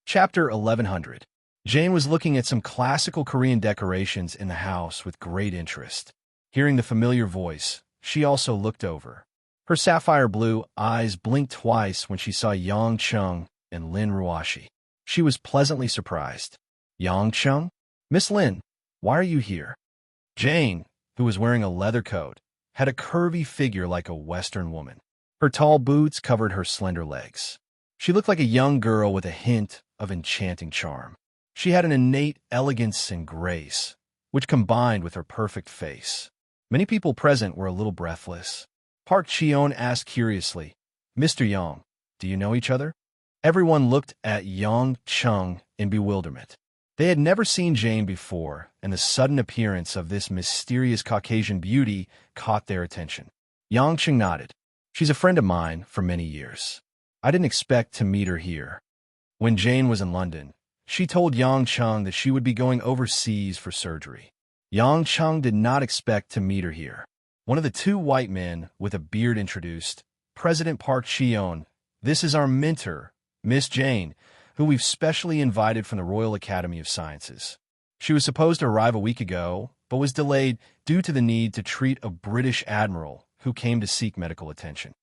Chapter 1100. Jane was looking at some classical Korean decorations in the house with great interest. Hearing the familiar voice, she also looked over. Her sapphire blue eyes blinked twice when she saw Yang Chung and Lin Ruashi. She was pleasantly surprised. Yang Chung? Miss Lin, why are you here? Jane, who was wearing a leather coat, had a curvy figure like a Western woman. Her tall boots covered her slender legs. She looked like a young girl with a hint of enchanting charm. She had an innate elegance and grace, which combined with her perfect face. Many people present were a little breathless. Park Cheon asked curiously, "Mr. Yang, do you know each other?" Everyone looked at Yang Chung in bewilderment. They had never seen Jane before, and the sudden appearance of this mysterious Caucasian beauty caught their attention. Yang Chung nodded. "She's a friend of mine for many years. I didn't expect to meet her here." When Jane was in London, she told Yang Chung that she would be going overseas for surgery. Yang Chung did not expect to meet her here. One of the two white men with a beard introduced, "President Park Cheon, this is our mentor, Miss Jane, who we've specially invited from the Royal Academy of Sciences. She was supposed to arrive a week ago, but was delayed due to the need to treat a British admiral who came to seek medical attention."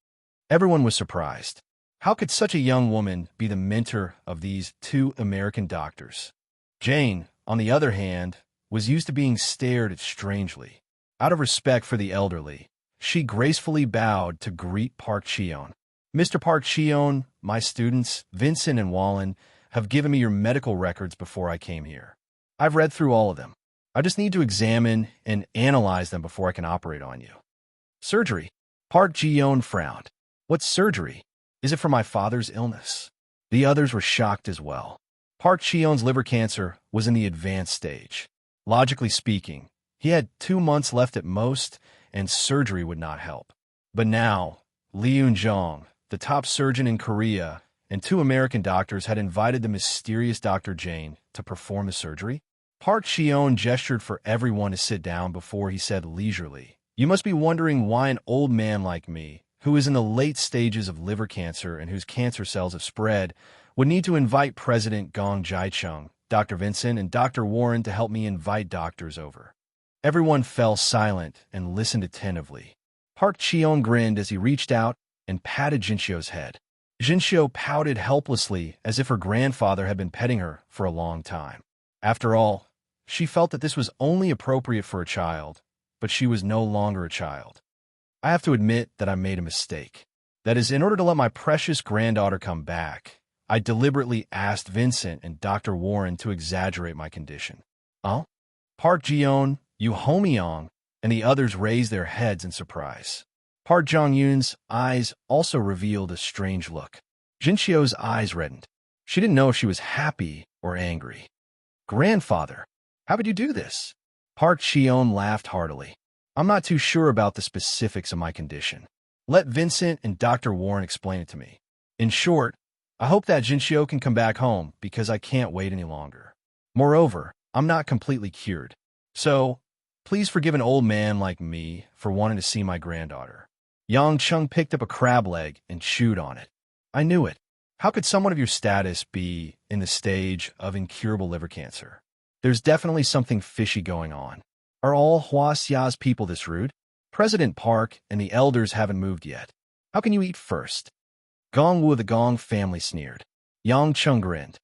Everyone was surprised. How could such a young woman be the mentor of these two American doctors? Jane, on the other hand, was used to being stared at strangely. Out of respect for the elderly, she gracefully bowed to greet Park Cheon. "Mr. Park Cheon, my students, Vincent and Wallen, have given me your medical records before I came here. I've read through all of them. I just need to examine and analyze them before I can operate on you." "Surgery?" Park Cheon frowned. "What surgery? Is it for my father's illness?" The others were shocked as well. Park Cheon's liver cancer was in the advanced stage. Logically speaking, he had 2 months left at most, and surgery would not help. But now, Lee Eun-jong, the top surgeon in Korea, and 2 American doctors had invited the mysterious Dr. Jane to perform the surgery. Park Cheon gestured for everyone to sit down before he said leisurely, "You must be wondering why an old man like me, who is in the late stages of liver cancer and whose cancer cells have spread, would need to invite President Gong Jai-chung, Dr. Vincent, and Dr. Warren to help me invite doctors over." Everyone fell silent and listened attentively. Park Cheon grinned as he reached out and patted Jinxio's head. Jinxio pouted helplessly as if her grandfather had been petting her for a long time. After all, she felt that this was only appropriate for a child, but she was no longer a child. "I have to admit that I made a mistake. That is, in order to let my precious granddaughter come back, I deliberately asked Vincent and Dr. Warren to exaggerate my condition." "Oh?" Park Jeon, Yu Homyong, and the others raised their heads in surprise. Park Jong-yoon's eyes also revealed a strange look. Jinxio's eyes reddened. She didn't know if she was happy or angry. "Grandfather, how could you do this?" Park Cheon laughed heartily. "I'm not too sure about the specifics of my condition. Let Vincent and Dr. Warren explain it to me. In short, I hope that Jinxio can come back home because I can't wait any longer. Moreover, I'm not completely cured. So, please forgive an old man like me for wanting to see my granddaughter." Yang Chung picked up a crab leg and chewed on it. "I knew it. How could someone of your status be in the stage of incurable liver cancer? There's definitely something fishy going on. Are all Hua-Xia's people this rude? President Park and the elders haven't moved yet. How can you eat first?" Gong Wu of the Gong family sneered. Yang Chung grinned.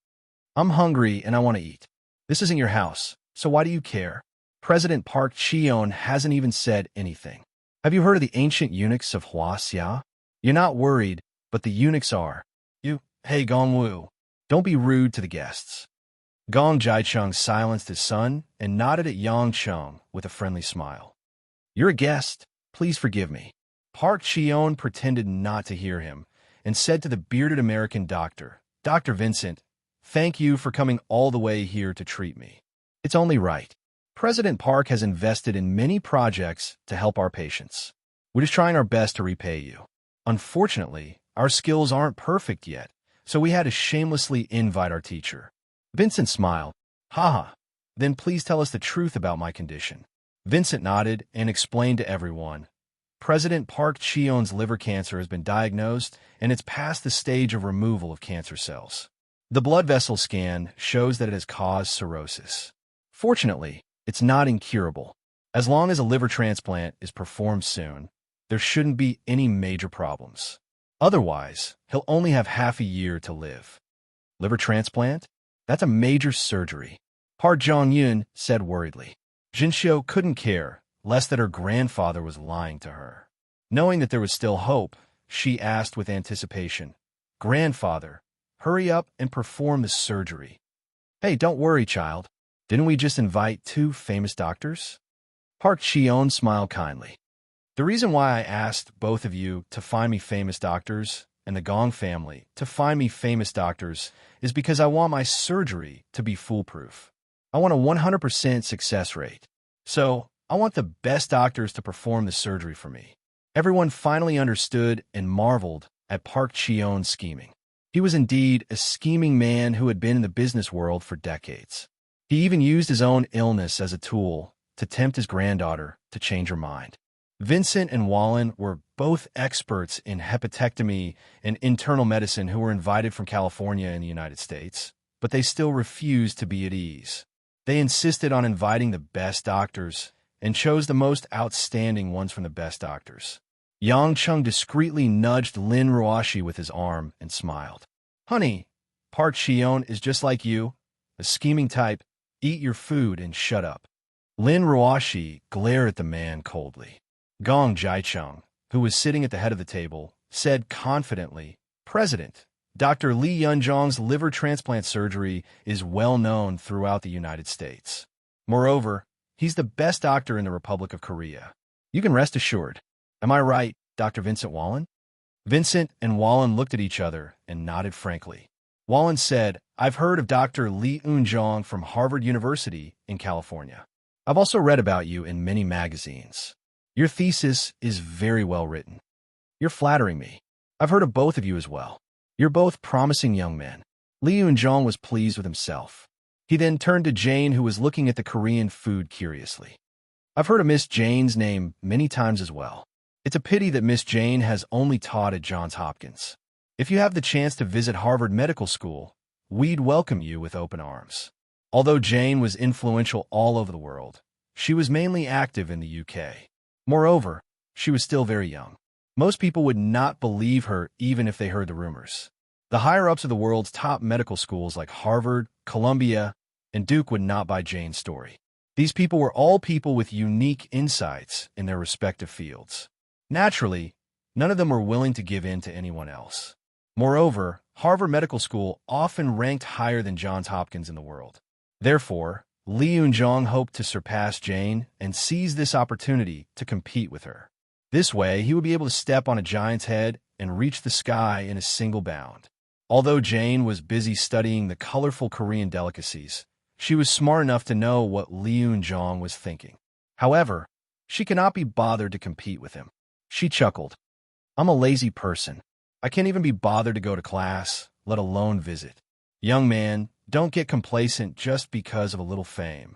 "I'm hungry and I want to eat. This isn't your house, so why do you care? President Park Cheon hasn't even said anything. Have you heard of the ancient eunuchs of Hua-Xia? You're not worried, but the eunuchs are. Hey Gong Wu, don't be rude to the guests." Gong Jai-chung silenced his son and nodded at Yang Chung with a friendly smile. "You're a guest. Please forgive me." Park Cheon pretended not to hear him and said to the bearded American doctor, "Dr. Vincent, thank you for coming all the way here to treat me. It's only right. President Park has invested in many projects to help our patients. We're just trying our best to repay you. Unfortunately, our skills aren't perfect yet, so we had to shamelessly invite our teacher." Vincent smiled. "Haha, then please tell us the truth about my condition." Vincent nodded and explained to everyone. President Park Cheon's liver cancer has been diagnosed, and it's past the stage of removal of cancer cells. The blood vessel scan shows that it has caused cirrhosis. Fortunately, it's not incurable. As long as a liver transplant is performed soon, there shouldn't be any major problems. Otherwise, he'll only have half a year to live. Liver transplant? That's a major surgery, Park Jong-yun said worriedly. Jinxiu couldn't care less that her grandfather was lying to her. Knowing that there was still hope, she asked with anticipation, "Grandfather, hurry up and perform the surgery." "Hey, don't worry, child. Didn't we just invite 2 famous doctors?" Park Cheon smiled kindly. "The reason why I asked both of you to find me famous doctors and the Gong family to find me famous doctors is because I want my surgery to be foolproof. I want a 100% success rate. So, I want the best doctors to perform the surgery for me." Everyone finally understood and marveled at Park Cheon's scheming. He was indeed a scheming man who had been in the business world for decades. He even used his own illness as a tool to tempt his granddaughter to change her mind. Vincent and Wallen were both experts in hepatectomy and internal medicine who were invited from California in the United States, but they still refused to be at ease. They insisted on inviting the best doctors and chose the most outstanding ones from the best doctors. Yang Chung discreetly nudged Lin Ruoshi with his arm and smiled. "Honey, Park Cheon is just like you, a scheming type. Eat your food and shut up." Lin Ruoshi glared at the man coldly. Gong Jiacheng, who was sitting at the head of the table, said confidently, "President, Dr. Li Yunzhong's liver transplant surgery is well known throughout the United States. Moreover, he's the best doctor in the Republic of Korea. You can rest assured. Am I right, Dr. Vincent Wallen?" Vincent and Wallen looked at each other and nodded frankly. Wallen said, "I've heard of Dr. Li Yunzhong from Harvard University in California. I've also read about you in many magazines. Your thesis is very well written. You're flattering me. I've heard of both of you as well. You're both promising young men." Li Yunzhong was pleased with himself. He then turned to Jane, who was looking at the Korean food curiously. "I've heard of Miss Jane's name many times as well. It's a pity that Miss Jane has only taught at Johns Hopkins. If you have the chance to visit Harvard Medical School, we'd welcome you with open arms." Although Jane was influential all over the world, she was mainly active in the UK. Moreover, she was still very young. Most people would not believe her even if they heard the rumors. The higher-ups of the world's top medical schools like Harvard, Columbia, and Duke would not buy Jane's story. These people were all people with unique insights in their respective fields. Naturally, none of them were willing to give in to anyone else. Moreover, Harvard Medical School often ranked higher than Johns Hopkins in the world. Therefore, Li Yunzhong hoped to surpass Jane and seize this opportunity to compete with her. This way, he would be able to step on a giant's head and reach the sky in a single bound. Although Jane was busy studying the colorful Korean delicacies, she was smart enough to know what Li Yunzhong was thinking. However, she cannot be bothered to compete with him. She chuckled. "I'm a lazy person. I can't even be bothered to go to class, let alone visit. Young man, don't get complacent just because of a little fame."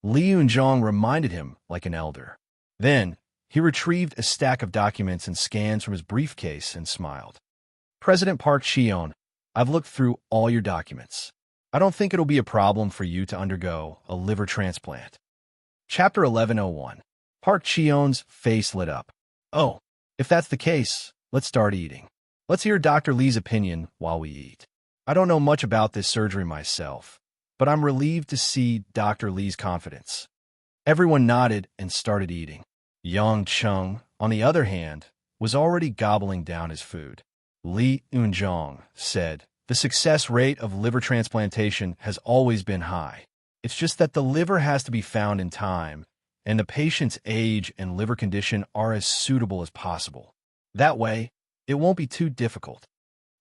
Li Yunzhong reminded him like an elder. Then, he retrieved a stack of documents and scans from his briefcase and smiled. "President Park Cheon, I've looked through all your documents. I don't think it'll be a problem for you to undergo a liver transplant." Chapter 1101. Park Cheon's face lit up. "Oh, if that's the case, let's start eating. Let's hear Dr. Lee's opinion while we eat. I don't know much about this surgery myself, but I'm relieved to see Dr. Lee's confidence." Everyone nodded and started eating. Yang Chung, on the other hand, was already gobbling down his food. Li Yunzhong said, "The success rate of liver transplantation has always been high. It's just that the liver has to be found in time, and the patient's age and liver condition are as suitable as possible. That way, it won't be too difficult.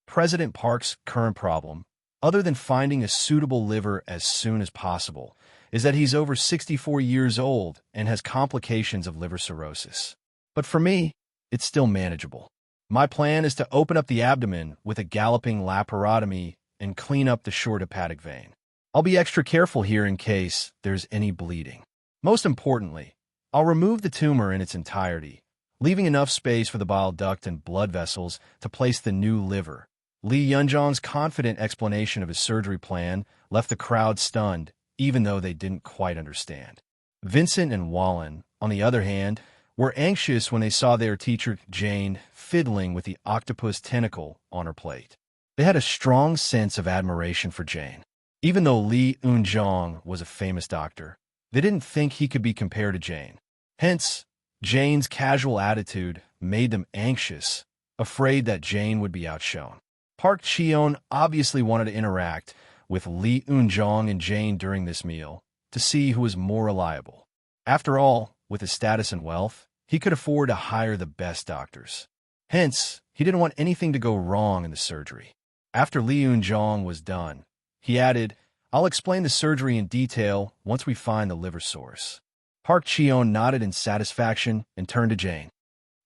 President Park's current problem, other than finding a suitable liver as soon as possible, is that he's over 64 years old and has complications of liver cirrhosis. But for me, it's still manageable. My plan is to open up the abdomen with a galloping laparotomy and clean up the short hepatic vein. I'll be extra careful here in case there's any bleeding. Most importantly, I'll remove the tumor in its entirety, leaving enough space for the bile duct and blood vessels to place the new liver, Li Yunzhang's confident explanation of his surgery plan left the crowd stunned, even though they didn't quite understand. Vincent and Wallen, on the other hand, were anxious when they saw their teacher, Jane, fiddling with the octopus tentacle on her plate. They had a strong sense of admiration for Jane. Even though Li Yunzhang was a famous doctor, they didn't think he could be compared to Jane. Hence, Jane's casual attitude made them anxious, afraid that Jane would be outshone. Park Cheon obviously wanted to interact with Li Yunzhang and Jane during this meal to see who was more reliable. After all, with his status and wealth, he could afford to hire the best doctors. Hence, he didn't want anything to go wrong in the surgery. After Li Yunzhang was done, he added, "I'll explain the surgery in detail once we find the liver source." Park Cheon nodded in satisfaction and turned to Jane.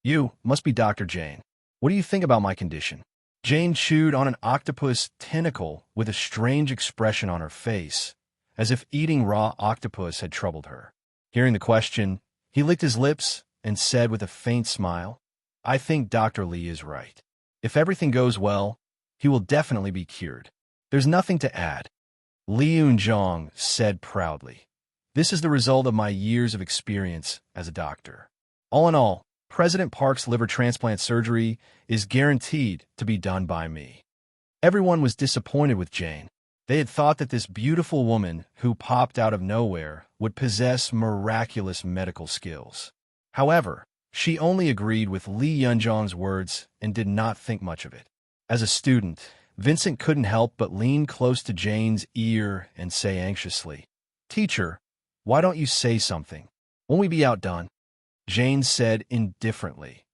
"You must be Dr. Jane. What do you think about my condition?" Jane chewed on an octopus tentacle with a strange expression on her face, as if eating raw octopus had troubled her. Hearing the question, he licked his lips and said with a faint smile, "I think Dr. Li is right. If everything goes well, he will definitely be cured. There's nothing to add." Li Yunzhang said proudly, "This is the result of my years of experience as a doctor. All in all, President Park's liver transplant surgery is guaranteed to be done by me." Everyone was disappointed with Jane. They had thought that this beautiful woman who popped out of nowhere would possess miraculous medical skills. However, she only agreed with Li Yunzhang's words and did not think much of it. As a student, Vincent couldn't help but lean close to Jane's ear and say anxiously, "Teacher, why don't you say something? Won't we be outdone?" Jane said indifferently,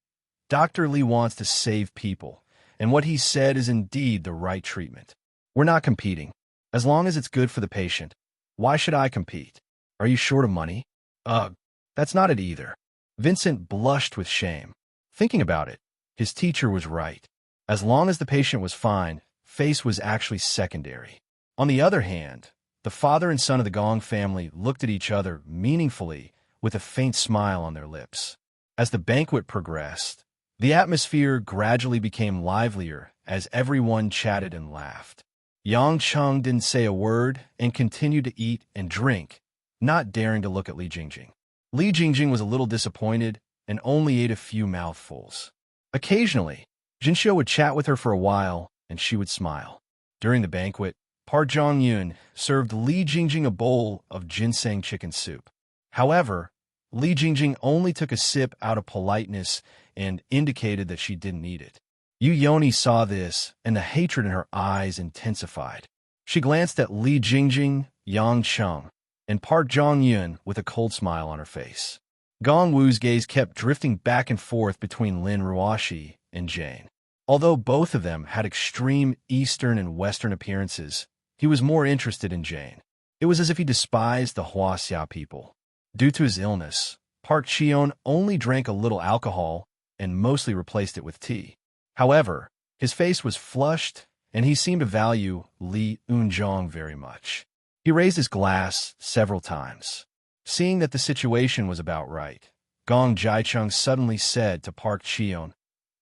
"Dr. Li wants to save people, and what he said is indeed the right treatment. We're not competing. As long as it's good for the patient, why should I compete? Are you short of money?" "Ugh, that's not it either." Vincent blushed with shame. Thinking about it, his teacher was right. As long as the patient was fine, face was actually secondary. On the other hand, the father and son of the Gong family looked at each other meaningfully with a faint smile on their lips. As the banquet progressed, the atmosphere gradually became livelier as everyone chatted and laughed. Yang Cheng didn't say a word and continued to eat and drink, not daring to look at Li Jingjing. Li Jingjing was a little disappointed and only ate a few mouthfuls. Occasionally, Jinxiu would chat with her for a while, and she would smile. During the banquet, Park Zhongyun served Li Jingjing a bowl of ginseng chicken soup. However, Li Jingjing only took a sip out of politeness and indicated that she didn't eat it. Yu Yoni saw this, and the hatred in her eyes intensified. She glanced at Li Jingjing, Yang Cheng, and Park Zhongyun with a cold smile on her face. Gong Wu's gaze kept drifting back and forth between Lin Ruoshi and Jane. Although both of them had extreme Eastern and Western appearances, he was more interested in Jane. It was as if he despised the Huaxia people. Due to his illness, Park Cheon only drank a little alcohol and mostly replaced it with tea. However, his face was flushed, and he seemed to value Li Yunzhang very much. He raised his glass several times. Seeing that the situation was about right, Gong Jicheng suddenly said to Park Cheon,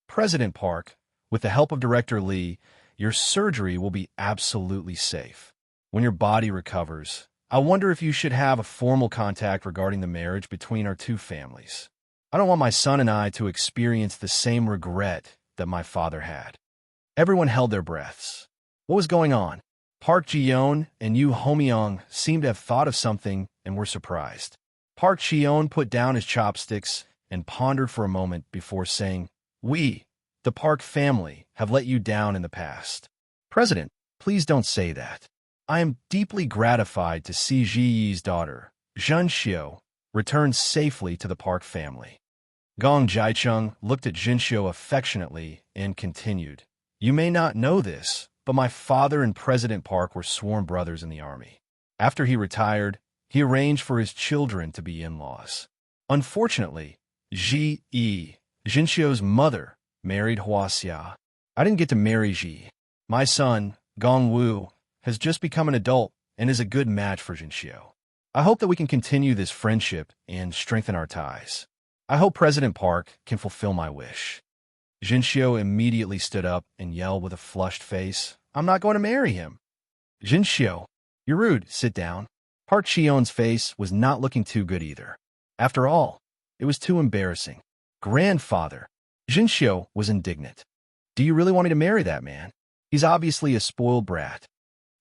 "President Park, with the help of Director Li, your surgery will be absolutely safe. When your body recovers, I wonder if you should have a formal contact regarding the marriage between our two families. I don't want my son and I to experience the same regret that my father had." Everyone held their breaths. What was going on? Park Ji-yeon and Yu Homyong seemed to have thought of something and were surprised. Park Ji-yeon put down his chopsticks and pondered for a moment before saying, "We, the Park family, have let you down in the past. President, please don't say that. I am deeply gratified to see Ji Yi's daughter, Zhen Xiu, return safely to the Park family." Gong Jicheng looked at Jinxiu affectionately and continued, "You may not know this, but my father and President Park were sworn brothers in the army. After he retired, he arranged for his children to be in-laws. Unfortunately, Ji Yi, Jinxiu's mother, married Huaxia. I didn't get to marry Ji. My son, Gong Wu, has just become an adult and is a good match for Jinxiu. I hope that we can continue this friendship and strengthen our ties. I hope President Park can fulfill my wish." Jinxiu immediately stood up and yelled with a flushed face, "I'm not going to marry him." Jinxiu, you're rude, sit down. Park Chion's face was not looking too good either. After all, it was too embarrassing. Grandfather. Jinxiu was indignant. Do you really want me to marry that man? He's obviously a spoiled brat.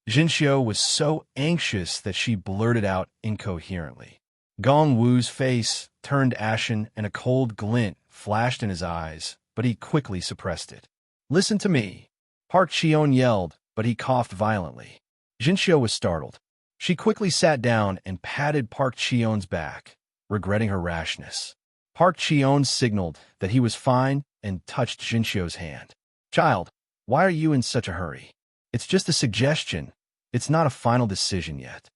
Jinxiu was so anxious that she blurted out incoherently. Gong Wu's face turned ashen and a cold glint flashed in his eyes, but he quickly suppressed it. Listen to me. Park Chion yelled, but he coughed violently. Jinxiu was startled. She quickly sat down and patted Park Chion's back, regretting her rashness. Park Chion signaled that he was fine and touched Jinxiu's hand. Child, why are you in such a hurry? It's just a suggestion. It's not a final decision yet.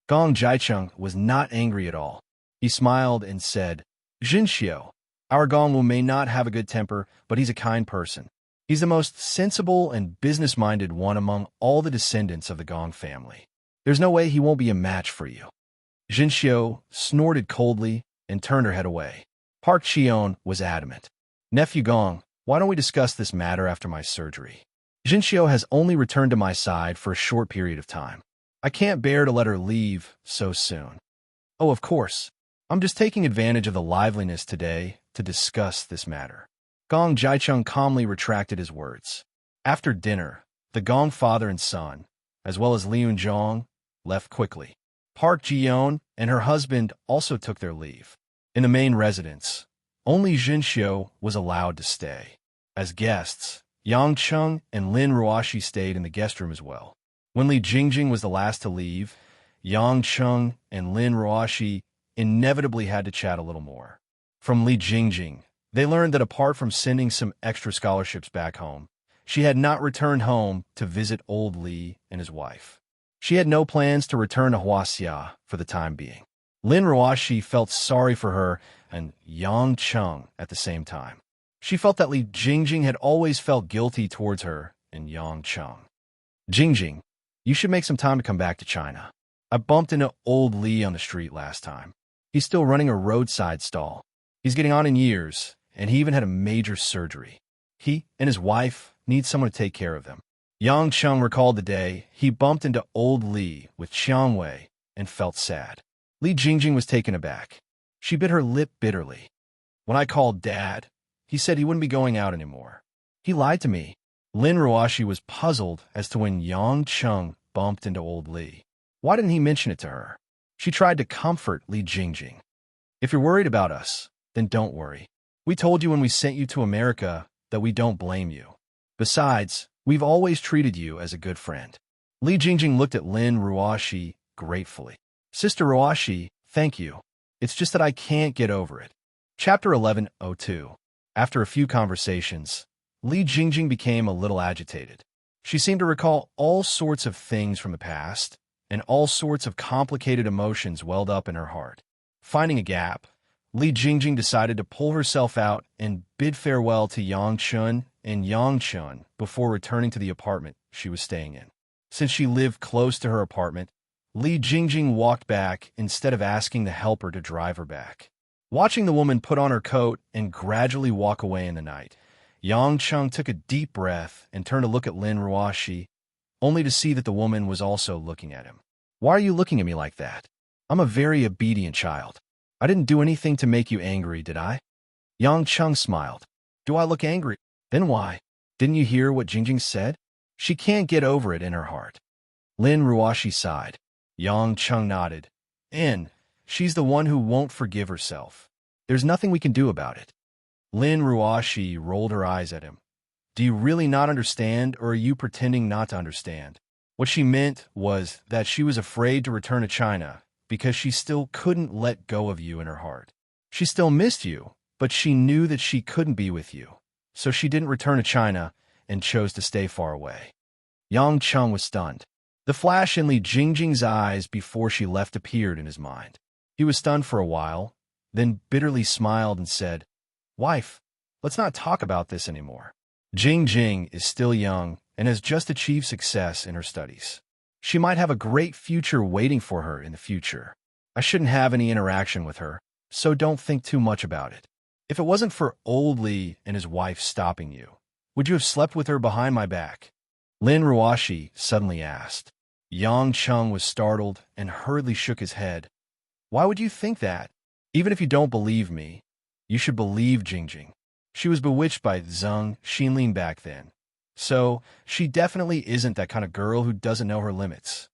Gong Jicheng was not angry at all. He smiled and said, Jinxiu, our Gongwu may not have a good temper, but he's a kind person. He's the most sensible and business-minded one among all the descendants of the Gong family. There's no way he won't be a match for you. Jinxiu snorted coldly and turned her head away. Park Chion was adamant. Nephew Gong, why don't we discuss this matter after my surgery? Jinxiu has only returned to my side for a short period of time. I can't bear to let her leave so soon. Oh, of course. I'm just taking advantage of the liveliness today to discuss this matter. Gong Jicheng calmly retracted his words. After dinner, the Gong father and son, as well as Liun Zhong, left quickly. Park Jion and her husband also took their leave. In the main residence, only Jinxiu was allowed to stay. As guests, Yang Cheng and Lin Ruoshi stayed in the guest room as well. When Li Jingjing was the last to leave, Yang Cheng and Lin Ruoshi inevitably had to chat a little more. From Li Jingjing, they learned that apart from sending some extra scholarships back home, she had not returned home to visit old Li and his wife. She had no plans to return to Huaxia for the time being. Lin Ruoshi felt sorry for her and Yang Cheng at the same time. She felt that Li Jingjing had always felt guilty towards her and Yang Cheng. Jingjing, you should make some time to come back to China. I bumped into old Li on the street last time. He's still running a roadside stall. He's getting on in years, and he even had a major surgery. He and his wife need someone to take care of them. Yang Cheng recalled the day he bumped into old Li with Qiang Wei and felt sad. Li Jingjing was taken aback. She bit her lip bitterly. When I called Dad, he said he wouldn't be going out anymore. He lied to me. Lin Ruoshi was puzzled as to when Yang Cheng bumped into old Li. Why didn't he mention it to her? She tried to comfort Li Jingjing. If you're worried about us, then don't worry. We told you when we sent you to America that we don't blame you. Besides, we've always treated you as a good friend. Li Jingjing looked at Lin Ruoshi gratefully. Sister Ruoshi, thank you. It's just that I can't get over it. Chapter 11:02. After a few conversations, Li Jingjing became a little agitated. She seemed to recall all sorts of things from the past, and all sorts of complicated emotions welled up in her heart. Finding a gap, Li Jingjing decided to pull herself out and bid farewell to Yang Chun and Yang Chun before returning to the apartment she was staying in. Since she lived close to her apartment, Li Jingjing walked back instead of asking the helper to drive her back. Watching the woman put on her coat and gradually walk away in the night, Yang Cheng took a deep breath and turned to look at Lin Ruoshi, only to see that the woman was also looking at him. Why are you looking at me like that? I'm a very obedient child. I didn't do anything to make you angry, did I? Yang Cheng smiled. Do I look angry? Then why? Didn't you hear what Jingjing said? She can't get over it in her heart. Lin Ruoshi sighed. Yang Cheng nodded. And she's the one who won't forgive herself. There's nothing we can do about it. Lin Ruoshi rolled her eyes at him. Do you really not understand, or are you pretending not to understand? What she meant was that she was afraid to return to China because she still couldn't let go of you in her heart. She still missed you, but she knew that she couldn't be with you, so she didn't return to China and chose to stay far away. Yang Cheng was stunned. The flash in Li Jingjing's eyes before she left appeared in his mind. He was stunned for a while, then bitterly smiled and said, Wife, let's not talk about this anymore. Jingjing is still young and has just achieved success in her studies. She might have a great future waiting for her in the future. I shouldn't have any interaction with her, so don't think too much about it. If it wasn't for Old Lee and his wife stopping you, would you have slept with her behind my back? Lin Ruashi suddenly asked. Yang Chung was startled and hurriedly shook his head. Why would you think that? Even if you don't believe me, you should believe Jingjing. She was bewitched by Zheng Xinlin back then. So, she definitely isn't that kind of girl who doesn't know her limits.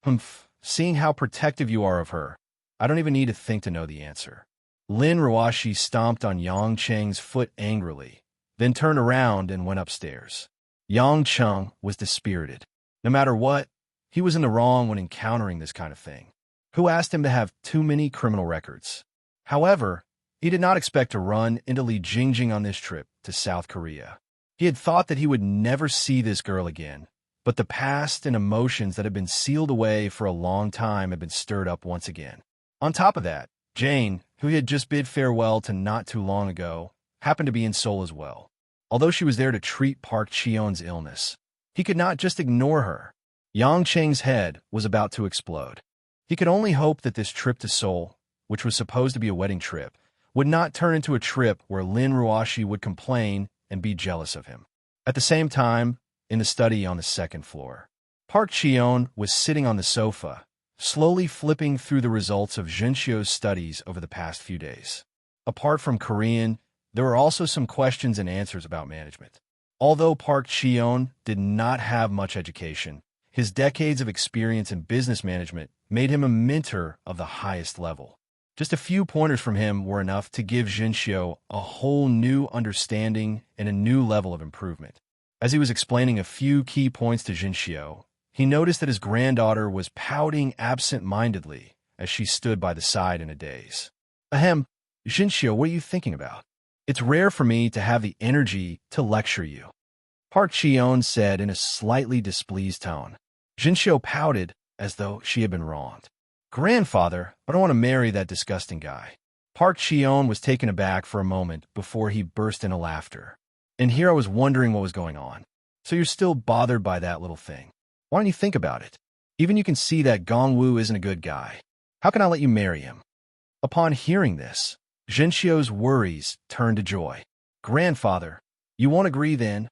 Humph, seeing how protective you are of her, I don't even need to think to know the answer. Lin Ruashi stomped on Yang Cheng's foot angrily, then turned around and went upstairs. Yang Cheng was dispirited. No matter what, he was in the wrong when encountering this kind of thing. Who asked him to have too many criminal records? However, he did not expect to run into Li Jingjing on this trip to South Korea. He had thought that he would never see this girl again, but the past and emotions that had been sealed away for a long time had been stirred up once again. On top of that, Jane, who he had just bid farewell to not too long ago, happened to be in Seoul as well. Although she was there to treat Park Cheon's illness, he could not just ignore her. Yang Cheng's head was about to explode. He could only hope that this trip to Seoul, which was supposed to be a wedding trip, would not turn into a trip where Lin Ruashi would complain and be jealous of him. At the same time, in the study on the second floor, Park Cheon was sitting on the sofa, slowly flipping through the results of Junxio's studies over the past few days. Apart from Korean, there were also some questions and answers about management. Although Park Cheon did not have much education, his decades of experience in business management made him a mentor of the highest level. Just a few pointers from him were enough to give Junxio a whole new understanding and a new level of improvement. As he was explaining a few key points to Junxio, he noticed that his granddaughter was pouting absent-mindedly as she stood by the side in a daze. Ahem, Junxio, what are you thinking about? It's rare for me to have the energy to lecture you, Park Cheon said in a slightly displeased tone. Junxio pouted as though she had been wronged. Grandfather, I don't want to marry that disgusting guy. Park Cheon was taken aback for a moment before he burst into laughter. And here I was wondering what was going on. So you're still bothered by that little thing. Why don't you think about it? Even you can see that Gongwu isn't a good guy. How can I let you marry him? Upon hearing this, Junxio's worries turned to joy. Grandfather, you won't agree then?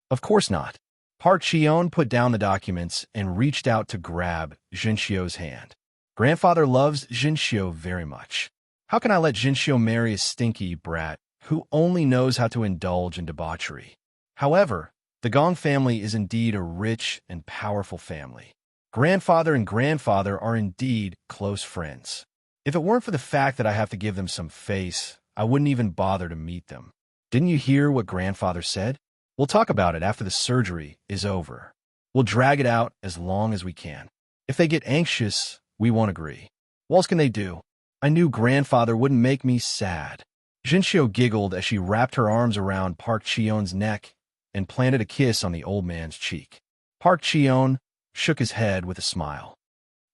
Of course not. Park Cheon put down the documents and reached out to grab Junxio's hand. Grandfather loves Junxio very much. How can I let Junxio marry a stinky brat who only knows how to indulge in debauchery? However, the Gong family is indeed a rich and powerful family. Grandfather and grandfather are indeed close friends. If it weren't for the fact that I have to give them some face, I wouldn't even bother to meet them. Didn't you hear what grandfather said? We'll talk about it after the surgery is over. We'll drag it out as long as we can. If they get anxious, we won't agree. What else can they do? I knew grandfather wouldn't make me sad. Junxio giggled as she wrapped her arms around Park Cheon's neck and planted a kiss on the old man's cheek. Park Cheon shook his head with a smile.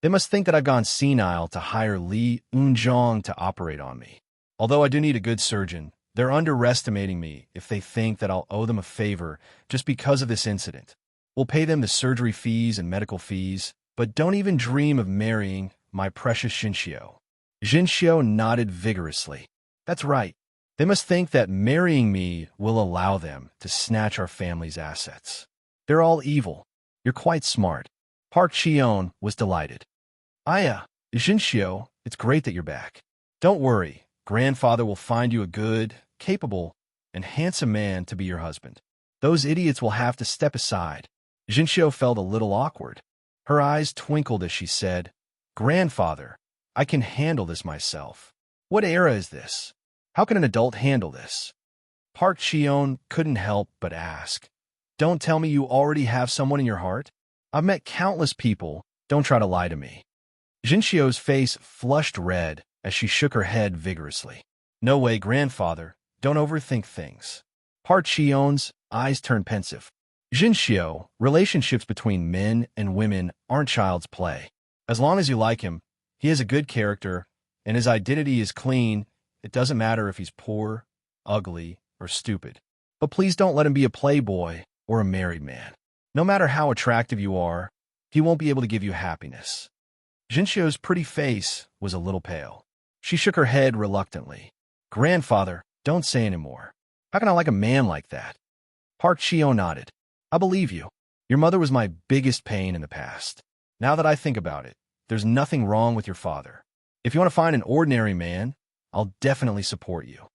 They must think that I've gone senile to hire Li Unzhong to operate on me. Although I do need a good surgeon, they're underestimating me if they think that I'll owe them a favor just because of this incident. We'll pay them the surgery fees and medical fees, but don't even dream of marrying my precious Junxio. Junxio nodded vigorously. That's right. They must think that marrying me will allow them to snatch our family's assets. They're all evil. You're quite smart. Park Cheon was delighted. Aya, Junxio, it's great that you're back. Don't worry, grandfather will find you a good, capable, and handsome man to be your husband. Those idiots will have to step aside. Junxio felt a little awkward. Her eyes twinkled as she said, Grandfather, I can handle this myself. What era is this? How can an adult handle this? Park Cheon couldn't help but ask. Don't tell me you already have someone in your heart? I've met countless people. Don't try to lie to me. Junxio's face flushed red as she shook her head vigorously. No way, grandfather. Don't overthink things. Park Cheon's eyes turned pensive. Junxio, relationships between men and women aren't child's play. As long as you like him, he has a good character, and his identity is clean. It doesn't matter if he's poor, ugly, or stupid. But please don't let him be a playboy or a married man. No matter how attractive you are, he won't be able to give you happiness. Junxio's pretty face was a little pale. She shook her head reluctantly. Grandfather, Don't say anymore. How can I like a man like that? Park Chio nodded. I believe you. Your mother was my biggest pain in the past. Now that I think about it, there's nothing wrong with your father. If you want to find an ordinary man, I'll definitely support you.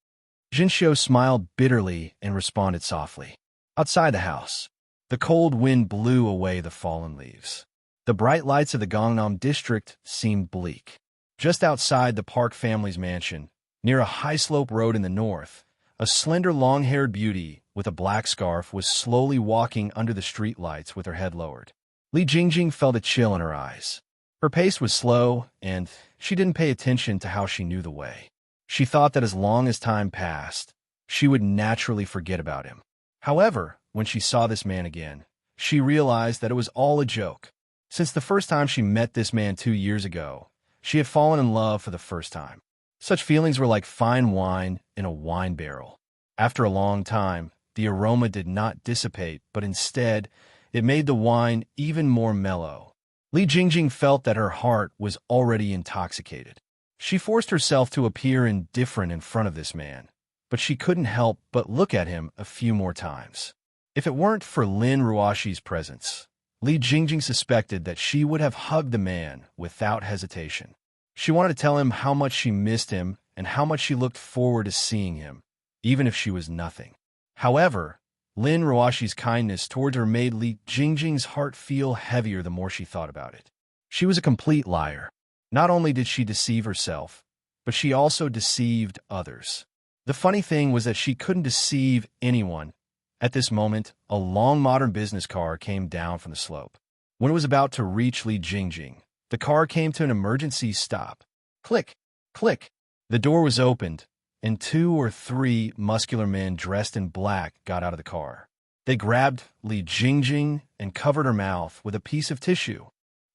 Jinshio smiled bitterly and responded softly. Outside the house, the cold wind blew away the fallen leaves. The bright lights of the Gangnam district seemed bleak. Just outside the Park family's mansion, near a high-slope road in the north, a slender, long-haired beauty with a black scarf was slowly walking under the streetlights with her head lowered. Li Jingjing felt a chill in her eyes. Her pace was slow, and she didn't pay attention to how she knew the way. She thought that as long as time passed, she would naturally forget about him. However, when she saw this man again, she realized that it was all a joke. Since the first time she met this man 2 years ago, she had fallen in love for the first time. Such feelings were like fine wine in a wine barrel. After a long time, the aroma did not dissipate, but instead, it made the wine even more mellow. Li Jingjing felt that her heart was already intoxicated. She forced herself to appear indifferent in front of this man, but she couldn't help but look at him a few more times. If it weren't for Lin Ruashi's presence, Li Jingjing suspected that she would have hugged the man without hesitation. She wanted to tell him how much she missed him and how much she looked forward to seeing him, even if she was nothing. However, Lin Ruashi's kindness towards her made Li Jingjing's heart feel heavier the more she thought about it. She was a complete liar. Not only did she deceive herself, but she also deceived others. The funny thing was that she couldn't deceive anyone. At this moment, a long modern business car came down from the slope. When it was about to reach Li Jingjing, the car came to an emergency stop. Click, click. The door was opened, and 2 or 3 muscular men dressed in black got out of the car. They grabbed Li Jingjing and covered her mouth with a piece of tissue.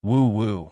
Woo-woo.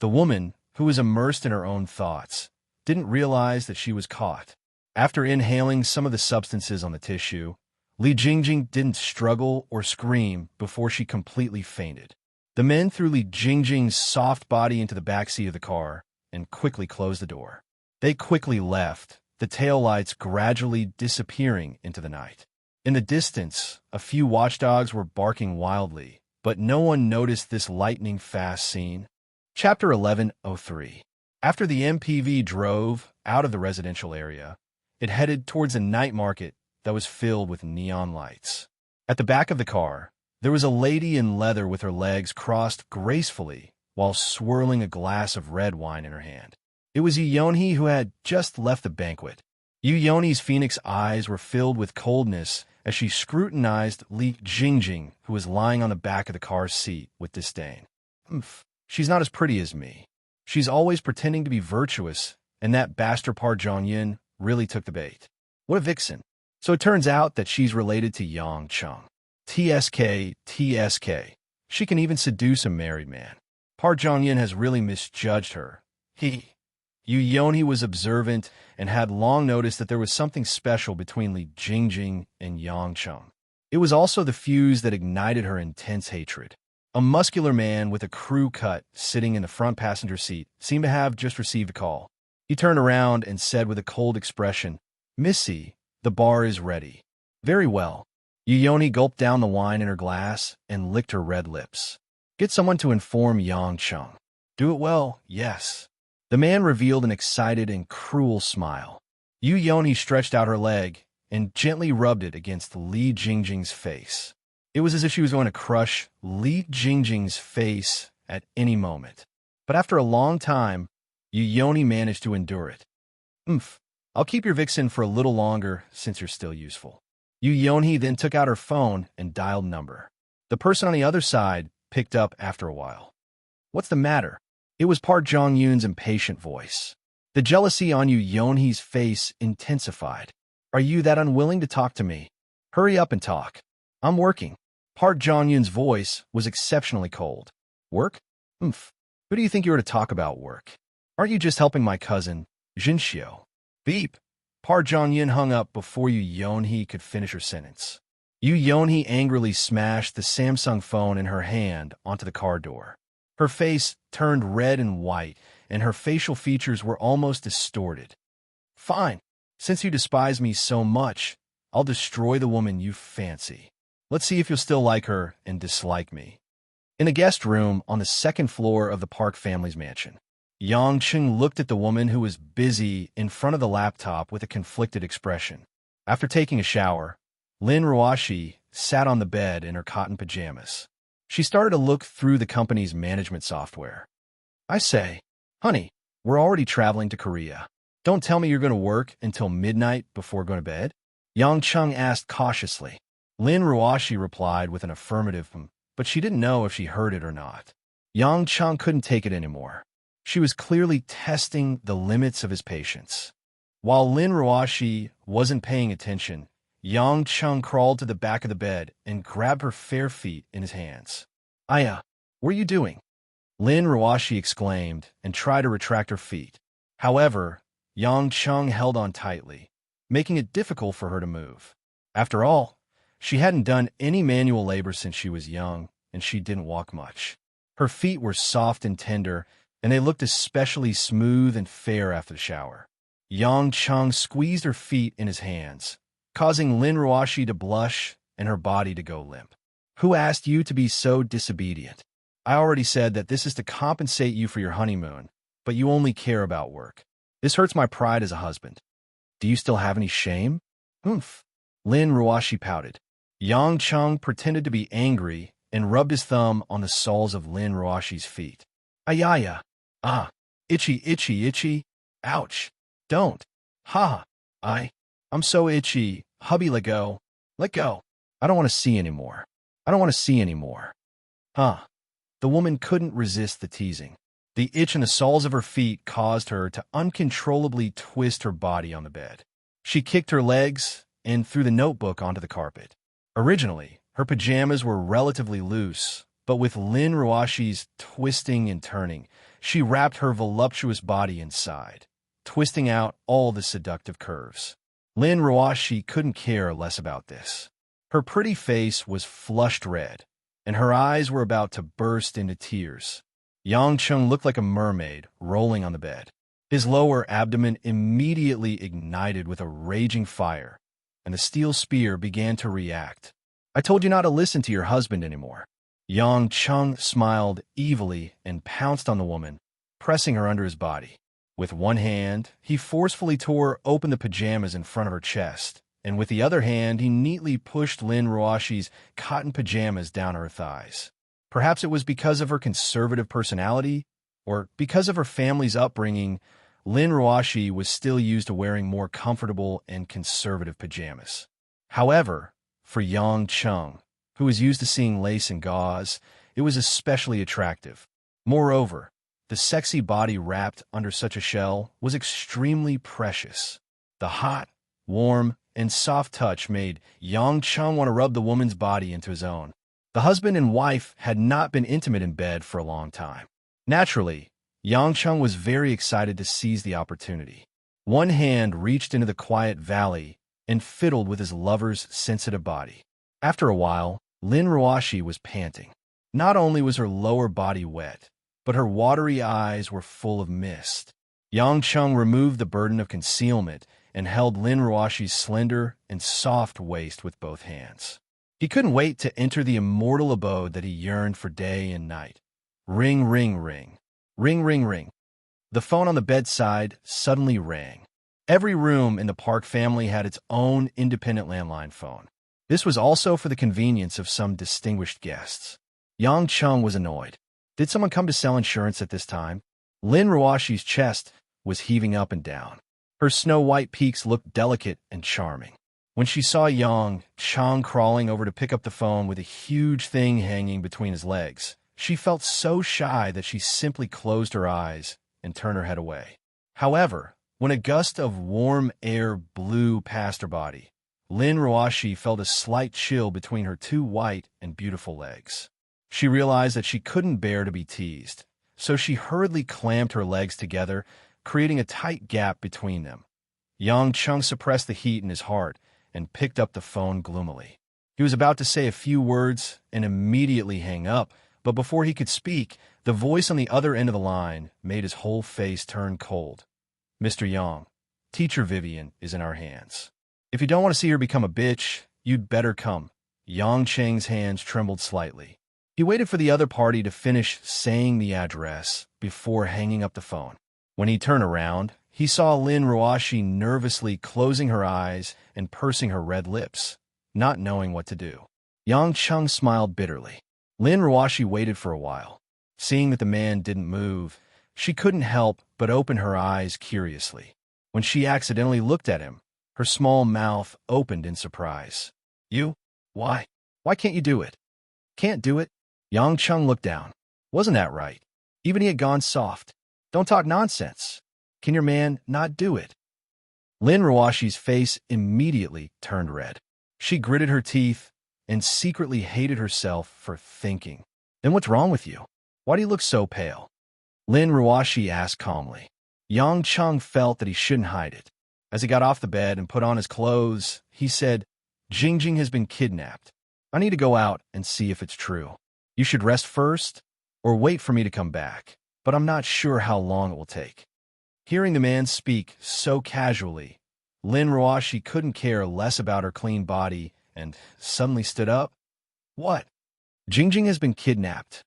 The woman, who was immersed in her own thoughts, didn't realize that she was caught. After inhaling some of the substances on the tissue, Li Jingjing didn't struggle or scream before she completely fainted. The men threw Li Jingjing's soft body into the backseat of the car and quickly closed the door. They quickly left, the taillights gradually disappearing into the night. In the distance, a few watchdogs were barking wildly, but no one noticed this lightning-fast scene. Chapter 11:03. After the MPV drove out of the residential area, it headed towards a night market that was filled with neon lights. At the back of the car, there was a lady in leather with her legs crossed gracefully while swirling a glass of red wine in her hand. It was Yonhee, who had just left the banquet. Yonhee's phoenix eyes were filled with coldness as she scrutinized Li Jingjing, who was lying on the back of the car's seat, with disdain. She's not as pretty as me. She's always pretending to be virtuous, and that bastard Park Jong-yin really took the bait. What a vixen. So it turns out that she's related to Yang Chung. TSK, TSK. She can even seduce a married man. Park Jong-yin has really misjudged her. Yonhee was observant and had long noticed that there was something special between Li Jingjing and Yang Chung. It was also the fuse that ignited her intense hatred. A muscular man with a crew cut sitting in the front passenger seat seemed to have just received a call. He turned around and said with a cold expression, "Missy, the bar is ready." "Very well." Yonhee gulped down the wine in her glass and licked her red lips. "Get someone to inform Yang Chung." "Do it well, yes." The man revealed an excited and cruel smile. Yonhee stretched out her leg and gently rubbed it against Li Jingjing's face. It was as if she was going to crush Li Jingjing's face at any moment. But after a long time, Yonhee managed to endure it. I'll keep your vixen for a little longer since you're still useful." Yonhee then took out her phone and dialed number. The person on the other side picked up after a while. "What's the matter?" It was Park Jong-yoon's impatient voice. The jealousy on Yonhee's face intensified. "Are you that unwilling to talk to me? Hurry up and talk. I'm working." Park Jong-yoon's voice was exceptionally cold. "Work? Who do you think you are to talk about work? Aren't you just helping my cousin, Jinshio?" Beep. Park Jong-yoon hung up before Yonhee could finish her sentence. Yonhee angrily smashed the Samsung phone in her hand onto the car door. Her face turned red and white, and her facial features were almost distorted. "Fine. Since you despise me so much, I'll destroy the woman you fancy. Let's see if you'll still like her and dislike me. In a guest room on the second floor of the Park family's mansion, Yang Cheng looked at the woman who was busy in front of the laptop with a conflicted expression. After taking a shower, Lin Ruashi sat on the bed in her cotton pajamas. She started to look through the company's management software. I say, honey, we're already traveling to Korea. Don't tell me you're going to work until midnight before going to bed? Yang Cheng asked cautiously. Lin Ruashi replied with an affirmative, but she didn't know if she heard it or not. Yang Cheng couldn't take it anymore. She was clearly testing the limits of his patience. While Lin Ruashi wasn't paying attention, Yang Cheng crawled to the back of the bed and grabbed her fair feet in his hands. Aya, what are you doing? Lin Ruashi exclaimed and tried to retract her feet. However, Yang Cheng held on tightly, making it difficult for her to move. After all, she hadn't done any manual labor since she was young, and she didn't walk much. Her feet were soft and tender, and they looked especially smooth and fair after the shower. Yang Cheng squeezed her feet in his hands, causing Lin Ruashi to blush and her body to go limp. Who asked you to be so disobedient? I already said that this is to compensate you for your honeymoon, but you only care about work. This hurts my pride as a husband. Do you still have any shame? Oomph. Lin Ruashi pouted. Yang Cheng pretended to be angry and rubbed his thumb on the soles of Lin Ruashi's feet. Ayaya. Ah. Itchy, itchy, itchy. Ouch. Don't. Ha. I'm so itchy. Hubby, let go. Let go. I don't want to see anymore. I don't want to see anymore. Huh. The woman couldn't resist the teasing. The itch in the soles of her feet caused her to uncontrollably twist her body on the bed. She kicked her legs and threw the notebook onto the carpet. Originally, her pajamas were relatively loose, but with Lin Ruashi's twisting and turning, she wrapped her voluptuous body inside, twisting out all the seductive curves. Lin Ruashi couldn't care less about this. Her pretty face was flushed red, and her eyes were about to burst into tears. Yang Cheng looked like a mermaid rolling on the bed. His lower abdomen immediately ignited with a raging fire, and the steel spear began to react. I told you not to listen to your husband anymore. Yang Cheng smiled evilly and pounced on the woman, pressing her under his body. With one hand, he forcefully tore open the pajamas in front of her chest, and with the other hand, he neatly pushed Lin Ruashi's cotton pajamas down her thighs. Perhaps it was because of her conservative personality, or because of her family's upbringing, Lin Ruashi was still used to wearing more comfortable and conservative pajamas. However, for Yang Cheng, who was used to seeing lace and gauze, it was especially attractive. Moreover, the sexy body wrapped under such a shell was extremely precious. The hot, warm, and soft touch made Yang Cheng want to rub the woman's body into his own. The husband and wife had not been intimate in bed for a long time. Naturally, Yang Cheng was very excited to seize the opportunity. One hand reached into the quiet valley and fiddled with his lover's sensitive body. After a while, Lin Ruashi was panting. Not only was her lower body wet, but her watery eyes were full of mist. Yang Cheng removed the burden of concealment and held Lin Ruashi's slender and soft waist with both hands. He couldn't wait to enter the immortal abode that he yearned for day and night. Ring, ring, ring. Ring, ring, ring. The phone on the bedside suddenly rang. Every room in the Park family had its own independent landline phone. This was also for the convenience of some distinguished guests. Yang Cheng was annoyed. Did someone come to sell insurance at this time? Lin Ruashi's chest was heaving up and down. Her snow-white peaks looked delicate and charming. When she saw Yang Cheng crawling over to pick up the phone with a huge thing hanging between his legs, she felt so shy that she simply closed her eyes and turned her head away. However, when a gust of warm air blew past her body, Lin Ruashi felt a slight chill between her two white and beautiful legs. She realized that she couldn't bear to be teased, so she hurriedly clamped her legs together, creating a tight gap between them. Yang Cheng suppressed the heat in his heart and picked up the phone gloomily. He was about to say a few words and immediately hang up, but before he could speak, the voice on the other end of the line made his whole face turn cold. Mr. Yang, Teacher Vivian is in our hands. If you don't want to see her become a bitch, you'd better come. Yang Cheng's hands trembled slightly. He waited for the other party to finish saying the address before hanging up the phone. When he turned around, he saw Lin Ruoshi nervously closing her eyes and pursing her red lips, not knowing what to do. Yang Cheng smiled bitterly. Lin Ruoshi waited for a while. Seeing that the man didn't move, she couldn't help but open her eyes curiously. When she accidentally looked at him, her small mouth opened in surprise. You? Why? Why can't you do it? Can't do it? Yang Cheng looked down. Wasn't that right? Even he had gone soft. Don't talk nonsense. Can your man not do it? Lin Ruoshi's face immediately turned red. She gritted her teeth and secretly hated herself for thinking. Then what's wrong with you? Why do you look so pale? Lin Ruoshi asked calmly. Yang Cheng felt that he shouldn't hide it. As he got off the bed and put on his clothes, he said, Jingjing has been kidnapped. I need to go out and see if it's true. You should rest first, or wait for me to come back, but I'm not sure how long it will take. Hearing the man speak so casually, Lin Ruoshi couldn't care less about her clean body and suddenly stood up. What? Jingjing has been kidnapped.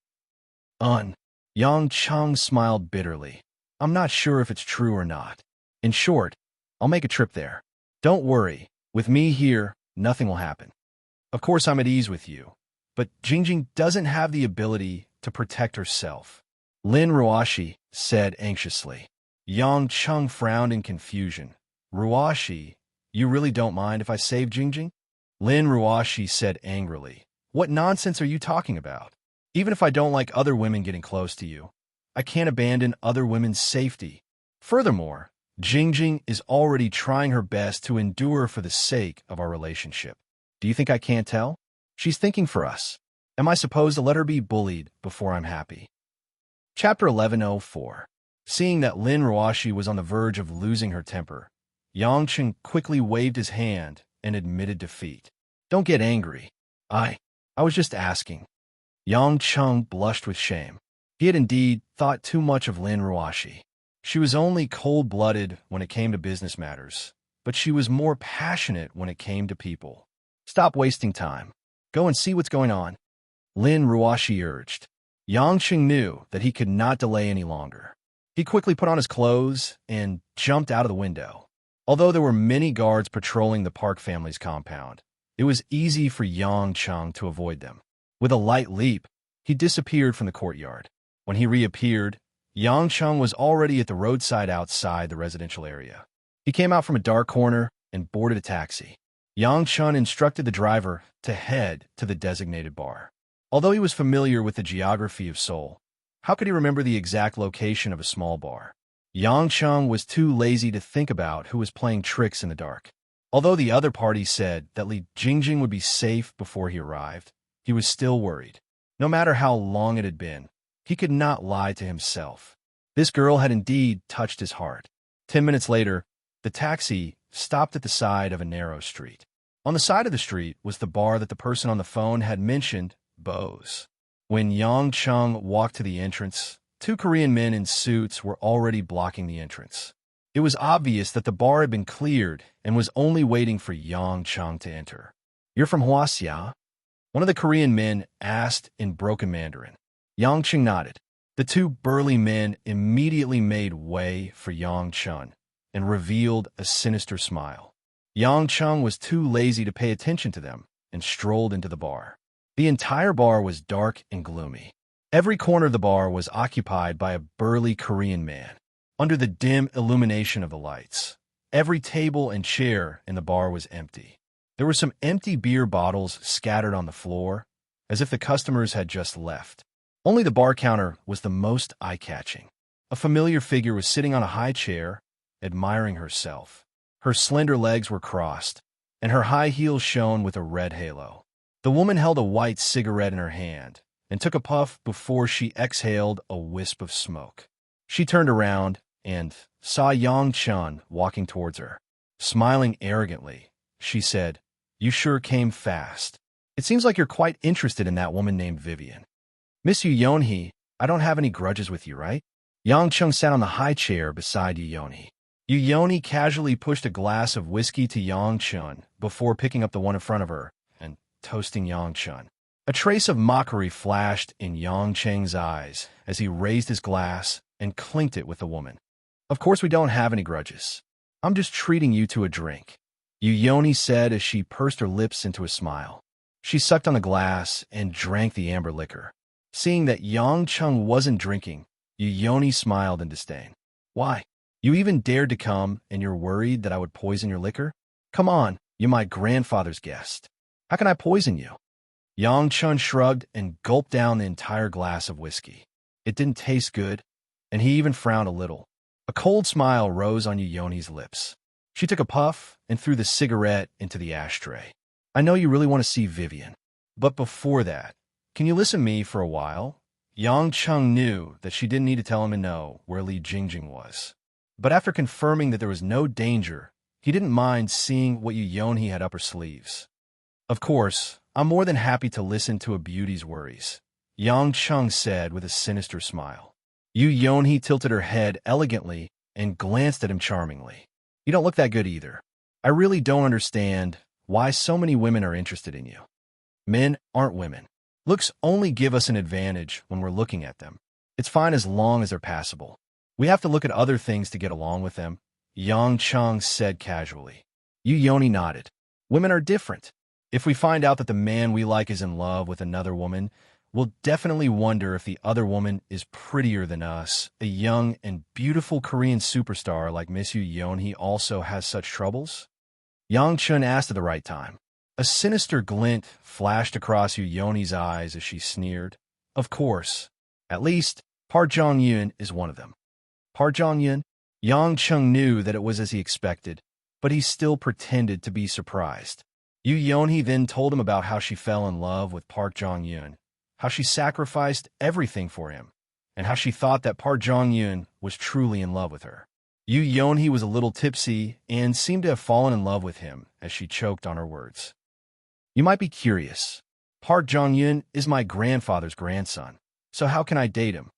Yang Cheng smiled bitterly. I'm not sure if it's true or not. In short, I'll make a trip there. Don't worry, with me here, nothing will happen. Of course I'm at ease with you, but Jingjing doesn't have the ability to protect herself. Lin Ruoshi said anxiously. Yang Cheng frowned in confusion. Ruoshi, you really don't mind if I save Jingjing? Lin Ruoshi said angrily. What nonsense are you talking about? Even if I don't like other women getting close to you, I can't abandon other women's safety. Furthermore, Jingjing is already trying her best to endure for the sake of our relationship. Do you think I can't tell? She's thinking for us. Am I supposed to let her be bullied before I'm happy? Chapter 1104. Seeing that Lin Ruoshi was on the verge of losing her temper, Yang Cheng quickly waved his hand and admitted defeat. Don't get angry. I was just asking. Yang Cheng blushed with shame. He had indeed thought too much of Lin Ruoshi. She was only cold-blooded when it came to business matters, but she was more passionate when it came to people. Stop wasting time. Go and see what's going on. Lin Ruoshi urged. Yang Cheng knew that he could not delay any longer. He quickly put on his clothes and jumped out of the window. Although there were many guards patrolling the Park family's compound, it was easy for Yang Cheng to avoid them. With a light leap, he disappeared from the courtyard. When he reappeared, Yang Cheng was already at the roadside outside the residential area. He came out from a dark corner and boarded a taxi. Yang Cheng instructed the driver to head to the designated bar. Although he was familiar with the geography of Seoul, how could he remember the exact location of a small bar? Yang Cheng was too lazy to think about who was playing tricks in the dark. Although the other party said that Li Jingjing would be safe before he arrived, he was still worried. No matter how long it had been, he could not lie to himself. This girl had indeed touched his heart. 10 minutes later, the taxi stopped at the side of a narrow street. On the side of the street was the bar that the person on the phone had mentioned, Bo's. When Yang Cheng walked to the entrance, 2 Korean men in suits were already blocking the entrance. It was obvious that the bar had been cleared and was only waiting for Yang Cheng to enter. You're from Hwasia? One of the Korean men asked in broken Mandarin. Yang Cheng nodded. The 2 burly men immediately made way for Yang Cheng and revealed a sinister smile. Yang Cheng was too lazy to pay attention to them and strolled into the bar. The entire bar was dark and gloomy. Every corner of the bar was occupied by a burly Korean man. Under the dim illumination of the lights, every table and chair in the bar was empty. There were some empty beer bottles scattered on the floor, as if the customers had just left. Only the bar counter was the most eye-catching. A familiar figure was sitting on a high chair, admiring herself. Her slender legs were crossed, and her high heels shone with a red halo. The woman held a white cigarette in her hand and took a puff before she exhaled a wisp of smoke. She turned around and saw Yang Cheng walking towards her. Smiling arrogantly, she said, You sure came fast. It seems like you're quite interested in that woman named Vivian. Miss Yu Yonhee, I don't have any grudges with you, right? Yang Cheng sat on the high chair beside Yu Yonhee. Yoni casually pushed a glass of whiskey to Yang Chun before picking up the one in front of her and toasting Yang Chun. A trace of mockery flashed in Yang Cheng's eyes as he raised his glass and clinked it with the woman. Of course we don't have any grudges. I'm just treating you to a drink, Yoni said as she pursed her lips into a smile. She sucked on the glass and drank the amber liquor. Seeing that Yang Cheng wasn't drinking, Yoni smiled in disdain. Why? You even dared to come, and you're worried that I would poison your liquor? Come on, you're my grandfather's guest. How can I poison you? Yang Chun shrugged and gulped down the entire glass of whiskey. It didn't taste good, and he even frowned a little. A cold smile rose on Yoni's lips. She took a puff and threw the cigarette into the ashtray. I know you really want to see Vivian, but before that, can you listen to me for a while? Yang Cheng knew that she didn't need to tell him to know where Li Jingjing was. But after confirming that there was no danger, he didn't mind seeing what Yoni had up her sleeves. Of course, I'm more than happy to listen to a beauty's worries, Yang Cheng said with a sinister smile. Yoni tilted her head elegantly and glanced at him charmingly. You don't look that good either. I really don't understand why so many women are interested in you. Men aren't women. Looks only give us an advantage when we're looking at them. It's fine as long as they're passable. We have to look at other things to get along with them, Yang Cheng said casually. Yoni nodded. Women are different. If we find out that the man we like is in love with another woman, we'll definitely wonder if the other woman is prettier than us. A young and beautiful Korean superstar like Miss Yoni also has such troubles? Yang Chun asked at the right time. A sinister glint flashed across Yoni's eyes as she sneered. Of course. At least, Park Jong-yun is one of them. Park Jong-yun? Yang Chung knew that it was as he expected, but he still pretended to be surprised. Yoni then told him about how she fell in love with Park Jong-yun, how she sacrificed everything for him, and how she thought that Park Jong-yun was truly in love with her. Yoni was a little tipsy and seemed to have fallen in love with him as she choked on her words. You might be curious. Park Jong-yun is my grandfather's grandson, so how can I date him?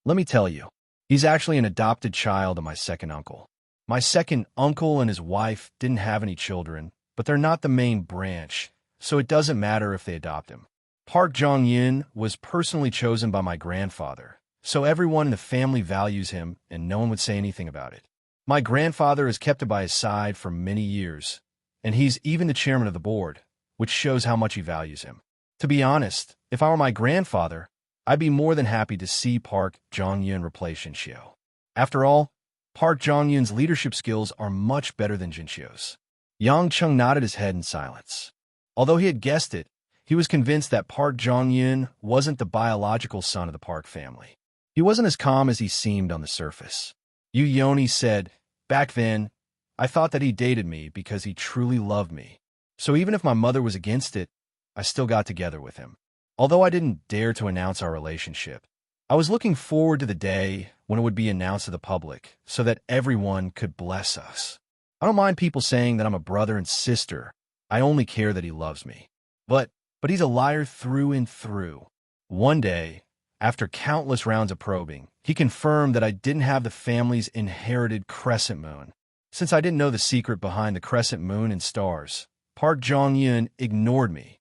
Let me tell you. He's actually an adopted child of my second uncle. My second uncle and his wife didn't have any children, but they're not the main branch, so it doesn't matter if they adopt him. Park Jong-yun was personally chosen by my grandfather, so everyone in the family values him and no one would say anything about it. My grandfather has kept him by his side for many years, and he's even the chairman of the board, which shows how much he values him. To be honest, if I were my grandfather, I'd be more than happy to see Park Jong-yun replace Jinxiu. After all, Park Jong-yun's leadership skills are much better than Jinxiu's. Yang Chung nodded his head in silence. Although he had guessed it, he was convinced that Park Jong-yun wasn't the biological son of the Park family. He wasn't as calm as he seemed on the surface. Yoni said, back then, I thought that he dated me because he truly loved me. So even if my mother was against it, I still got together with him. Although I didn't dare to announce our relationship, I was looking forward to the day when it would be announced to the public so that everyone could bless us. I don't mind people saying that I'm a brother and sister. I only care that he loves me. But he's a liar through and through. One day, after countless rounds of probing, he confirmed that I didn't have the family's inherited crescent moon. Since I didn't know the secret behind the crescent moon and stars, Park Jong-yun ignored me.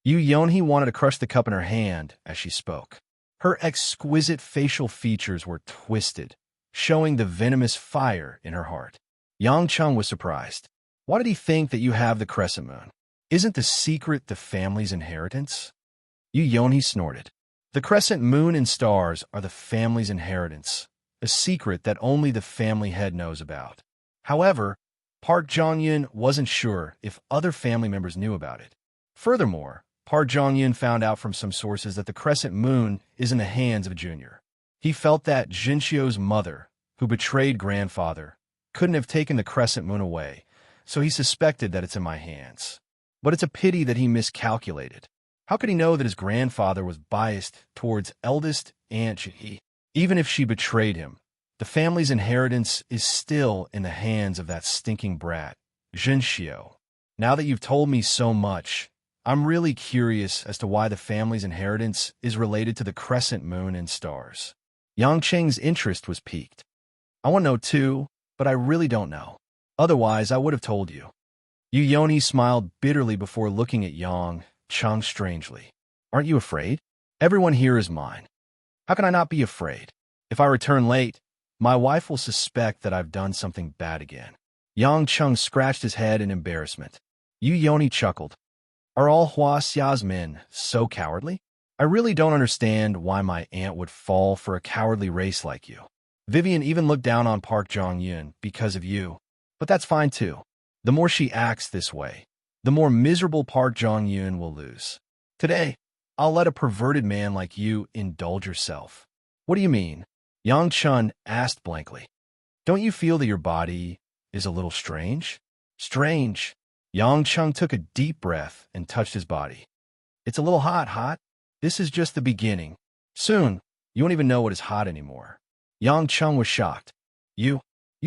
Yoni wanted to crush the cup in her hand as she spoke. Her exquisite facial features were twisted, showing the venomous fire in her heart. Yang Chung was surprised. Why did he think that you have the crescent moon? Isn't the secret the family's inheritance? Yoni snorted. The crescent moon and stars are the family's inheritance, a secret that only the family head knows about. However, Park Jong-yun wasn't sure if other family members knew about it. Furthermore, Park Jong-yun found out from some sources that the crescent moon is in the hands of a junior. He felt that Jinxiu's mother, who betrayed grandfather, couldn't have taken the crescent moon away, so he suspected that it's in my hands. But it's a pity that he miscalculated. How could he know that his grandfather was biased towards eldest Aunt Ji? Even if she betrayed him, the family's inheritance is still in the hands of that stinking brat, Jinxiu. Now that you've told me so much, I'm really curious as to why the family's inheritance is related to the crescent moon and stars. Yang Cheng's interest was piqued. I want to know too, but I really don't know. Otherwise, I would have told you. Yu Yoni smiled bitterly before looking at Yang Chung strangely. Aren't you afraid? Everyone here is mine. How can I not be afraid? If I return late, my wife will suspect that I've done something bad again. Yang Chung scratched his head in embarrassment. Yu Yoni chuckled. Are all Hua Xia's men so cowardly? I really don't understand why my aunt would fall for a cowardly race like you. Vivian even looked down on Park Jong-yun because of you. But that's fine too. The more she acts this way, the more miserable Park Jong-yun will lose. Today, I'll let a perverted man like you indulge yourself. What do you mean? Yang Chun asked blankly. Don't you feel that your body is a little strange? Strange. Yang Chung took a deep breath and touched his body. It's a little hot. This is just the beginning. Soon, you won't even know what is hot anymore. Yang Chung was shocked. You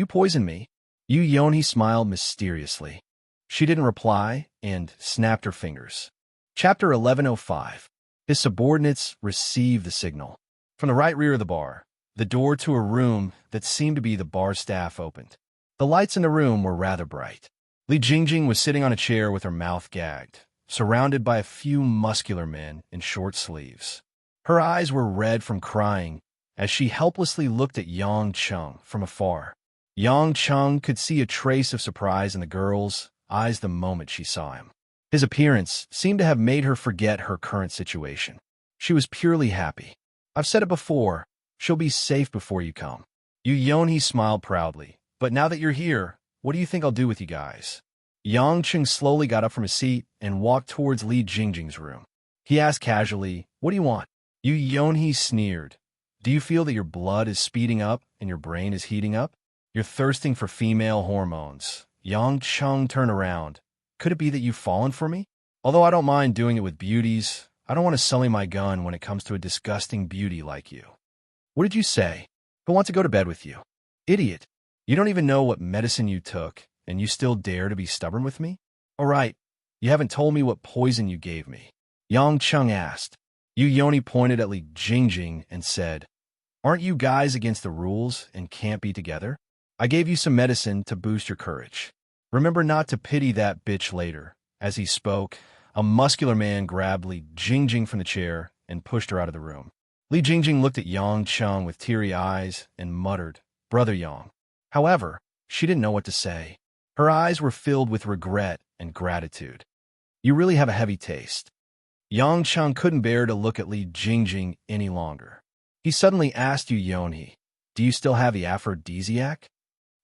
poisoned me? Yu Yoni smiled mysteriously. She didn't reply and snapped her fingers. Chapter 1105. His subordinates received the signal. From the right rear of the bar, the door to a room that seemed to be the bar staff opened. The lights in the room were rather bright. Li Jingjing was sitting on a chair with her mouth gagged, surrounded by a few muscular men in short sleeves. Her eyes were red from crying as she helplessly looked at Yang Chung from afar. Yang Chung could see a trace of surprise in the girl's eyes the moment she saw him. His appearance seemed to have made her forget her current situation. She was purely happy. I've said it before, she'll be safe before you come. Yu Yoni smiled proudly. But now that you're here, what do you think I'll do with you guys? Yang Chung slowly got up from his seat and walked towards Li Jingjing's room. He asked casually, what do you want? Yu Yoni sneered. Do you feel that your blood is speeding up and your brain is heating up? You're thirsting for female hormones. Yang Chung turned around. Could it be that you've fallen for me? Although I don't mind doing it with beauties, I don't want to sully my gun when it comes to a disgusting beauty like you. What did you say? I want to go to bed with you. Idiot. You don't even know what medicine you took, and you still dare to be stubborn with me? All right, you haven't told me what poison you gave me. Yang Chung asked. Yu Yoni pointed at Li Jingjing and said, aren't you guys against the rules and can't be together? I gave you some medicine to boost your courage. Remember not to pity that bitch later. As he spoke, a muscular man grabbed Li Jingjing from the chair and pushed her out of the room. Li Jingjing looked at Yang Chung with teary eyes and muttered, Brother Yang. However, she didn't know what to say. Her eyes were filled with regret and gratitude. You really have a heavy taste. Yang Chung couldn't bear to look at Li Jingjing any longer. He suddenly asked Yu Yoni, do you still have the aphrodisiac?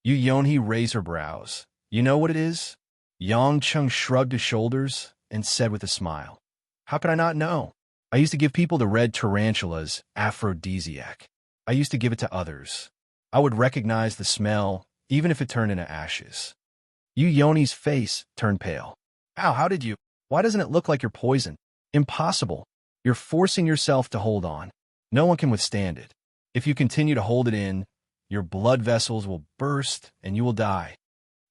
Yu Yoni raised her brows. You know what it is? Yang Chung shrugged his shoulders and said with a smile, how could I not know? I used to give people the red tarantula's aphrodisiac. I used to give it to others. I would recognize the smell, even if it turned into ashes. Yu Yoni's face turned pale. Ow, how did you? Why doesn't it look like you're poisoned? Impossible. You're forcing yourself to hold on. No one can withstand it. If you continue to hold it in, your blood vessels will burst and you will die.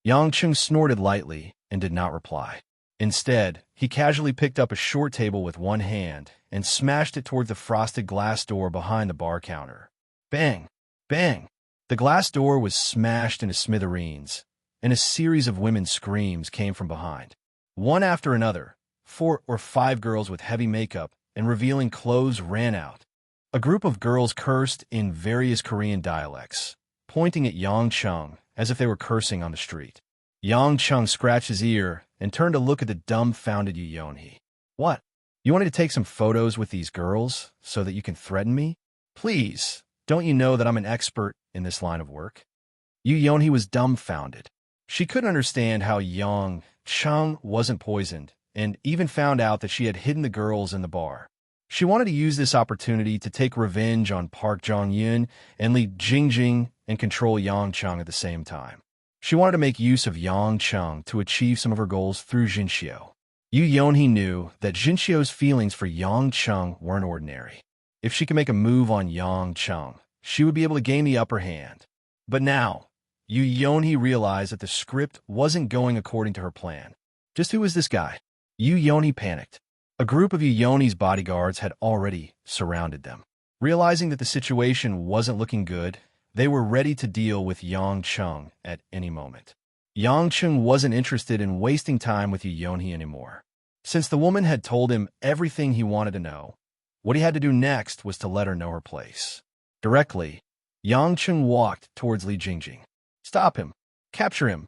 Yang Chung snorted lightly and did not reply. Instead, he casually picked up a short table with one hand and smashed it toward the frosted glass door behind the bar counter. Bang! Bang! The glass door was smashed into smithereens, and a series of women's screams came from behind. One after another, 4 or 5 girls with heavy makeup and revealing clothes ran out. A group of girls cursed in various Korean dialects, pointing at Yang Chung as if they were cursing on the street. Yang Chung scratched his ear and turned to look at the dumbfounded Yu Yoni. What? You wanted to take some photos with these girls so that you can threaten me? Please, don't you know that I'm an expert in this line of work? Yu Yoni was dumbfounded. She couldn't understand how Yang Chung wasn't poisoned, and even found out that she had hidden the girls in the bar. She wanted to use this opportunity to take revenge on Park Jong-yun and Li Jingjing and control Yang Chung at the same time. She wanted to make use of Yang Chung to achieve some of her goals through Jinxiu. Yu Yonhee knew that Jinxiu's feelings for Yang Chung weren't ordinary. If she could make a move on Yang Chung, she would be able to gain the upper hand. But now, Yu Yonhee realized that the script wasn't going according to her plan. Just who was this guy? Yu Yonhee panicked. A group of Yu Yonhee's bodyguards had already surrounded them. Realizing that the situation wasn't looking good, They were ready to deal with Yang Chung at any moment. Yang Chung wasn't interested in wasting time with Yu Yonhee anymore. Since the woman had told him everything he wanted to know, what he had to do next was to let her know her place. Directly, Yang Chung walked towards Li Jingjing. Stop him. Capture him.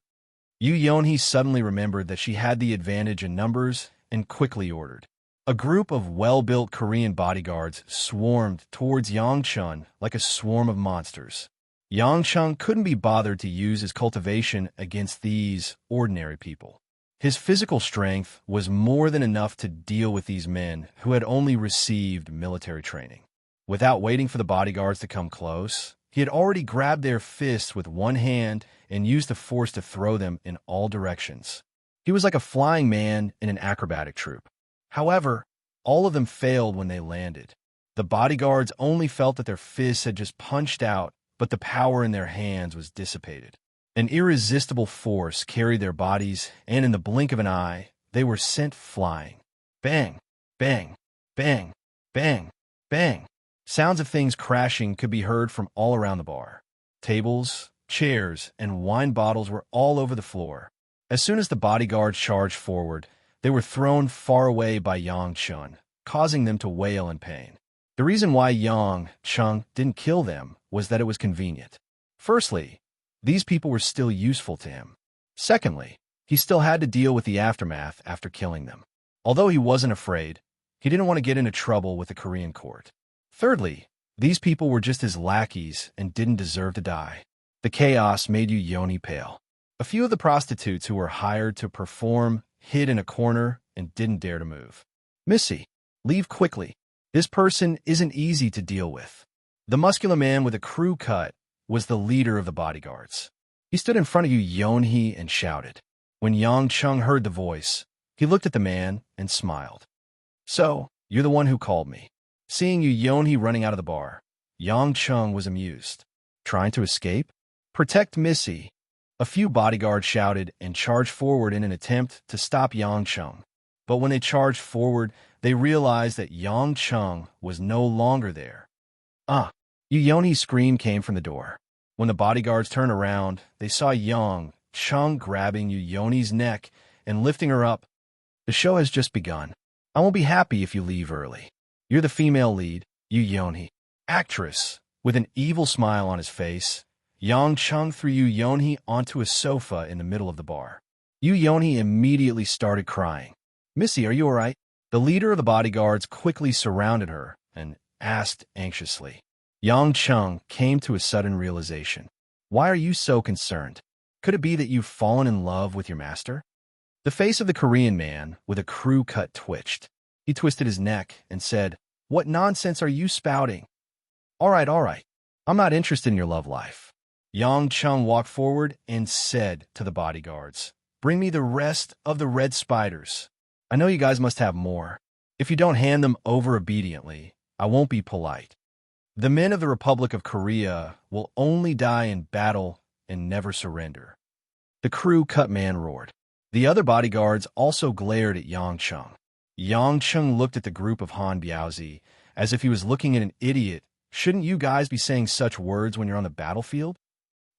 Yu Yonhee suddenly remembered that she had the advantage in numbers and quickly ordered. A group of well-built Korean bodyguards swarmed towards Yang Chung like a swarm of monsters. Yang Chung couldn't be bothered to use his cultivation against these ordinary people. His physical strength was more than enough to deal with these men who had only received military training. Without waiting for the bodyguards to come close, he had already grabbed their fists with one hand and used the force to throw them in all directions. He was like a flying man in an acrobatic troupe. However, all of them failed when they landed. The bodyguards only felt that their fists had just punched out, but the power in their hands was dissipated. An irresistible force carried their bodies, and in the blink of an eye, they were sent flying. Bang, bang, bang, bang, bang. Sounds of things crashing could be heard from all around the bar. Tables, chairs, and wine bottles were all over the floor. As soon as the bodyguards charged forward, they were thrown far away by Yang Chung, causing them to wail in pain. The reason why Yang Chung didn't kill them was that it was convenient. Firstly, these people were still useful to him. Secondly, he still had to deal with the aftermath after killing them. Although he wasn't afraid, he didn't want to get into trouble with the Korean court. Thirdly, these people were just his lackeys and didn't deserve to die. The chaos made Yu Yonhee pale. A few of the prostitutes who were hired to perform hid in a corner and didn't dare to move. Missy, leave quickly. This person isn't easy to deal with. The muscular man with a crew cut was the leader of the bodyguards. He stood in front of Yu Yonhee and shouted. When Yang Chung heard the voice, he looked at the man and smiled. So, you're the one who called me. Seeing Yu Yonhee running out of the bar, Yang Chung was amused. Trying to escape? Protect Missy. A few bodyguards shouted and charged forward in an attempt to stop Yang Chung. But when they charged forward, they realized that Yang Chung was no longer there. Yu Yonhee's scream came from the door. When the bodyguards turned around, they saw Yang Chung grabbing Yu Yonhee's neck and lifting her up. The show has just begun. I won't be happy if you leave early. You're the female lead, Yu Yonhee. Actress. With an evil smile on his face, Yang Chung threw Yu Yonhee onto a sofa in the middle of the bar. Yu Yonhee immediately started crying. Missy, are you all right? The leader of the bodyguards quickly surrounded her and asked anxiously. Yang Chung came to a sudden realization. Why are you so concerned? Could it be that you've fallen in love with your master? The face of the Korean man with a crew cut twitched. He twisted his neck and said, What nonsense are you spouting? All right. I'm not interested in your love life. Yang Chung walked forward and said to the bodyguards, Bring me the rest of the red spiders. I know you guys must have more. If you don't hand them over obediently, I won't be polite. The men of the Republic of Korea will only die in battle and never surrender. The crew cut man roared. The other bodyguards also glared at Yang Chung. Yang Chung looked at the group of Han Biaozi as if he was looking at an idiot. Shouldn't you guys be saying such words when you're on the battlefield?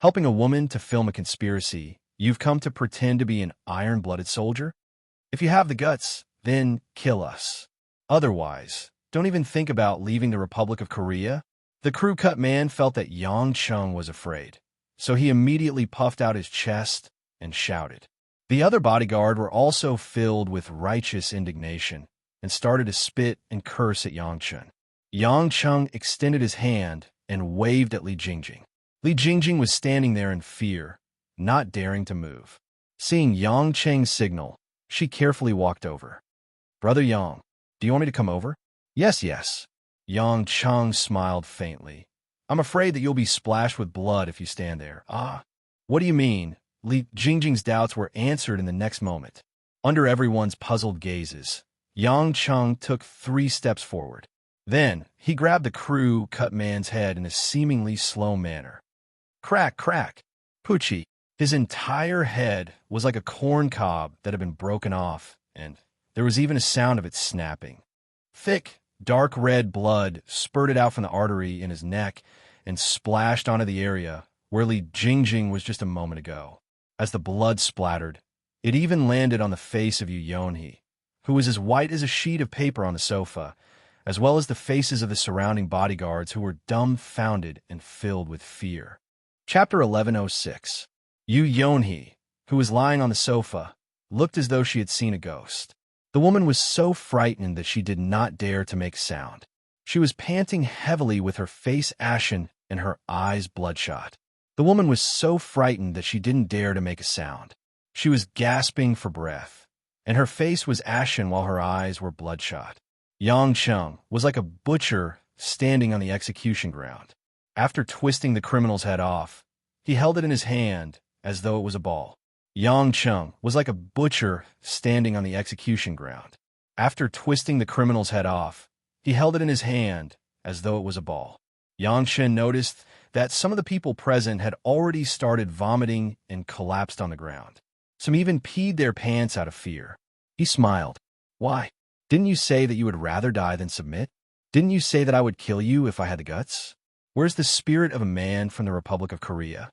Helping a woman to film a conspiracy, you've come to pretend to be an iron-blooded soldier? If you have the guts, then kill us. Otherwise, don't even think about leaving the Republic of Korea. The crew cut man felt that Yang Chung was afraid, so he immediately puffed out his chest and shouted. The other bodyguard were also filled with righteous indignation and started to spit and curse at Yang Chung. Yang Chung extended his hand and waved at Li Jingjing. Li Jingjing was standing there in fear, not daring to move. Seeing Yang Cheng's signal, she carefully walked over. Brother Yang, do you want me to come over? Yes. Yang Chung smiled faintly. I'm afraid that you'll be splashed with blood if you stand there. What do you mean? Li Jingjing's doubts were answered in the next moment. Under everyone's puzzled gazes, Yang Chung took 3 steps forward. Then, he grabbed the crew cut man's head in a seemingly slow manner. Crack, crack. Poochie. His entire head was like a corn cob that had been broken off, and there was even a sound of it snapping. Thick, dark red blood spurted out from the artery in his neck and splashed onto the area where Li Jingjing was just a moment ago. As the blood splattered, it even landed on the face of Yu Yonhee, who was as white as a sheet of paper on the sofa, as well as the faces of the surrounding bodyguards who were dumbfounded and filled with fear. Chapter 1106. Yu Yonhee, who was lying on the sofa, looked as though she had seen a ghost. The woman was so frightened that she did not dare to make sound. She was panting heavily with her face ashen and her eyes bloodshot. The woman was so frightened that she didn't dare to make a sound. She was gasping for breath, and her face was ashen while her eyes were bloodshot. Yang Cheng was like a butcher standing on the execution ground. After twisting the criminal's head off, he held it in his hand as though it was a ball. Yang Cheng was like a butcher standing on the execution ground. After twisting the criminal's head off, he held it in his hand as though it was a ball. Yang Chen noticed that some of the people present had already started vomiting and collapsed on the ground. Some even peed their pants out of fear. He smiled. Why? Didn't you say that you would rather die than submit? Didn't you say that I would kill you if I had the guts? Where's the spirit of a man from the Republic of Korea?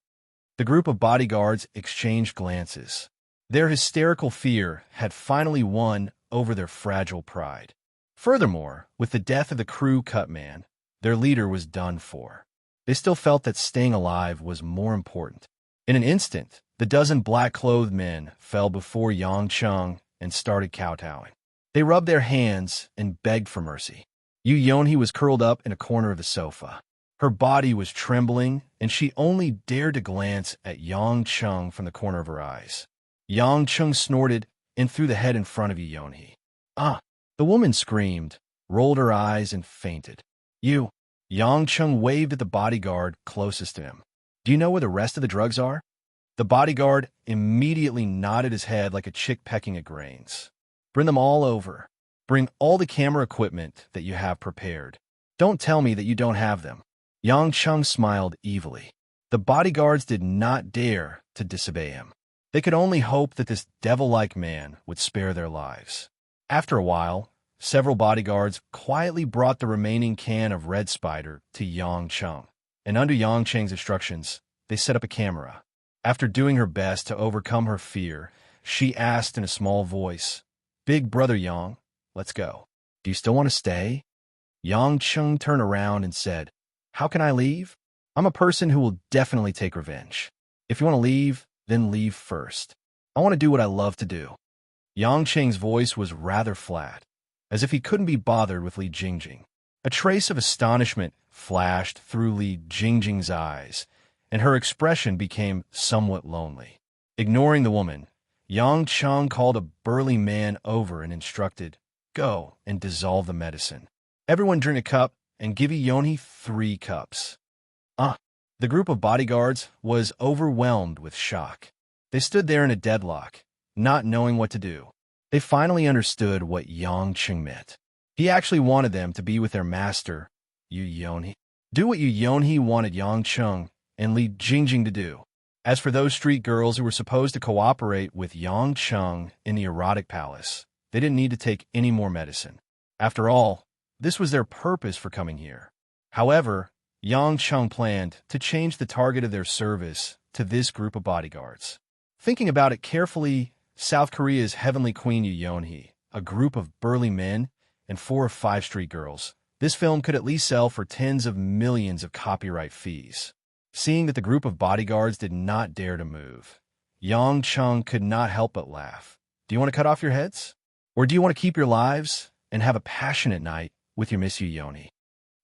The group of bodyguards exchanged glances. Their hysterical fear had finally won over their fragile pride. Furthermore, with the death of the crew cut man, their leader was done for. They still felt that staying alive was more important. In an instant, the dozen black-clothed men fell before Yang Cheng and started kowtowing. They rubbed their hands and begged for mercy. Yu Yonhee was curled up in a corner of the sofa. Her body was trembling, and she only dared to glance at Yang Cheng from the corner of her eyes. Yang Cheng snorted and threw the head in front of Yu Yonhee. Ah! The woman screamed, rolled her eyes, and fainted. You! Yang Cheng waved at the bodyguard closest to him. Do you know where the rest of the drugs are? The bodyguard immediately nodded his head like a chick pecking at grains. Bring them all over. Bring all the camera equipment that you have prepared. Don't tell me that you don't have them. Yang Cheng smiled evilly. The bodyguards did not dare to disobey him. They could only hope that this devil-like man would spare their lives. After a while, several bodyguards quietly brought the remaining can of Red Spider to Yang Cheng, and under Yang Cheng's instructions, they set up a camera. After doing her best to overcome her fear, she asked in a small voice, Big brother Yang, let's go. Do you still want to stay? Yang Cheng turned around and said, How can I leave? I'm a person who will definitely take revenge. If you want to leave, then leave first. I want to do what I love to do. Yang Cheng's voice was rather flat, as if he couldn't be bothered with Li Jingjing. A trace of astonishment flashed through Li Jingjing's eyes, and her expression became somewhat lonely. Ignoring the woman, Yang Cheng called a burly man over and instructed, Go and dissolve the medicine. Everyone drink a cup and give Yonhee 3 cups. The group of bodyguards was overwhelmed with shock. They stood there in a deadlock, not knowing what to do. They finally understood what Yang Cheng meant. He actually wanted them to be with their master, Yu Yonhee. Do what Yu Yonhee wanted Yang Cheng and Li Jingjing to do. As for those street girls who were supposed to cooperate with Yang Cheng in the erotic palace, they didn't need to take any more medicine. After all, this was their purpose for coming here. However, Yang Cheng planned to change the target of their service to this group of bodyguards. Thinking about it carefully, South Korea's heavenly queen Yu Yonhee, a group of burly men, and 4 or 5 street girls, this film could at least sell for tens of millions of copyright fees. Seeing that the group of bodyguards did not dare to move, Yang Cheng could not help but laugh. Do you want to cut off your heads? Or do you want to keep your lives and have a passionate night with your Miss Yu Yonhee?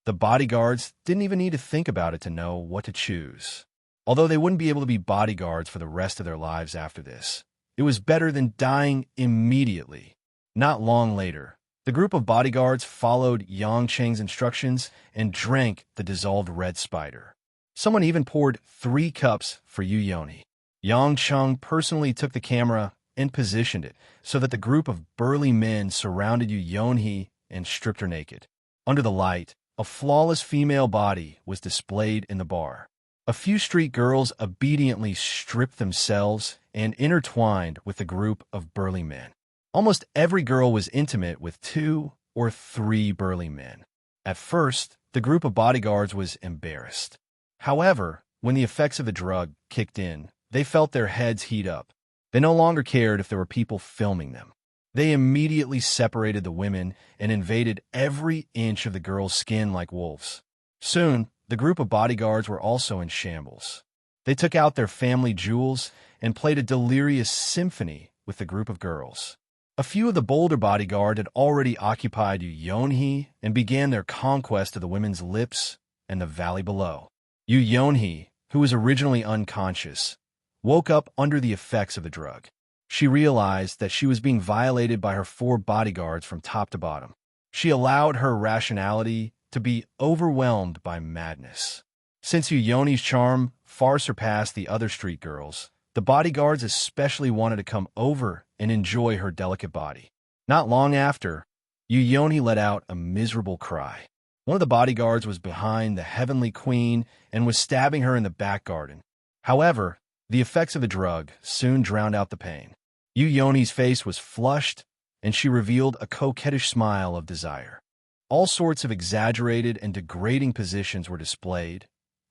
The bodyguards didn't even need to think about it to know what to choose. Although they wouldn't be able to be bodyguards for the rest of their lives after this, it was better than dying immediately. Not long later, the group of bodyguards followed Yang Cheng's instructions and drank the dissolved Red Spider. Someone even poured 3 cups for Yu Yonhee. Yang Cheng personally took the camera and positioned it so that the group of burly men surrounded Yu Yonhee and stripped her naked. Under the light, a flawless female body was displayed in the bar. A few street girls obediently stripped themselves and intertwined with the group of burly men. Almost every girl was intimate with 2 or 3 burly men. At first, the group of bodyguards was embarrassed. However, when the effects of the drug kicked in, they felt their heads heat up. They no longer cared if there were people filming them. They immediately separated the women and invaded every inch of the girls' skin like wolves. Soon, the group of bodyguards were also in shambles. They took out their family jewels and played a delirious symphony with the group of girls. A few of the bolder bodyguard had already occupied Yonhee and began their conquest of the women's lips and the valley below. Yonhee, who was originally unconscious, woke up under the effects of the drug. She realized that she was being violated by her 4 bodyguards from top to bottom. She allowed her rationality to be overwhelmed by madness. Since Yonhee's charm far surpassed the other street girls, the bodyguards especially wanted to come over and enjoy her delicate body. Not long after, Yonhee let out a miserable cry. One of the bodyguards was behind the heavenly queen and was stabbing her in the back garden. However, the effects of the drug soon drowned out the pain. Yonhee's face was flushed, and she revealed a coquettish smile of desire. All sorts of exaggerated and degrading positions were displayed.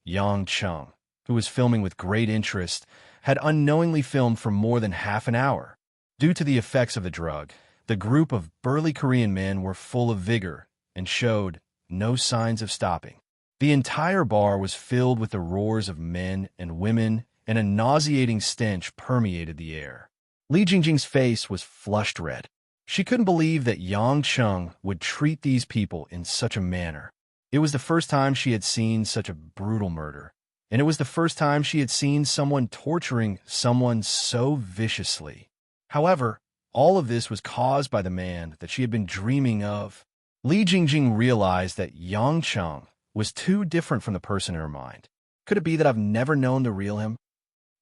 Yang Chung, who was filming with great interest, had unknowingly filmed for more than half an hour. Due to the effects of the drug, the group of burly Korean men were full of vigor and showed no signs of stopping. The entire bar was filled with the roars of men and women, and a nauseating stench permeated the air. Li Jingjing's face was flushed red. She couldn't believe that Yang Chung would treat these people in such a manner. It was the first time she had seen such a brutal murder, and it was the first time she had seen someone torturing someone so viciously. However, all of this was caused by the man that she had been dreaming of. Li Jingjing realized that Yang Chung was too different from the person in her mind. Could it be that I've never known the real him?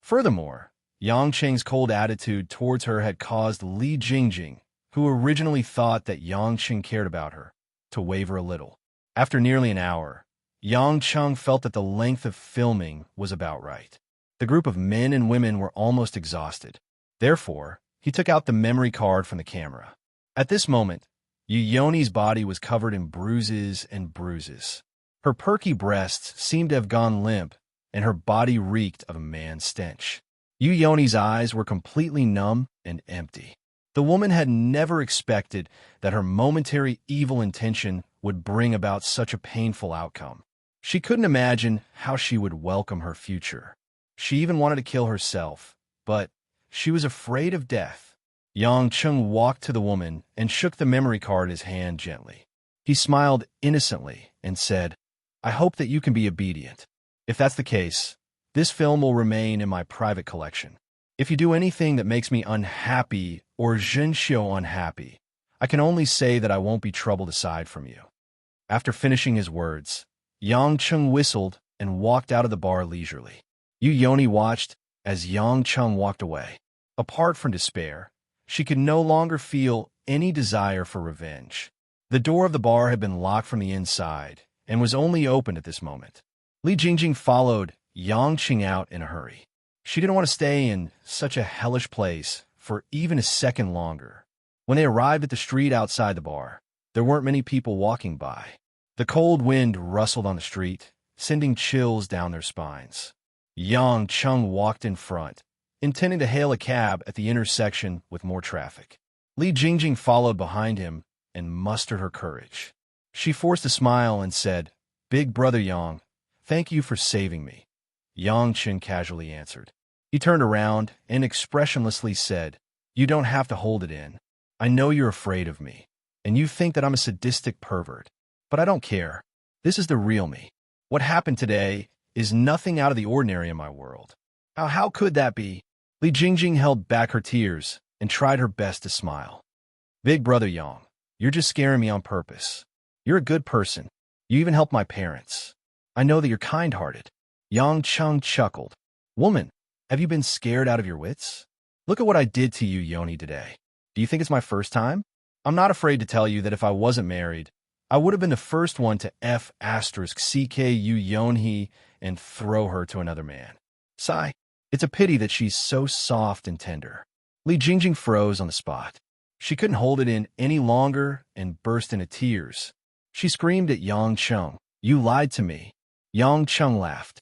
Furthermore, Yang Cheng's cold attitude towards her had caused Li Jingjing, who originally thought that Yang Cheng cared about her, to waver a little. After nearly an hour, Yang Chung felt that the length of filming was about right. The group of men and women were almost exhausted. Therefore, he took out the memory card from the camera. At this moment, Yonhee's body was covered in bruises and bruises. Her perky breasts seemed to have gone limp, and her body reeked of a man's stench. Yonhee's eyes were completely numb and empty. The woman had never expected that her momentary evil intention would bring about such a painful outcome. She couldn't imagine how she would welcome her future. She even wanted to kill herself, but she was afraid of death. Yang Chung walked to the woman and shook the memory card in his hand gently. He smiled innocently and said, "I hope that you can be obedient. If that's the case, this film will remain in my private collection. If you do anything that makes me unhappy or Zhenxiu unhappy, I can only say that I won't be troubled aside from you." After finishing his words, Yang Chung whistled and walked out of the bar leisurely. Yonhee watched as Yang Chung walked away. Apart from despair, she could no longer feel any desire for revenge. The door of the bar had been locked from the inside and was only opened at this moment. Li Jingjing followed Yang Chung out in a hurry. She didn't want to stay in such a hellish place for even a second longer. When they arrived at the street outside the bar, there weren't many people walking by. The cold wind rustled on the street, sending chills down their spines. Yang Chung walked in front, intending to hail a cab at the intersection with more traffic. Li Jingjing followed behind him and mustered her courage. She forced a smile and said, "Big brother Yang, thank you for saving me." Yang Chung casually answered. He turned around and expressionlessly said, "You don't have to hold it in. I know you're afraid of me, and you think that I'm a sadistic pervert. But I don't care. This is the real me. What happened today is nothing out of the ordinary in my world." How could that be? Li Jingjing held back her tears and tried her best to smile. "Big brother Yang, you're just scaring me on purpose. You're a good person. You even helped my parents. I know that you're kind-hearted." Yang Chung chuckled. "Woman, have you been scared out of your wits? Look at what I did to you, Yonhee, today. Do you think it's my first time? I'm not afraid to tell you that if I wasn't married, I would have been the first one to CKU Yonhee and throw her to another man. Sigh. It's a pity that she's so soft and tender." Li Jingjing froze on the spot. She couldn't hold it in any longer and burst into tears. She screamed at Yang Chung, "You lied to me." Yang Chung laughed.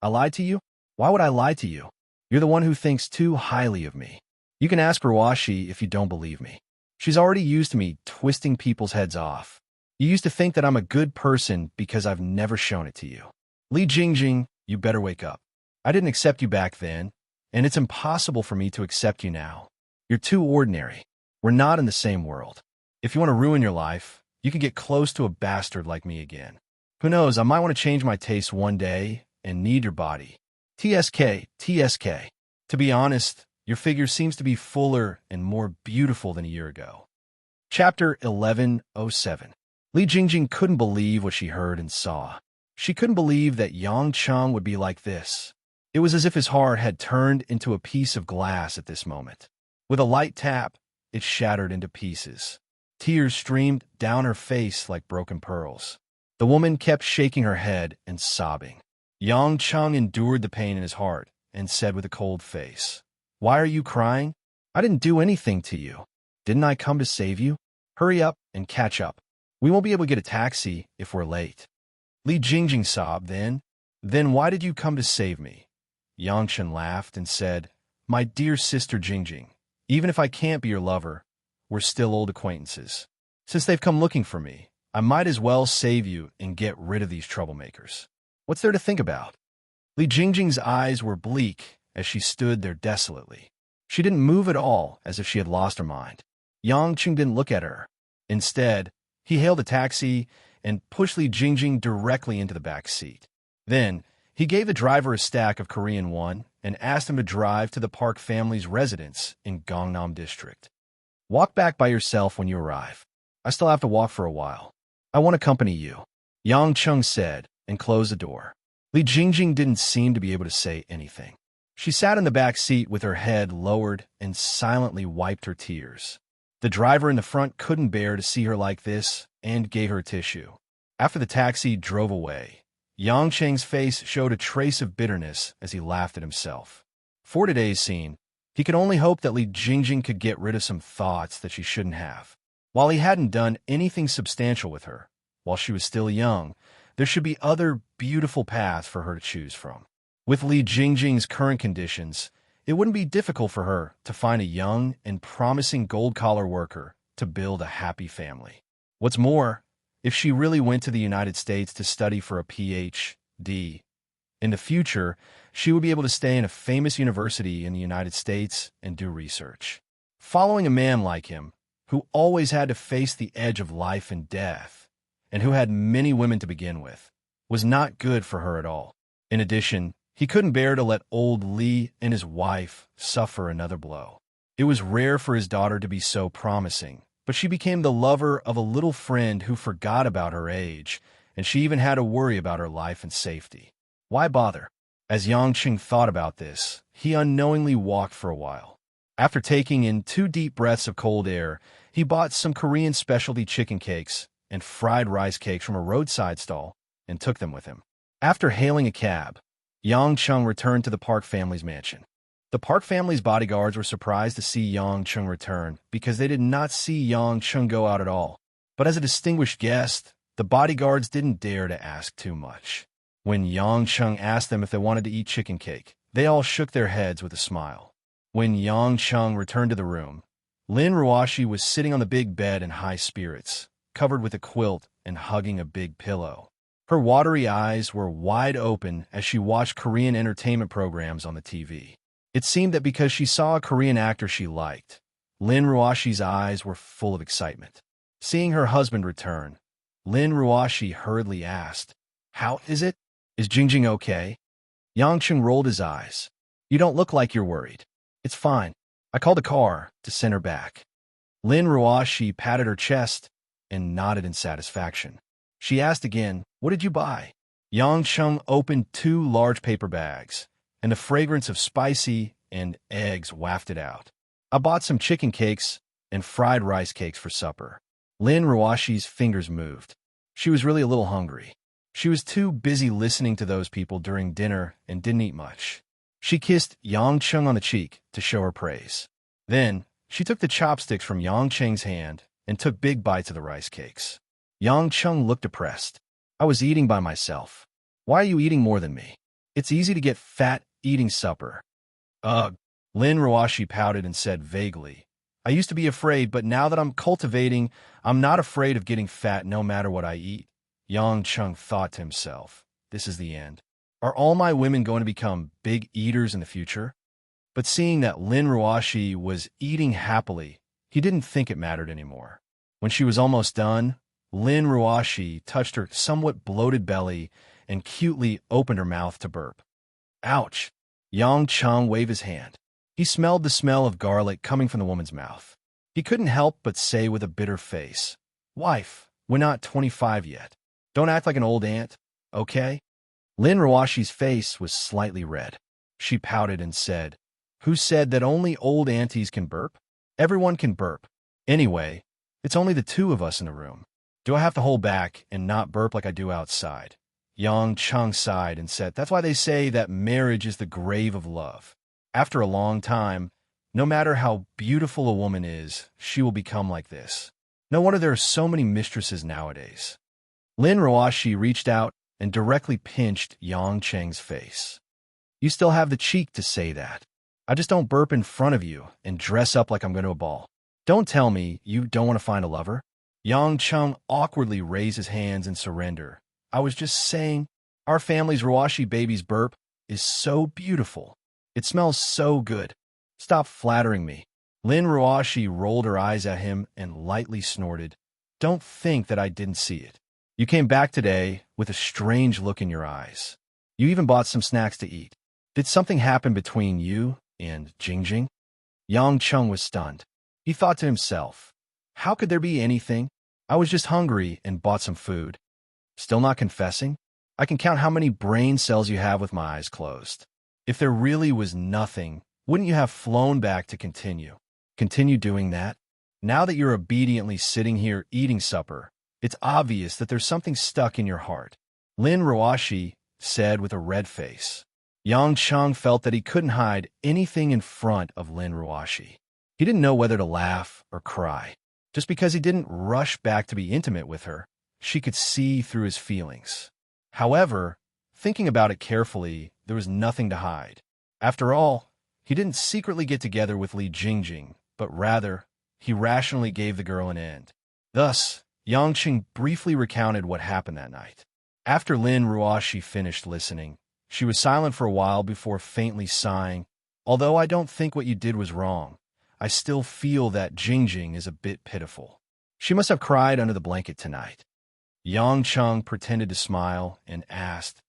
I lied to you? Why would I lie to you? You're the one who thinks too highly of me. You can ask Ruashi if you don't believe me. She's already used to me twisting people's heads off. You used to think that I'm a good person because I've never shown it to you. Li Jingjing, you better wake up. I didn't accept you back then, and it's impossible for me to accept you now. You're too ordinary. We're not in the same world. If you want to ruin your life, you can get close to a bastard like me again. Who knows, I might want to change my taste one day and need your body. TSK, TSK. To be honest, your figure seems to be fuller and more beautiful than a year ago. Chapter 1107. Li Jingjing couldn't believe what she heard and saw. She couldn't believe that Yang Cheng would be like this. It was as if his heart had turned into a piece of glass at this moment. With a light tap, it shattered into pieces. Tears streamed down her face like broken pearls. The woman kept shaking her head and sobbing. Yang Cheng endured the pain in his heart and said with a cold face, "Why are you crying? I didn't do anything to you. Didn't I come to save you? Hurry up and catch up. We won't be able to get a taxi if we're late." Li Jingjing sobbed, Then why did you come to save me? Yang Chen laughed and said, "My dear sister Jingjing, even if I can't be your lover, we're still old acquaintances. Since they've come looking for me, I might as well save you and get rid of these troublemakers. What's there to think about?" Li Jingjing's eyes were bleak as she stood there desolately. She didn't move at all, as if she had lost her mind. Yang Cheng didn't look at her. Instead, he hailed a taxi and pushed Li Jingjing directly into the back seat. Then, he gave the driver a stack of Korean won and asked him to drive to the Park family's residence in Gangnam District. "Walk back by yourself when you arrive. I still have to walk for a while. I won't accompany you," Yang Cheng said and closed the door. Li Jingjing didn't seem to be able to say anything. She sat in the back seat with her head lowered and silently wiped her tears. The driver in the front couldn't bear to see her like this and gave her a tissue. After the taxi drove away, Yang Cheng's face showed a trace of bitterness as he laughed at himself. For today's scene, he could only hope that Li Jingjing could get rid of some thoughts that she shouldn't have. While he hadn't done anything substantial with her, while she was still young, there should be other beautiful paths for her to choose from. With Li Jingjing's current conditions, it wouldn't be difficult for her to find a young and promising gold-collar worker to build a happy family. What's more, if she really went to the United States to study for a Ph.D., in the future, she would be able to stay in a famous university in the United States and do research. Following a man like him, who always had to face the edge of life and death, and who had many women to begin with, was not good for her at all. In addition, he couldn't bear to let old Li and his wife suffer another blow. It was rare for his daughter to be so promising, but she became the lover of a little friend who forgot about her age, and she even had to worry about her life and safety. Why bother? As Yang Cheng thought about this, he unknowingly walked for a while. After taking in 2 deep breaths of cold air, he bought some Korean specialty chicken cakes and fried rice cakes from a roadside stall and took them with him. After hailing a cab, Yang Cheng returned to the Park family's mansion. The Park family's bodyguards were surprised to see Yang Cheng return because they did not see Yang Cheng go out at all. But as a distinguished guest, the bodyguards didn't dare to ask too much. When Yang Cheng asked them if they wanted to eat chicken cake, they all shook their heads with a smile. When Yang Cheng returned to the room, Lin Ruashi was sitting on the big bed in high spirits, covered with a quilt and hugging a big pillow. Her watery eyes were wide open as she watched Korean entertainment programs on the TV. It seemed that because she saw a Korean actor she liked, Lin Ruashi's eyes were full of excitement. Seeing her husband return, Lin Ruashi hurriedly asked, "How is it? Is Jingjing okay?" Yang Cheng rolled his eyes. "You don't look like you're worried." "It's fine. I called a car to send her back." Lin Ruashi patted her chest and nodded in satisfaction. She asked again, "What did you buy?" Yang Cheng opened 2 large paper bags, and the fragrance of spicy and eggs wafted out. "I bought some chicken cakes and fried rice cakes for supper." Lin Ruashi's fingers moved. She was really a little hungry. She was too busy listening to those people during dinner and didn't eat much. She kissed Yang Cheng on the cheek to show her praise. Then, she took the chopsticks from Yang Cheng's hand and took big bites of the rice cakes. Yang Cheng looked depressed. "I was eating by myself. Why are you eating more than me?" It's easy to get fat eating supper. Ugh. Lin Ruashi pouted and said vaguely, I used to be afraid, but now that I'm cultivating, I'm not afraid of getting fat no matter what I eat. Yang Chung thought to himself, this is the end. Are all my women going to become big eaters in the future? But seeing that Lin Ruashi was eating happily, he didn't think it mattered anymore. When she was almost done, Lin Ruashi touched her somewhat bloated belly and cutely opened her mouth to burp. Ouch! Yang Chung waved his hand. He smelled the smell of garlic coming from the woman's mouth. He couldn't help but say with a bitter face, Wife, we're not 25 yet. Don't act like an old aunt, okay? Lin Ruashi's face was slightly red. She pouted and said, Who said that only old aunties can burp? Everyone can burp. Anyway, it's only the two of us in the room. Do I have to hold back and not burp like I do outside? Yang Chung sighed and said, That's why they say that marriage is the grave of love. After a long time, no matter how beautiful a woman is, she will become like this. No wonder there are so many mistresses nowadays. Lin Ruashi reached out and directly pinched Yang Cheng's face. You still have the cheek to say that. I just don't burp in front of you and dress up like I'm going to a ball. Don't tell me you don't want to find a lover. Yang Chung awkwardly raised his hands in surrender. I was just saying, our family's Ruashi baby's burp is so beautiful. It smells so good. Stop flattering me. Lin Ruashi rolled her eyes at him and lightly snorted. Don't think that I didn't see it. You came back today with a strange look in your eyes. You even bought some snacks to eat. Did something happen between you and Jingjing? Yang Chung was stunned. He thought to himself, how could there be anything? I was just hungry and bought some food. Still not confessing? I can count how many brain cells you have with my eyes closed. If there really was nothing, wouldn't you have flown back to continue? Continue doing that? Now that you're obediently sitting here eating supper, it's obvious that there's something stuck in your heart. Lin Ruashi said with a red face. Yang Chung felt that he couldn't hide anything in front of Lin Ruashi. He didn't know whether to laugh or cry. Just because he didn't rush back to be intimate with her, she could see through his feelings. However, thinking about it carefully, there was nothing to hide. After all, he didn't secretly get together with Li Jingjing, but rather, he rationally gave the girl an end. Thus, Yang Qing briefly recounted what happened that night. After Lin Ruashi finished listening, she was silent for a while before faintly sighing, Although I don't think what you did was wrong, I still feel that Jingjing is a bit pitiful. She must have cried under the blanket tonight. Yang Chung pretended to smile and asked,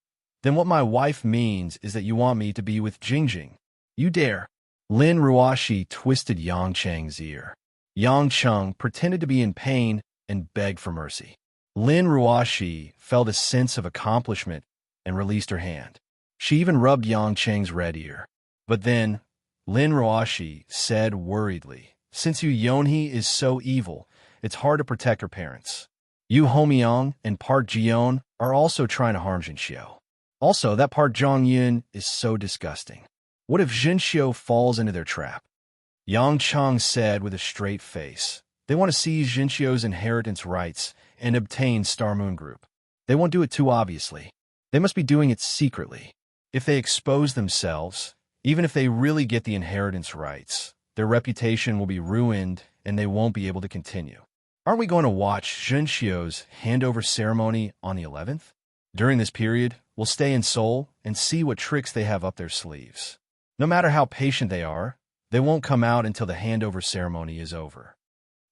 Then what my wife means is that you want me to be with Jingjing. You dare. Lin Ruashi twisted Yang Cheng's ear. Yang Chung pretended to be in pain and begged for mercy. Lin Ruashi felt a sense of accomplishment and released her hand. She even rubbed Yang Cheng's red ear. But then, Lin Ruashi said worriedly, Since Yu Yonhee is so evil, it's hard to protect her parents. Yu Homiang and Park Jion are also trying to harm Jinxiu. Also, that Park Zhongyin is so disgusting. What if Jinxiu falls into their trap? Yang Chang said with a straight face. They want to seize Jinxiu's inheritance rights and obtain Star Moon Group. They won't do it too obviously. They must be doing it secretly. If they expose themselves, even if they really get the inheritance rights, their reputation will be ruined and they won't be able to continue. Aren't we going to watch Jinxiu's handover ceremony on the 11th? During this period, we'll stay in Seoul and see what tricks they have up their sleeves. No matter how patient they are, they won't come out until the handover ceremony is over.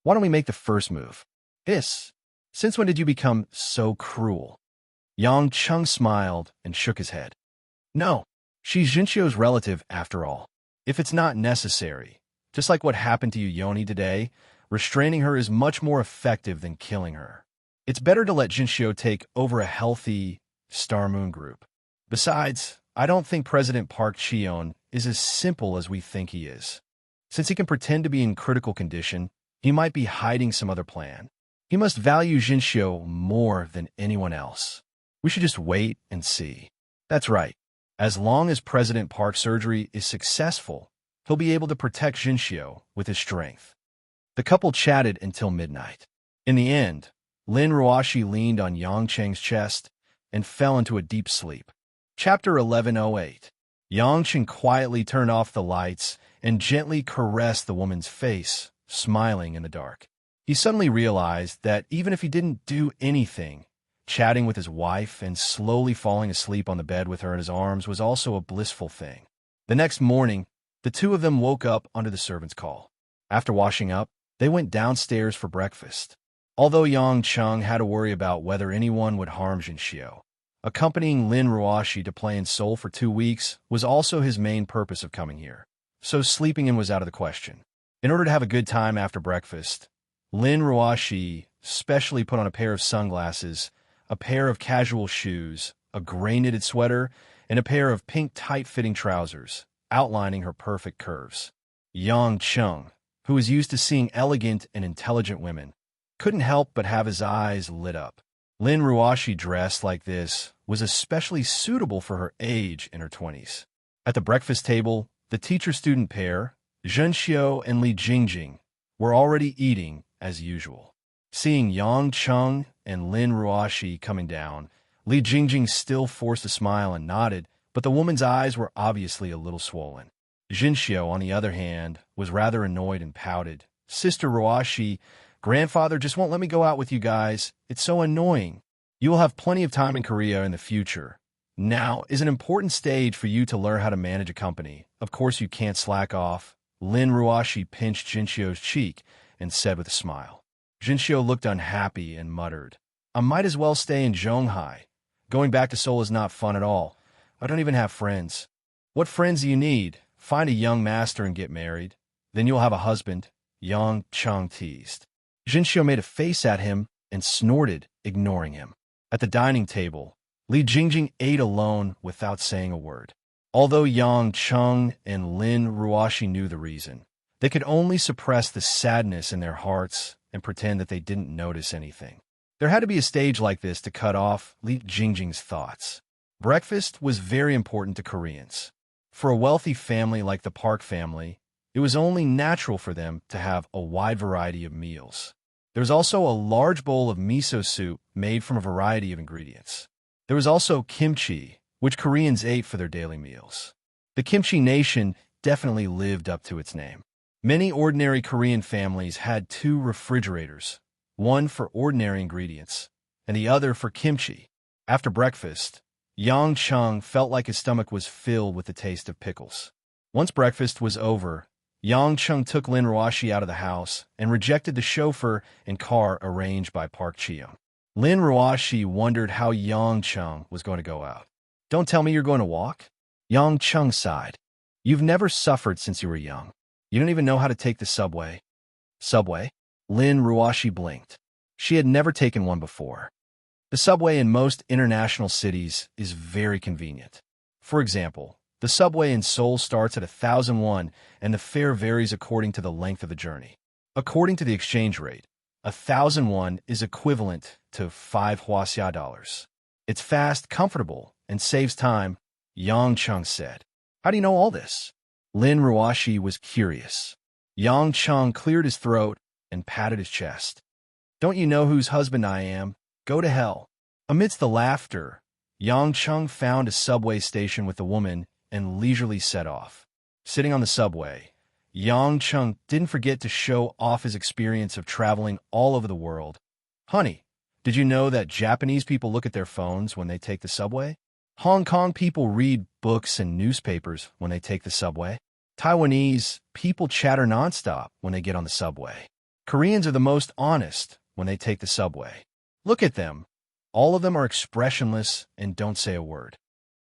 Why don't we make the first move? Since when did you become so cruel? Yang Chung smiled and shook his head. No, she's Jinxiu's relative after all. If it's not necessary, just like what happened to Yu Yonhee today, restraining her is much more effective than killing her. It's better to let Jinxiu take over a healthy Star Moon Group. Besides, I don't think President Park Cheon is as simple as we think he is. Since he can pretend to be in critical condition, he might be hiding some other plan. He must value Jinxiu more than anyone else. We should just wait and see. That's right. As long as President Park's surgery is successful, he'll be able to protect Jinxiu with his strength. The couple chatted until midnight. In the end, Lin Ruashi leaned on Yang Cheng's chest and fell into a deep sleep. Chapter 1108. Yangchen quietly turned off the lights and gently caressed the woman's face, smiling in the dark. He suddenly realized that even if he didn't do anything, chatting with his wife and slowly falling asleep on the bed with her in his arms was also a blissful thing. The next morning, the two of them woke up under the servant's call. After washing up, they went downstairs for breakfast. Although Yang Cheng had to worry about whether anyone would harm Jinxiu, accompanying Lin Ruoshi to play in Seoul for 2 weeks was also his main purpose of coming here, so sleeping in was out of the question. In order to have a good time after breakfast, Lin Ruoshi specially put on a pair of sunglasses, a pair of casual shoes, a gray-knitted sweater, and a pair of pink tight-fitting trousers, outlining her perfect curves. Yang Cheng, who was used to seeing elegant and intelligent women, couldn't help but have his eyes lit up. Lin Ruoshi dressed like this was especially suitable for her age in her 20s. At the breakfast table, the teacher-student pair, Zhenxiu and Li Jingjing, were already eating as usual. Seeing Yang Cheng and Lin Ruoshi coming down, Li Jingjing still forced a smile and nodded, but the woman's eyes were obviously a little swollen. Zhenxiu, on the other hand, was rather annoyed and pouted. "Sister Ruoshi, Grandfather just won't let me go out with you guys. It's so annoying. You will have plenty of time in Korea in the future. Now is an important stage for you to learn how to manage a company. Of course you can't slack off." Lin Ruoshi pinched Jinxiu's cheek and said with a smile. Jinxiu looked unhappy and muttered, "I might as well stay in Zhonghai. Going back to Seoul is not fun at all. I don't even have friends." "What friends do you need? Find a young master and get married. Then you'll have a husband," Yang Cheng teased. Jinxiu made a face at him and snorted, ignoring him. At the dining table, Li Jingjing ate alone without saying a word. Although Yang Cheng and Lin Ruoshi knew the reason, they could only suppress the sadness in their hearts and pretend that they didn't notice anything. There had to be a stage like this to cut off Li Jingjing's thoughts. Breakfast was very important to Koreans. For a wealthy family like the Park family, it was only natural for them to have a wide variety of meals. There was also a large bowl of miso soup made from a variety of ingredients. There was also kimchi, which Koreans ate for their daily meals. The kimchi nation definitely lived up to its name. Many ordinary Korean families had 2 refrigerators, one for ordinary ingredients, and the other for kimchi. After breakfast, Yang Cheng felt like his stomach was filled with the taste of pickles. Once breakfast was over, Yang Cheng took Lin Ruoshi out of the house and rejected the chauffeur and car arranged by Park Cheung. Lin Ruoshi wondered how Yang Cheng was going to go out. "Don't tell me you're going to walk?" Yang Cheng sighed. "You've never suffered since you were young. You don't even know how to take the subway." "Subway?" Lin Ruoshi blinked. She had never taken one before. The subway in most international cities is very convenient. For example, the subway in Seoul starts at 1,000 won, and the fare varies according to the length of the journey. According to the exchange rate, 1,000 won is equivalent to $5 It's fast, comfortable, and saves time, Yang Cheng said. "How do you know all this?" Lin Ruoshi was curious. Yang Cheng cleared his throat and patted his chest. "Don't you know whose husband I am? Go to hell." Amidst the laughter, Yang Cheng found a subway station with the woman and leisurely set off. Sitting on the subway, Yang Cheng didn't forget to show off his experience of traveling all over the world. "Honey, did you know that Japanese people look at their phones when they take the subway? Hong Kong people read books and newspapers when they take the subway. Taiwanese people chatter nonstop when they get on the subway. Koreans are the most honest when they take the subway. Look at them. All of them are expressionless and don't say a word."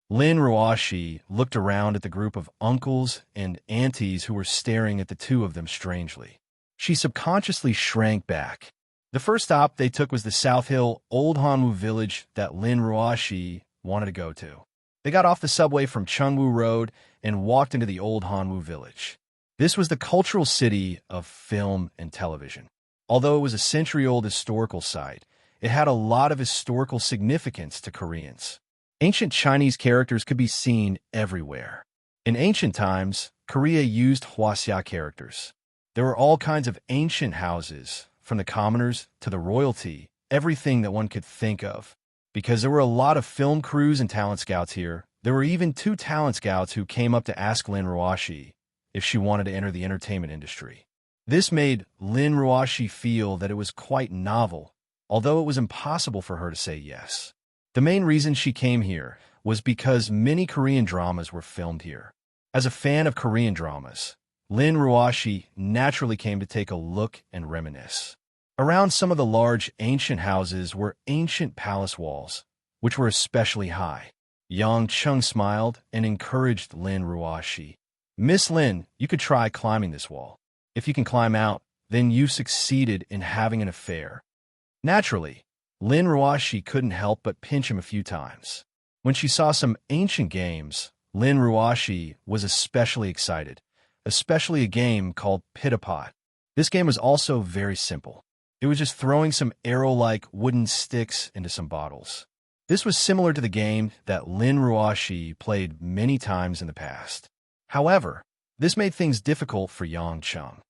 Lin Ruoshi looked around at the group of uncles and aunties who were staring at the two of them strangely. She subconsciously shrank back. The first stop they took was the South Hill Old Hanwoo village that Lin Ruoshi wanted to go to. They got off the subway from Chungwoo Road and walked into the Old Hanwoo village. This was the cultural city of film and television. Although it was a century-old historical site, it had a lot of historical significance to Koreans. Ancient Chinese characters could be seen everywhere. In ancient times, Korea used Hwasya characters. There were all kinds of ancient houses, from the commoners to the royalty, everything that one could think of. Because there were a lot of film crews and talent scouts here, There were even two talent scouts who came up to ask Lin Ruoshi if she wanted to enter the entertainment industry. This made Lin Ruoshi feel that it was quite novel, although it was impossible for her to say yes. The main reason she came here was because many Korean dramas were filmed here. As a fan of Korean dramas, Lin Ruoshi naturally came to take a look and reminisce. Around some of the large ancient houses were ancient palace walls, which were especially high. Yang Chung smiled and encouraged Lin Ruoshi. "Miss Lin, you could try climbing this wall. If you can climb out, then you've succeeded in having an affair." Naturally, Lin Ruoshi couldn't help but pinch him a few times. When she saw some ancient games, Lin Ruoshi was especially excited, especially a game called Pit-a-Pot. This game was also very simple. It was just throwing some arrow-like wooden sticks into some bottles. This was similar to the game that Lin Ruoshi played many times in the past. However, this made things difficult for Yang Chung.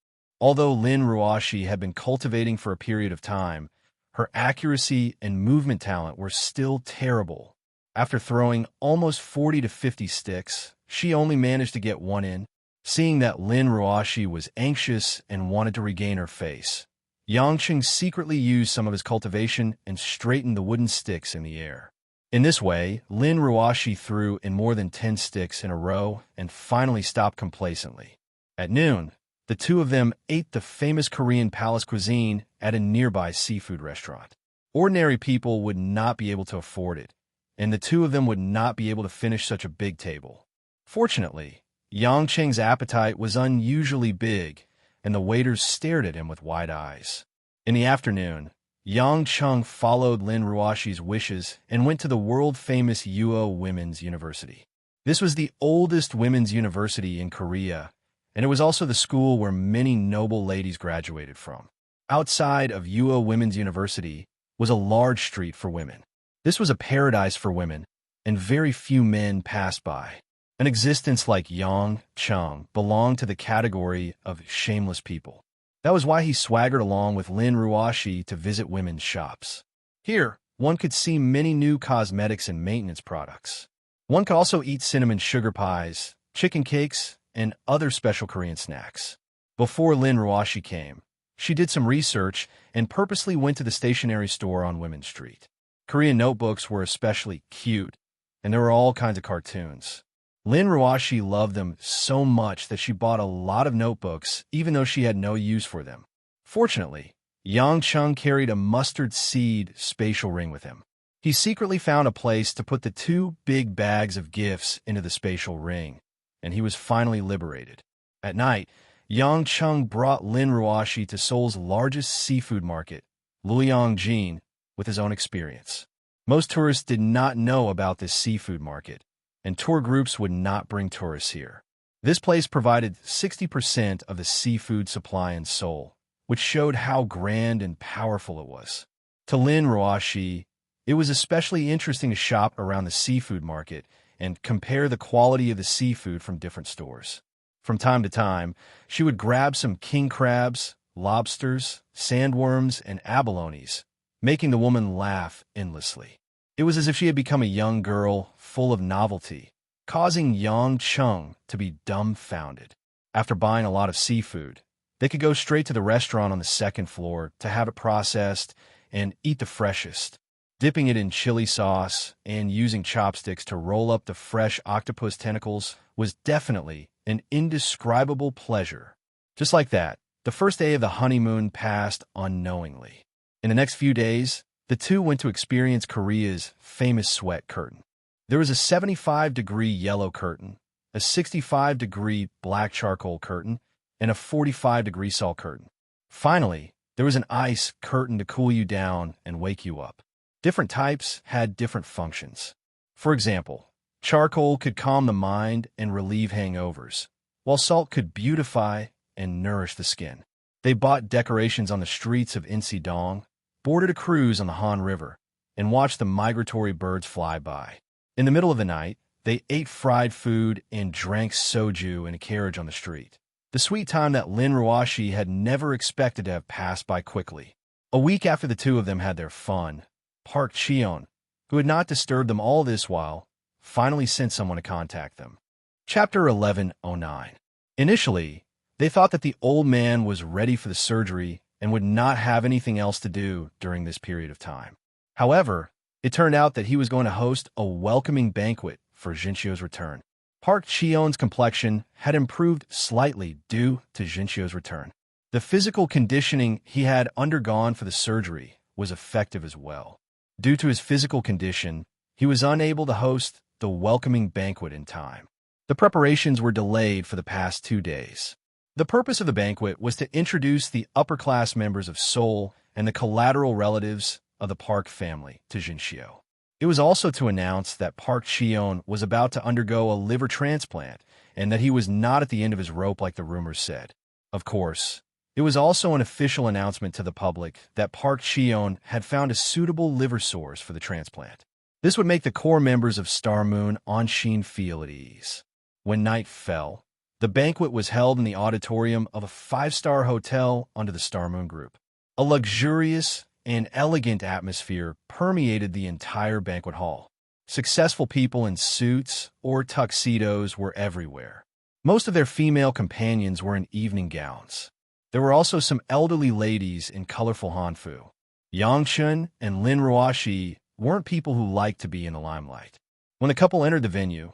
Although Lin Ruoshi had been cultivating for a period of time, her accuracy and movement talent were still terrible. After throwing almost 40 to 50 sticks, she only managed to get one in. Seeing that Lin Ruoshi was anxious and wanted to regain her face, Yang Chung secretly used some of his cultivation and straightened the wooden sticks in the air. In this way, Lin Ruoshi threw in more than 10 sticks in a row and finally stopped complacently. At noon, the two of them ate the famous Korean palace cuisine at a nearby seafood restaurant. Ordinary people would not be able to afford it, and the two of them would not be able to finish such a big table. Fortunately, Yang Cheng's appetite was unusually big, and the waiters stared at him with wide eyes. In the afternoon, Yang Chung followed Lin Ruoshi's wishes and went to the world-famous Yuo Women's University. This was the oldest women's university in Korea, and it was also the school where many noble ladies graduated from. Outside of Yuo Women's University was a large street for women. This was a paradise for women, and very few men passed by. An existence like Yang Chung belonged to the category of shameless people. That was why he swaggered along with Lin Ruoshi to visit women's shops. Here, one could see many new cosmetics and maintenance products. One could also eat cinnamon sugar pies, chicken cakes, and other special Korean snacks. Before Lin Ruoshi came, she did some research and purposely went to the stationery store on Women's Street. Korean notebooks were especially cute, and there were all kinds of cartoons. Lin Ruoshi loved them so much that she bought a lot of notebooks even though she had no use for them. Fortunately, Yang Chung carried a mustard seed spatial ring with him. He secretly found a place to put the two big bags of gifts into the spatial ring, and he was finally liberated. At night, Yang Chung brought Lin Ruoshi to Seoul's largest seafood market, Luyeongjin, with his own experience. Most tourists did not know about this seafood market, and tour groups would not bring tourists here. This place provided 60% of the seafood supply in Seoul, which showed how grand and powerful it was. To Lin Ruoshi, it was especially interesting to shop around the seafood market and compare the quality of the seafood from different stores. From time to time, she would grab some king crabs, lobsters, sandworms, and abalones, making the woman laugh endlessly. It was as if she had become a young girl full of novelty, causing Yang Chung to be dumbfounded. After buying a lot of seafood, they could go straight to the restaurant on the second floor to have it processed and eat the freshest, dipping it in chili sauce and using chopsticks to roll up the fresh octopus tentacles was definitely an indescribable pleasure. Just like that, the first day of the honeymoon passed unknowingly. In the next few days, the two went to experience Korea's famous sweat curtain. There was a 75-degree yellow curtain, a 65-degree black charcoal curtain, and a 45-degree salt curtain. Finally, there was an ice curtain to cool you down and wake you up. Different types had different functions. For example, charcoal could calm the mind and relieve hangovers, while salt could beautify and nourish the skin. They bought decorations on the streets of Insi-dong, boarded a cruise on the Han River, and watched the migratory birds fly by. In the middle of the night, they ate fried food and drank soju in a carriage on the street. The sweet time that Lin Ruoshi had never expected to have passed by quickly. A week after the two of them had their fun, Park Cheon, who had not disturbed them all this while, finally sent someone to contact them. Chapter 1109. Initially, they thought that the old man was ready for the surgery and would not have anything else to do during this period of time. However, it turned out that he was going to host a welcoming banquet for Jinxio's return. Park Cheon's complexion had improved slightly due to Jinxio's return. The physical conditioning he had undergone for the surgery was effective as well. Due to his physical condition, he was unable to host the welcoming banquet in time. The preparations were delayed for the past 2 days. The purpose of the banquet was to introduce the upper-class members of Seoul and the collateral relatives of the Park family to Jinxio. It was also to announce that Park Cheon was about to undergo a liver transplant and that he was not at the end of his rope like the rumors said. Of course, it was also an official announcement to the public that Park Cheon had found a suitable liver source for the transplant. This would make the core members of Star Moon Onshin feel at ease. When night fell, the banquet was held in the auditorium of a 5-star hotel under the Star Moon Group. A luxurious and elegant atmosphere permeated the entire banquet hall. Successful people in suits or tuxedos were everywhere. Most of their female companions were in evening gowns. There were also some elderly ladies in colorful hanfu. Yang Chun and Lin Ruoshi weren't people who liked to be in the limelight. When the couple entered the venue,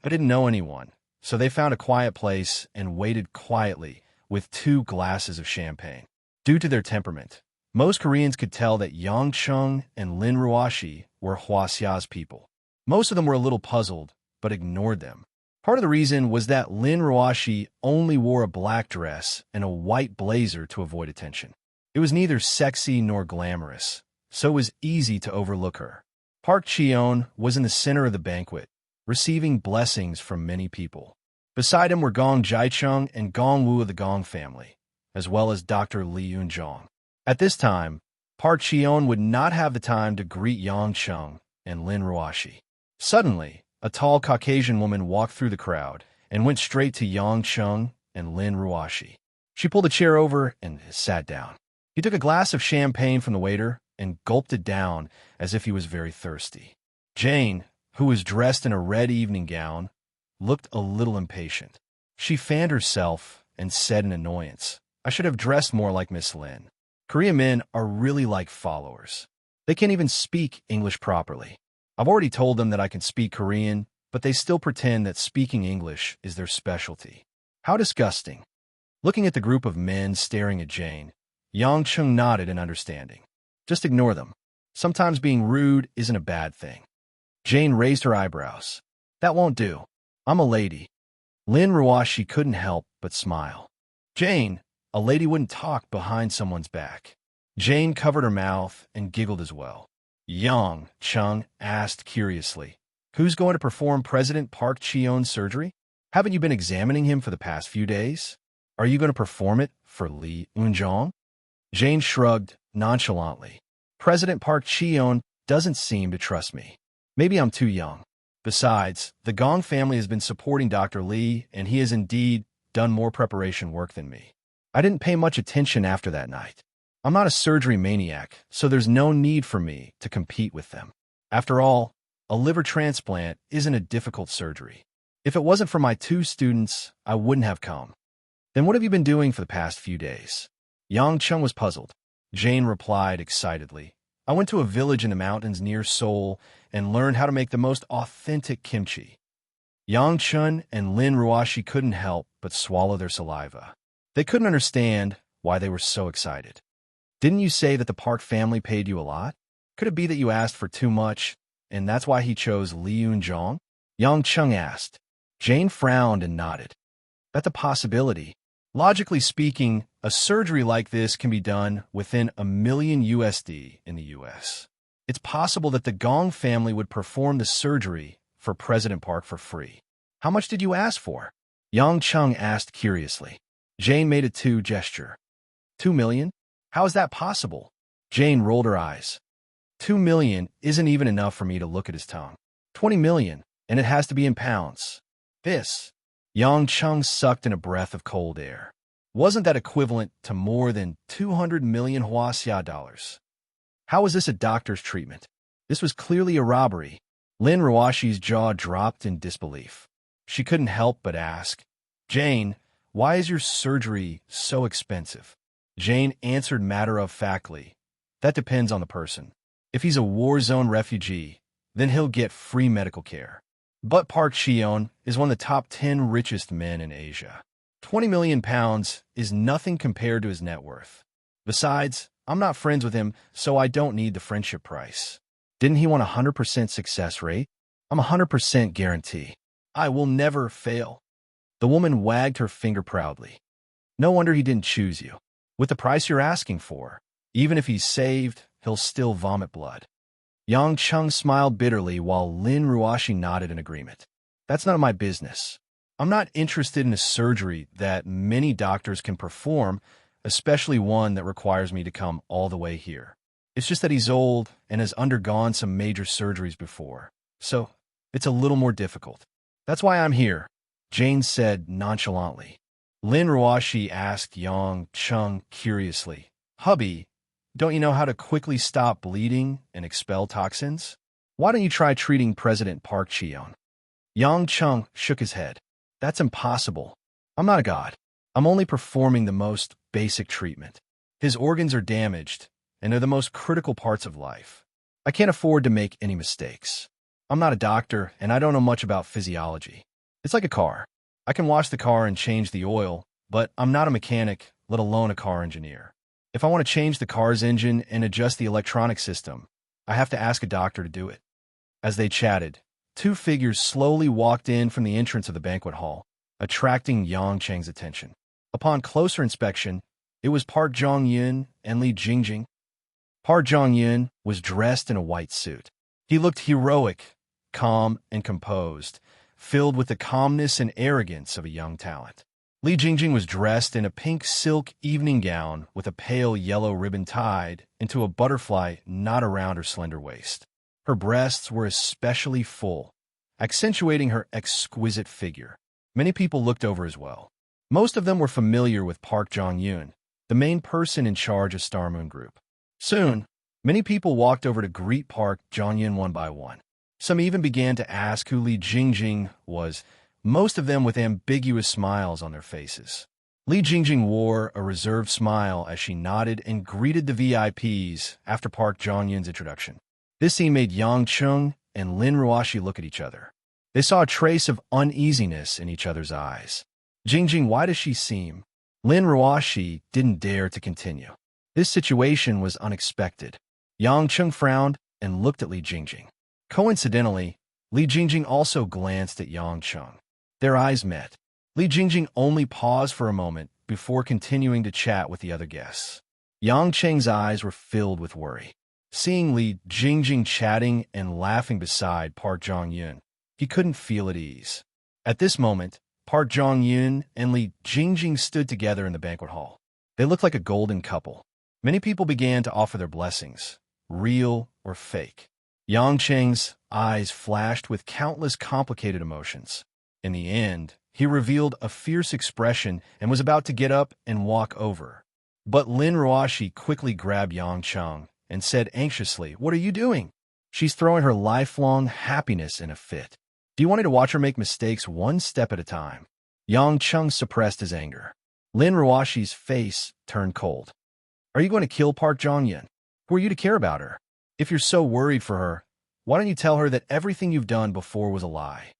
they didn't know anyone, so they found a quiet place and waited quietly with 2 glasses of champagne. Due to their temperament, most Koreans could tell that Yang Chung and Lin Ruoshi were Hwasea's people. Most of them were a little puzzled, but ignored them. Part of the reason was that Lin Ruoshi only wore a black dress and a white blazer to avoid attention. It was neither sexy nor glamorous, so it was easy to overlook her. Park Cheon was in the center of the banquet, receiving blessings from many people. Beside him were Gong Jiacheng and Gong Wu of the Gong family, as well as Dr. Li Yunzhong. At this time, Park Cheon would not have the time to greet Yang Chung and Lin Ruoshi. Suddenly, a tall Caucasian woman walked through the crowd and went straight to Yang Chung and Lin Ruoshi. She pulled a chair over and sat down. He took a glass of champagne from the waiter and gulped it down as if he was very thirsty. Jane, who was dressed in a red evening gown, looked a little impatient. She fanned herself and said in annoyance, "I should have dressed more like Miss Lin." Korean men are really like followers. They can't even speak English properly. I've already told them that I can speak Korean, but they still pretend that speaking English is their specialty. How disgusting. Looking at the group of men staring at Jane, Yang Chung nodded in understanding. Just ignore them. Sometimes being rude isn't a bad thing. Jane raised her eyebrows. That won't do. I'm a lady. Lin Ruoshi couldn't help but smile. Jane, a lady wouldn't talk behind someone's back. Jane covered her mouth and giggled as well. Yang Chung asked curiously, "Who's going to perform President Park Cheon's surgery? Haven't you been examining him for the past few days? Are you going to perform it for Li Yunzhong?" Jane shrugged nonchalantly. "President Park Cheon doesn't seem to trust me. Maybe I'm too young. Besides, the Gong family has been supporting Dr. Li, and he has indeed done more preparation work than me. I didn't pay much attention after that night. I'm not a surgery maniac, so there's no need for me to compete with them. After all, a liver transplant isn't a difficult surgery. If it wasn't for my 2 students, I wouldn't have come." "Then what have you been doing for the past few days?" Yang Chung was puzzled. Jane replied excitedly, "I went to a village in the mountains near Seoul and learned how to make the most authentic kimchi." Yang Chun and Lin Ruoshi couldn't help but swallow their saliva. They couldn't understand why they were so excited. "Didn't you say that the Park family paid you a lot? Could it be that you asked for too much, and that's why he chose Li Yunzhong?" Yang Chung asked. Jane frowned and nodded. "That's a possibility. Logically speaking, a surgery like this can be done within $1 million in the US. It's possible that the Gong family would perform the surgery for President Park for free. How much did you ask for?" Yang Chung asked curiously. Jane made a 2 gesture. $2 million? How is that possible?" Jane rolled her eyes. $2 million isn't even enough for me to look at his tongue. $20 million, and it has to be in pounds. This. Yang Chung sucked in a breath of cold air. Wasn't that equivalent to more than 200 million Hwasea dollars? How was this a doctor's treatment? This was clearly a robbery. Lin Ruashi's jaw dropped in disbelief. She couldn't help but ask, Jane, why is your surgery so expensive? Jane answered matter-of-factly, that depends on the person. If he's a war zone refugee, then he'll get free medical care. But Park Cheon is one of the top 10 richest men in Asia. 20 million pounds is nothing compared to his net worth. Besides, I'm not friends with him, so I don't need the friendship price. Didn't he want a 100% success rate? I'm a 100% guarantee. I will never fail. The woman wagged her finger proudly. No wonder he didn't choose you. With the price you're asking for, even if he's saved, he'll still vomit blood. Yang Chung smiled bitterly while Lin Ruashi nodded in agreement. That's none of my business. I'm not interested in a surgery that many doctors can perform, especially one that requires me to come all the way here. It's just that he's old and has undergone some major surgeries before, so it's a little more difficult. That's why I'm here, Jane said nonchalantly. Lin Ruashi asked Yang Chung curiously, Hubby, don't you know how to quickly stop bleeding and expel toxins? Why don't you try treating President Park Cheon? Yang Chung shook his head. That's impossible. I'm not a god. I'm only performing the most basic treatment. His organs are damaged, and they're the most critical parts of life. I can't afford to make any mistakes. I'm not a doctor, and I don't know much about physiology. It's like a car. I can wash the car and change the oil, but I'm not a mechanic, let alone a car engineer. If I want to change the car's engine and adjust the electronic system, I have to ask a doctor to do it. As they chatted, two figures slowly walked in from the entrance of the banquet hall, attracting Yang Cheng's attention. Upon closer inspection, it was Park Jong-yun and Li Jingjing. Park Jong-yun was dressed in a white suit. He looked heroic, calm, and composed, filled with the calmness and arrogance of a young talent. Li Jingjing was dressed in a pink silk evening gown with a pale yellow ribbon tied into a butterfly knot around her slender waist. Her breasts were especially full, accentuating her exquisite figure. Many people looked over as well. Most of them were familiar with Park Jong-yun, the main person in charge of Star Moon Group. Soon, many people walked over to greet Park Jong-yun one by one. Some even began to ask who Li Jingjing was, most of them with ambiguous smiles on their faces. Li Jingjing wore a reserved smile as she nodded and greeted the VIPs after Park Jong-yun's introduction. This scene made Yang Chung and Lin Ruashi look at each other. They saw a trace of uneasiness in each other's eyes. Jingjing, why does she seem? Lin Ruashi didn't dare to continue. This situation was unexpected. Yang Chung frowned and looked at Li Jingjing. Coincidentally, Li Jingjing also glanced at Yang Chung. Their eyes met. Li Jingjing only paused for a moment before continuing to chat with the other guests. Yang Cheng's eyes were filled with worry. Seeing Li Jingjing chatting and laughing beside Park Jong-yun, he couldn't feel at ease. At this moment, Park Jong-yun and Li Jingjing stood together in the banquet hall. They looked like a golden couple. Many people began to offer their blessings, real or fake. Yang Cheng's eyes flashed with countless complicated emotions. In the end, he revealed a fierce expression and was about to get up and walk over. But Lin Ruashi quickly grabbed Yang Chung and said anxiously, "What are you doing?" She's throwing her lifelong happiness in a fit. Do you want me to watch her make mistakes one step at a time? Yang Chung suppressed his anger. Lin Ruashi's face turned cold. Are you going to kill Park Jong-yun? Who are you to care about her? If you're so worried for her, why don't you tell her that everything you've done before was a lie?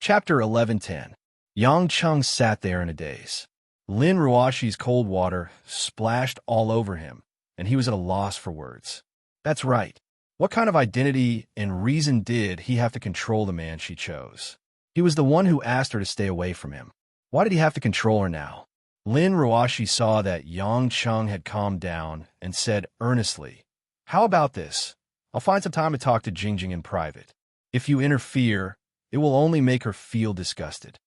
Chapter 11:10. Yang Chung sat there in a daze. Lin Ruashi's cold water splashed all over him, and he was at a loss for words. That's right. What kind of identity and reason did he have to control the man she chose? He was the one who asked her to stay away from him. Why did he have to control her now? Lin Ruashi saw that Yang Chung had calmed down and said earnestly, "How about this? I'll find some time to talk to Jingjing in private. If you interfere, it will only make her feel disgusted."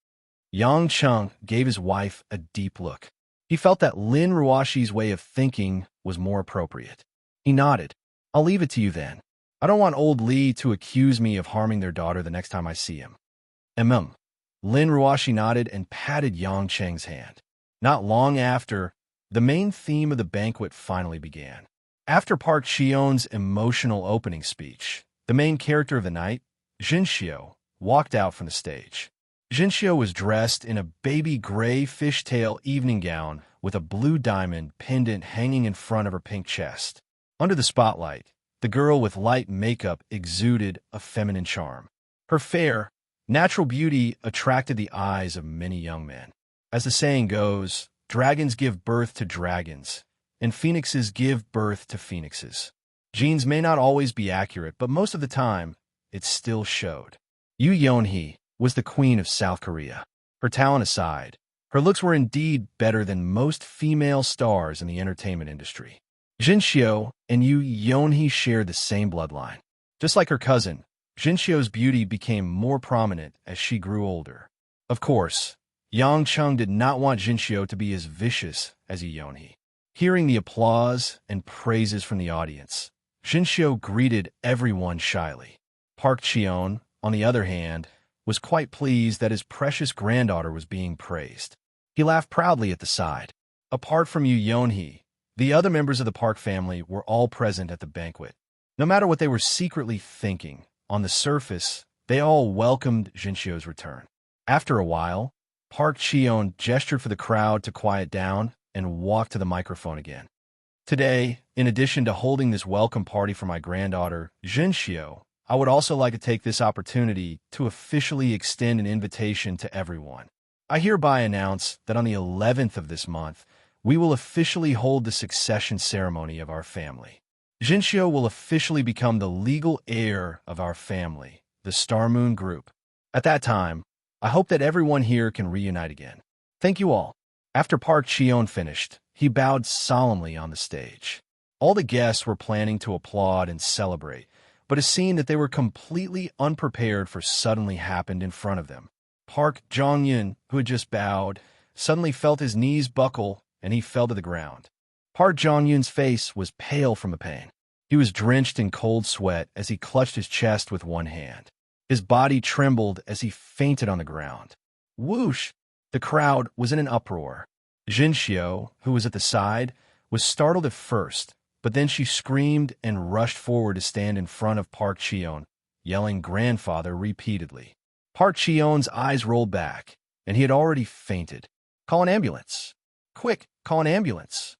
Yang Chung gave his wife a deep look. He felt that Lin Ruashi's way of thinking was more appropriate. He nodded. I'll leave it to you then. I don't want old Li to accuse me of harming their daughter the next time I see him. Lin Ruashi nodded and patted Yang Cheng's hand. Not long after, the main theme of the banquet finally began. After Park Cheon's emotional opening speech, The main character of the night, Jinxiu, walked out from the stage. Jinxiu was dressed in a baby gray fishtail evening gown with a blue diamond pendant hanging in front of her pink chest. Under the spotlight, the girl with light makeup exuded a feminine charm. Her fair, natural beauty attracted the eyes of many young men. As the saying goes, dragons give birth to dragons, and phoenixes give birth to phoenixes. Genes may not always be accurate, but most of the time, it still showed. Yoo Yeon-hee was the queen of South Korea. Her talent aside, her looks were indeed better than most female stars in the entertainment industry. Jinxiu and Yoo Yeon-hee shared the same bloodline. Just like her cousin, Jinxiu's beauty became more prominent as she grew older. Of course, Yang Chung did not want Jinxiu to be as vicious as Yoo Yeon-hee. Hearing the applause and praises from the audience, Jinxiu greeted everyone shyly. Park Cheon, on the other hand, was quite pleased that his precious granddaughter was being praised. He laughed proudly at the side. Apart from Yoo Yeon-hee, the other members of the Park family were all present at the banquet. No matter what they were secretly thinking, on the surface, they all welcomed Jinxiu's return. After a while, Park Cheon gestured for the crowd to quiet down and walked to the microphone again. Today, in addition to holding this welcome party for my granddaughter, Jinxiu, I would also like to take this opportunity to officially extend an invitation to everyone. I hereby announce that on the 11th of this month, we will officially hold the succession ceremony of our family. Jinxiu will officially become the legal heir of our family, the Star Moon Group. At that time, I hope that everyone here can reunite again. Thank you all. After Park Cheon finished, he bowed solemnly on the stage. All the guests were planning to applaud and celebrate, but a scene that they were completely unprepared for suddenly happened in front of them. Park Jong-yun, who had just bowed, suddenly felt his knees buckle and he fell to the ground. Park Jong-yun's face was pale from the pain. He was drenched in cold sweat as he clutched his chest with one hand. His body trembled as he fainted on the ground. Whoosh! The crowd was in an uproar. Jinxiu, who was at the side, was startled at first, but then she screamed and rushed forward to stand in front of Park Cheon, yelling "grandfather" repeatedly. Park Cheon's eyes rolled back, and he had already fainted. "Call an ambulance! Quick, call an ambulance!"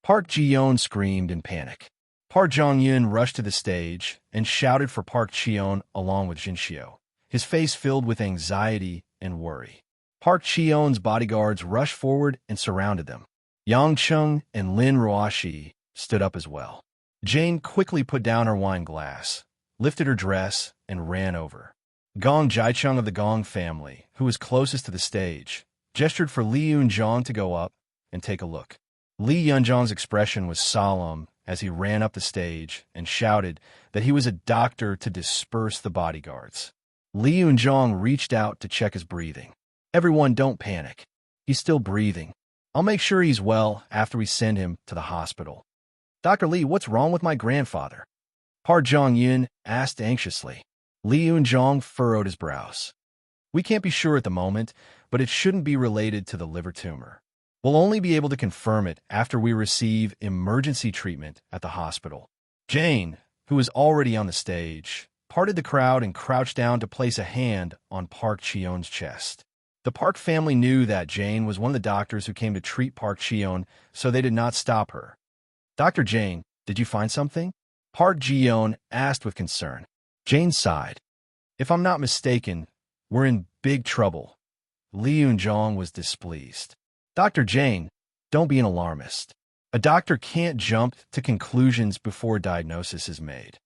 Park Ji-yeon screamed in panic. Park Jong-yun rushed to the stage and shouted for Park Cheon along with Jinxiu, his face filled with anxiety and worry. Park Cheon's bodyguards rushed forward and surrounded them. Yang Chung and Lin Ruoshi stood up as well. Jane quickly put down her wine glass, lifted her dress, and ran over. Gong Jichung of the Gong family, who was closest to the stage, gestured for Li Yunjong to go up and take a look. Li Yunjong's expression was solemn as he ran up the stage and shouted that he was a doctor to disperse the bodyguards. Li Yunjong reached out to check his breathing. "Everyone, don't panic. He's still breathing. I'll make sure he's well after we send him to the hospital." "Dr. Li, what's wrong with my grandfather?" Park Jong-yun asked anxiously. Li Yunjong furrowed his brows. "We can't be sure at the moment, but it shouldn't be related to the liver tumor. We'll only be able to confirm it after we receive emergency treatment at the hospital." Jane, who was already on the stage, parted the crowd and crouched down to place a hand on Park Cheon's chest. The Park family knew that Jane was one of the doctors who came to treat Park Cheon, so they did not stop her. "Dr. Jane, did you find something?" Park Ji-yeon asked with concern. Jane sighed. "If I'm not mistaken, we're in big trouble." Li Yunjong was displeased. "Dr. Jane, don't be an alarmist. A doctor can't jump to conclusions before a diagnosis is made."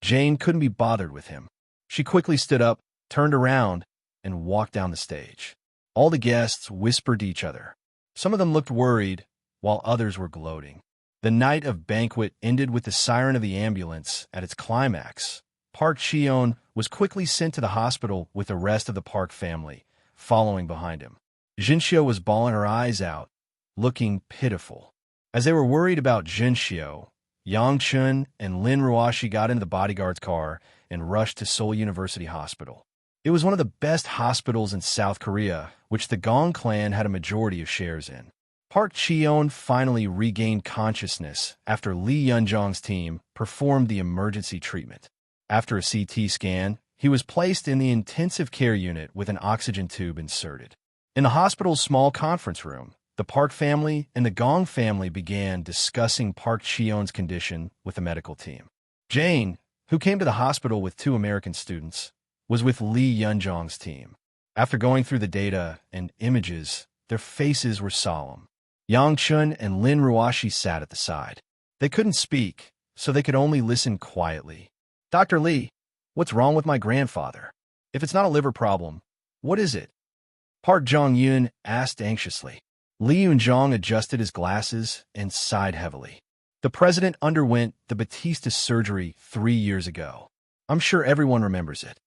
Jane couldn't be bothered with him. She quickly stood up, turned around, and walked down the stage. All the guests whispered to each other. Some of them looked worried, while others were gloating. The night of banquet ended with the siren of the ambulance at its climax. Park Cheon was quickly sent to the hospital with the rest of the Park family, following behind him. Jinxiu was bawling her eyes out, looking pitiful. As they were worried about Jinxiu, Yang Chun and Lin Ruoshi got into the bodyguard's car and rushed to Seoul University Hospital. It was one of the best hospitals in South Korea, which the Gong clan had a majority of shares in. Park Cheon finally regained consciousness after Li Yunjong's team performed the emergency treatment. After a CT scan, he was placed in the intensive care unit with an oxygen tube inserted. In the hospital's small conference room, the Park family and the Gong family began discussing Park Cheon's condition with the medical team. Jane, who came to the hospital with 2 American students, was with Lee Yunjong's team. After going through the data and images, their faces were solemn. Yang Chun and Lin Ruashi sat at the side. They couldn't speak, so they could only listen quietly. Dr. Lee, what's wrong with my grandfather? If it's not a liver problem, what is it? Park Jong-yun asked anxiously. Lee Yunjong adjusted his glasses and sighed heavily. The president underwent the Batista surgery 3 years ago. I'm sure everyone remembers it.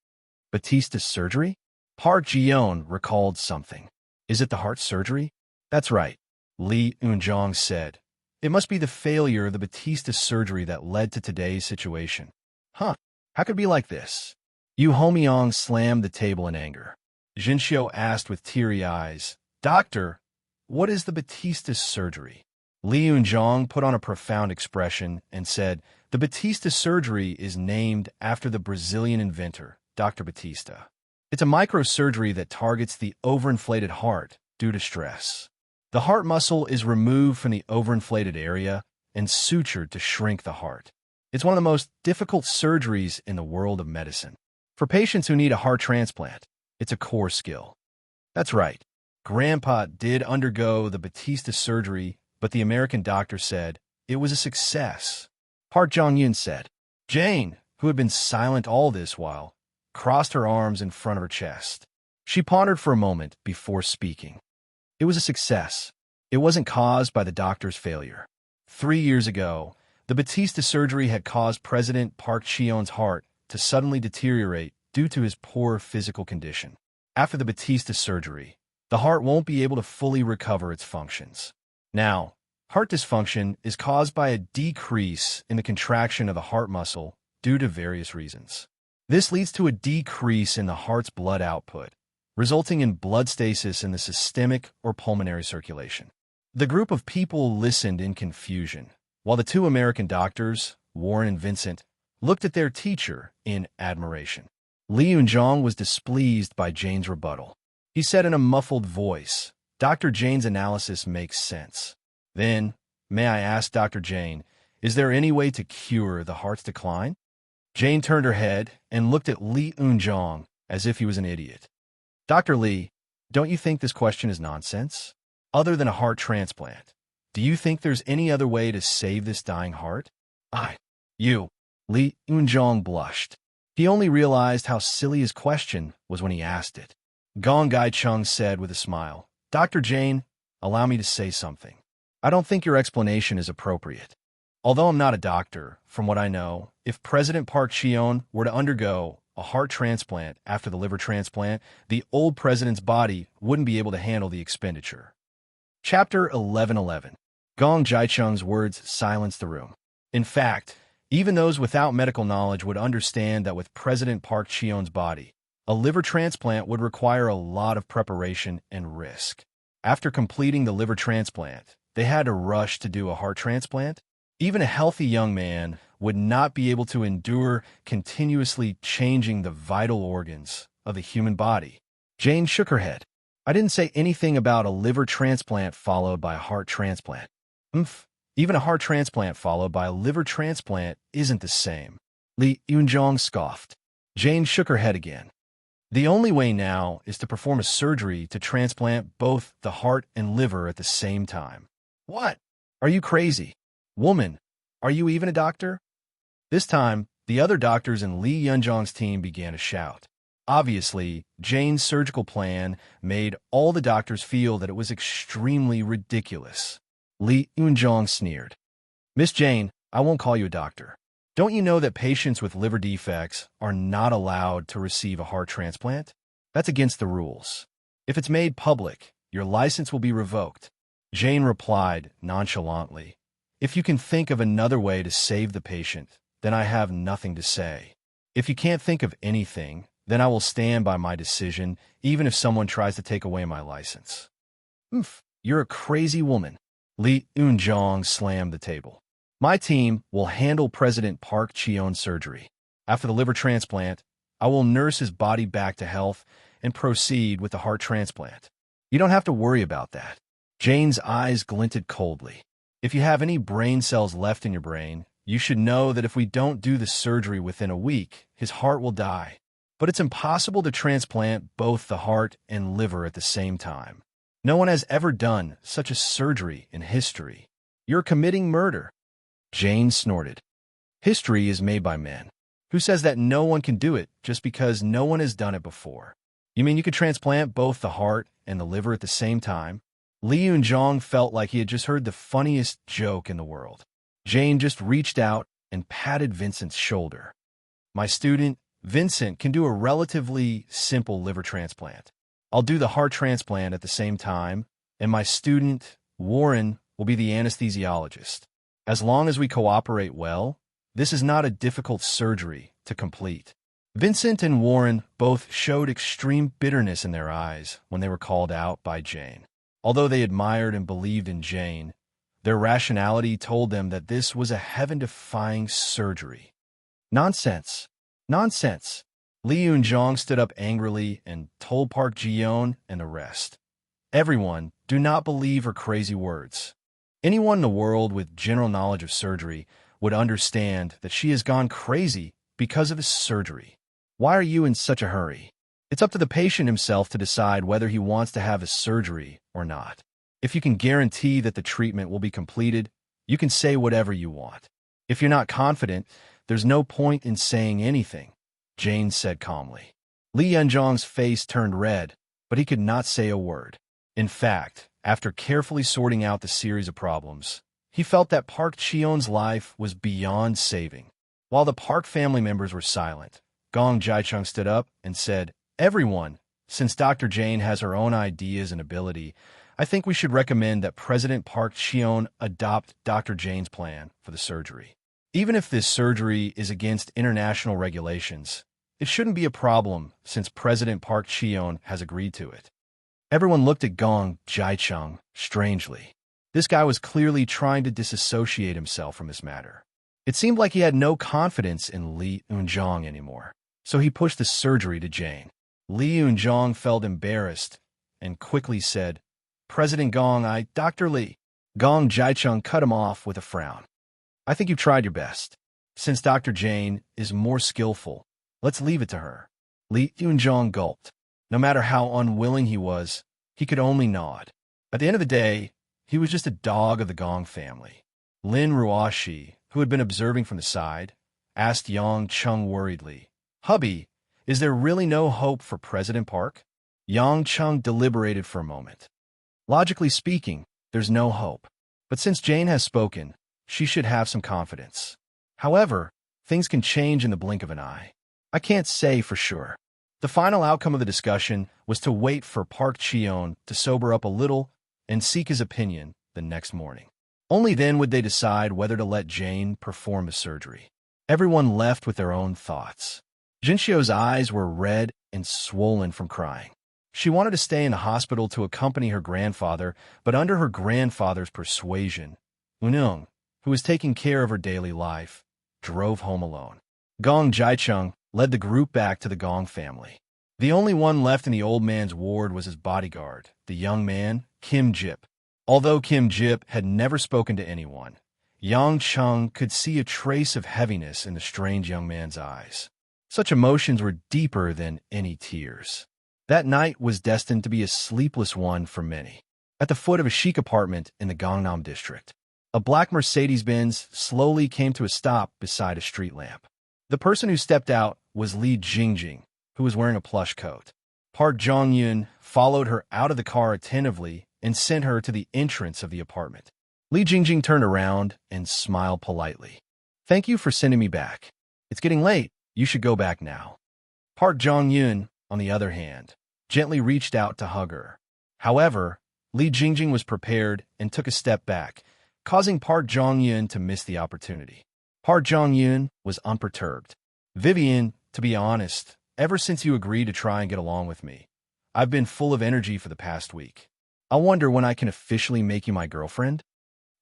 Batista surgery? Park Ji-yeon recalled something. Is it the heart surgery? That's right, Lee Yunjong said. It must be the failure of the Batista surgery that led to today's situation. Huh, how could it be like this? Yu Homyong slammed the table in anger. Jinxiu asked with teary eyes, Doctor, what is the Batista surgery? Lee Yunjong put on a profound expression and said, the Batista surgery is named after the Brazilian inventor, Dr. Batista. It's a microsurgery that targets the overinflated heart due to stress. The heart muscle is removed from the overinflated area and sutured to shrink the heart. It's one of the most difficult surgeries in the world of medicine. For patients who need a heart transplant, it's a core skill. That's right. Grandpa did undergo the Batista surgery, but the American doctor said it was a success. Park Jong-yun said. Jane, who had been silent all this while, crossed her arms in front of her chest. She pondered for a moment before speaking. It was a success. It wasn't caused by the doctor's failure. 3 years ago, the Batista surgery had caused President Park Cheon's heart to suddenly deteriorate due to his poor physical condition. After the Batista surgery, the heart won't be able to fully recover its functions. Now, heart dysfunction is caused by a decrease in the contraction of the heart muscle due to various reasons. This leads to a decrease in the heart's blood output, resulting in blood stasis in the systemic or pulmonary circulation. The group of people listened in confusion, while the 2 American doctors, Warren and Vincent, looked at their teacher in admiration. Lee Yunjong was displeased by Jane's rebuttal. He said in a muffled voice, Dr. Jane's analysis makes sense. Then, may I ask Dr. Jane, is there any way to cure the heart's decline? Jane turned her head and looked at Lee Yunjong as if he was an idiot. Dr. Lee, don't you think this question is nonsense? Other than a heart transplant, do you think there's any other way to save this dying heart? Lee Yunjong blushed. He only realized how silly his question was when he asked it. Gong Gai-chung said with a smile, Dr. Jane, allow me to say something. I don't think your explanation is appropriate. Although I'm not a doctor, from what I know, if President Park Cheon were to undergo a heart transplant after the liver transplant, the old president's body wouldn't be able to handle the expenditure. Chapter 1111. Gong Gai-chung's words silenced the room. In fact, even those without medical knowledge would understand that with President Park Cheon's body, a liver transplant would require a lot of preparation and risk. After completing the liver transplant, they had to rush to do a heart transplant. Even a healthy young man would not be able to endure continuously changing the vital organs of the human body. Jane shook her head. I didn't say anything about a liver transplant followed by a heart transplant. Even a heart transplant followed by a liver transplant isn't the same. Lee Yunjong scoffed. Jane shook her head again. The only way now is to perform a surgery to transplant both the heart and liver at the same time. What? Are you crazy? Woman, are you even a doctor? This time, the other doctors in Lee Yunjong's team began to shout. Obviously, Jane's surgical plan made all the doctors feel that it was extremely ridiculous. Lee Yunjong sneered. Miss Jane, I won't call you a doctor. Don't you know that patients with liver defects are not allowed to receive a heart transplant? That's against the rules. If it's made public, your license will be revoked. Jane replied nonchalantly. If you can think of another way to save the patient, then I have nothing to say. If you can't think of anything, then I will stand by my decision, even if someone tries to take away my license. You're a crazy woman. Lee Yunjong slammed the table. My team will handle President Park Cheon's surgery. After the liver transplant, I will nurse his body back to health and proceed with the heart transplant. You don't have to worry about that." Jane's eyes glinted coldly. "If you have any brain cells left in your brain, you should know that if we don't do the surgery within a week, his heart will die. But it's impossible to transplant both the heart and liver at the same time. No one has ever done such a surgery in history. You're committing murder." Jane snorted. "History is made by men. Who says that no one can do it just because no one has done it before? You mean you could transplant both the heart and the liver at the same time?" Li Yunzhong felt like he had just heard the funniest joke in the world. Jane just reached out and patted Vincent's shoulder. "My student, Vincent, can do a relatively simple liver transplant. I'll do the heart transplant at the same time, and my student, Warren, will be the anesthesiologist. As long as we cooperate well, this is not a difficult surgery to complete." Vincent and Warren both showed extreme bitterness in their eyes when they were called out by Jane. Although they admired and believed in Jane, their rationality told them that this was a heaven-defying surgery. "Nonsense! Nonsense!" Li Yunzhong stood up angrily and told Park Ji-yeon and the rest. "Everyone, do not believe her crazy words. Anyone in the world with general knowledge of surgery would understand that she has gone crazy because of this surgery. Why are you in such a hurry? It's up to the patient himself to decide whether he wants to have a surgery or not. If you can guarantee that the treatment will be completed, you can say whatever you want. If you're not confident, there's no point in saying anything," Jane said calmly. Li Yunzhong's face turned red, but he could not say a word. In fact, after carefully sorting out the series of problems, he felt that Park Ji-yeon's life was beyond saving. While the Park family members were silent, Gong Jicheng stood up and said, "Everyone, since Dr. Jane has her own ideas and ability, I think we should recommend that President Park Ji-yeon adopt Dr. Jane's plan for the surgery. Even if this surgery is against international regulations, it shouldn't be a problem since President Park Ji-yeon has agreed to it." Everyone looked at Gong Jicheng strangely. This guy was clearly trying to disassociate himself from this matter. It seemed like he had no confidence in Li Yunzhong anymore, so he pushed the surgery to Jane. Li Yunzhong felt embarrassed and quickly said, "President Gong, Dr. Li." Gong Jicheng cut him off with a frown. "I think you've tried your best. Since Dr. Jane is more skillful, let's leave it to her." Li Yunzhong gulped. No matter how unwilling he was, he could only nod. At the end of the day, he was just a dog of the Gong family. Lin Ruoshi, who had been observing from the side, asked Yang Chung worriedly, "Hubby, is there really no hope for President Park?" Yang Chung deliberated for a moment. "Logically speaking, there's no hope. But since Jane has spoken, she should have some confidence. However, things can change in the blink of an eye. I can't say for sure." The final outcome of the discussion was to wait for Park Ji-yeon to sober up a little and seek his opinion the next morning. Only then would they decide whether to let Jane perform the surgery. Everyone left with their own thoughts. Jinxiu's eyes were red and swollen from crying. She wanted to stay in the hospital to accompany her grandfather, but under her grandfather's persuasion, Unung, who was taking care of her daily life, drove home alone. Gong Jicheng led the group back to the Gong family. The only one left in the old man's ward was his bodyguard, the young man, Kim Jip. Although Kim Jip had never spoken to anyone, Yang Chung could see a trace of heaviness in the strange young man's eyes. Such emotions were deeper than any tears. That night was destined to be a sleepless one for many. At the foot of a chic apartment in the Gangnam district, a black Mercedes-Benz slowly came to a stop beside a street lamp. The person who stepped out was Li Jingjing, who was wearing a plush coat. Park Jong-yun followed her out of the car attentively and sent her to the entrance of the apartment. Li Jingjing turned around and smiled politely. "Thank you for sending me back. It's getting late. You should go back now." Park Jong-yun, on the other hand, gently reached out to hug her. However, Li Jingjing was prepared and took a step back, causing Park Jong-yun to miss the opportunity. Park Jong-yun was unperturbed. "Vivian, to be honest, ever since you agreed to try and get along with me, I've been full of energy for the past week. I wonder when I can officially make you my girlfriend?"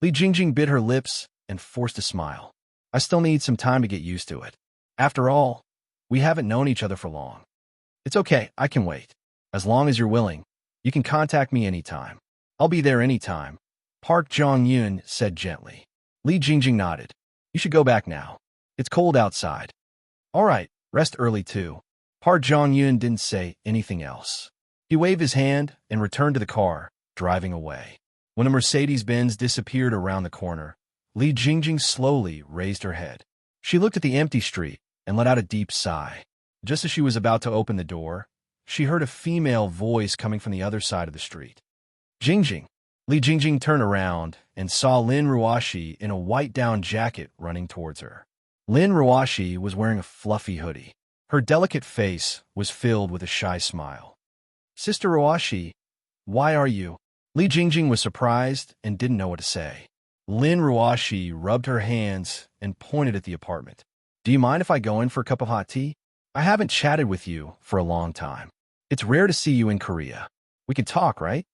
Li Jingjing bit her lips and forced a smile. "I still need some time to get used to it. After all, we haven't known each other for long. It's okay, I can wait. As long as you're willing, you can contact me anytime. I'll be there anytime, Park Jong-yoon said gently. Lee Jingjing nodded. You should go back now. It's cold outside. All right, rest early too. Park Jong-yoon didn't say anything else. He waved his hand and returned to the car, driving away. When a Mercedes-Benz disappeared around the corner, Lee Jingjing slowly raised her head. She looked at the empty street and let out a deep sigh. Just as she was about to open the door, she heard a female voice coming from the other side of the street. Jingjing. Lee Jingjing turned around and saw Lin Ruoshi in a white down jacket running towards her. Lin Ruoshi was wearing a fluffy hoodie. Her delicate face was filled with a shy smile. Sister Ruoshi, why are you? Lee Jingjing was surprised and didn't know what to say. Lin Ruoshi rubbed her hands and pointed at the apartment. Do you mind if I go in for a cup of hot tea? I haven't chatted with you for a long time. It's rare to see you in Korea. We can talk, right?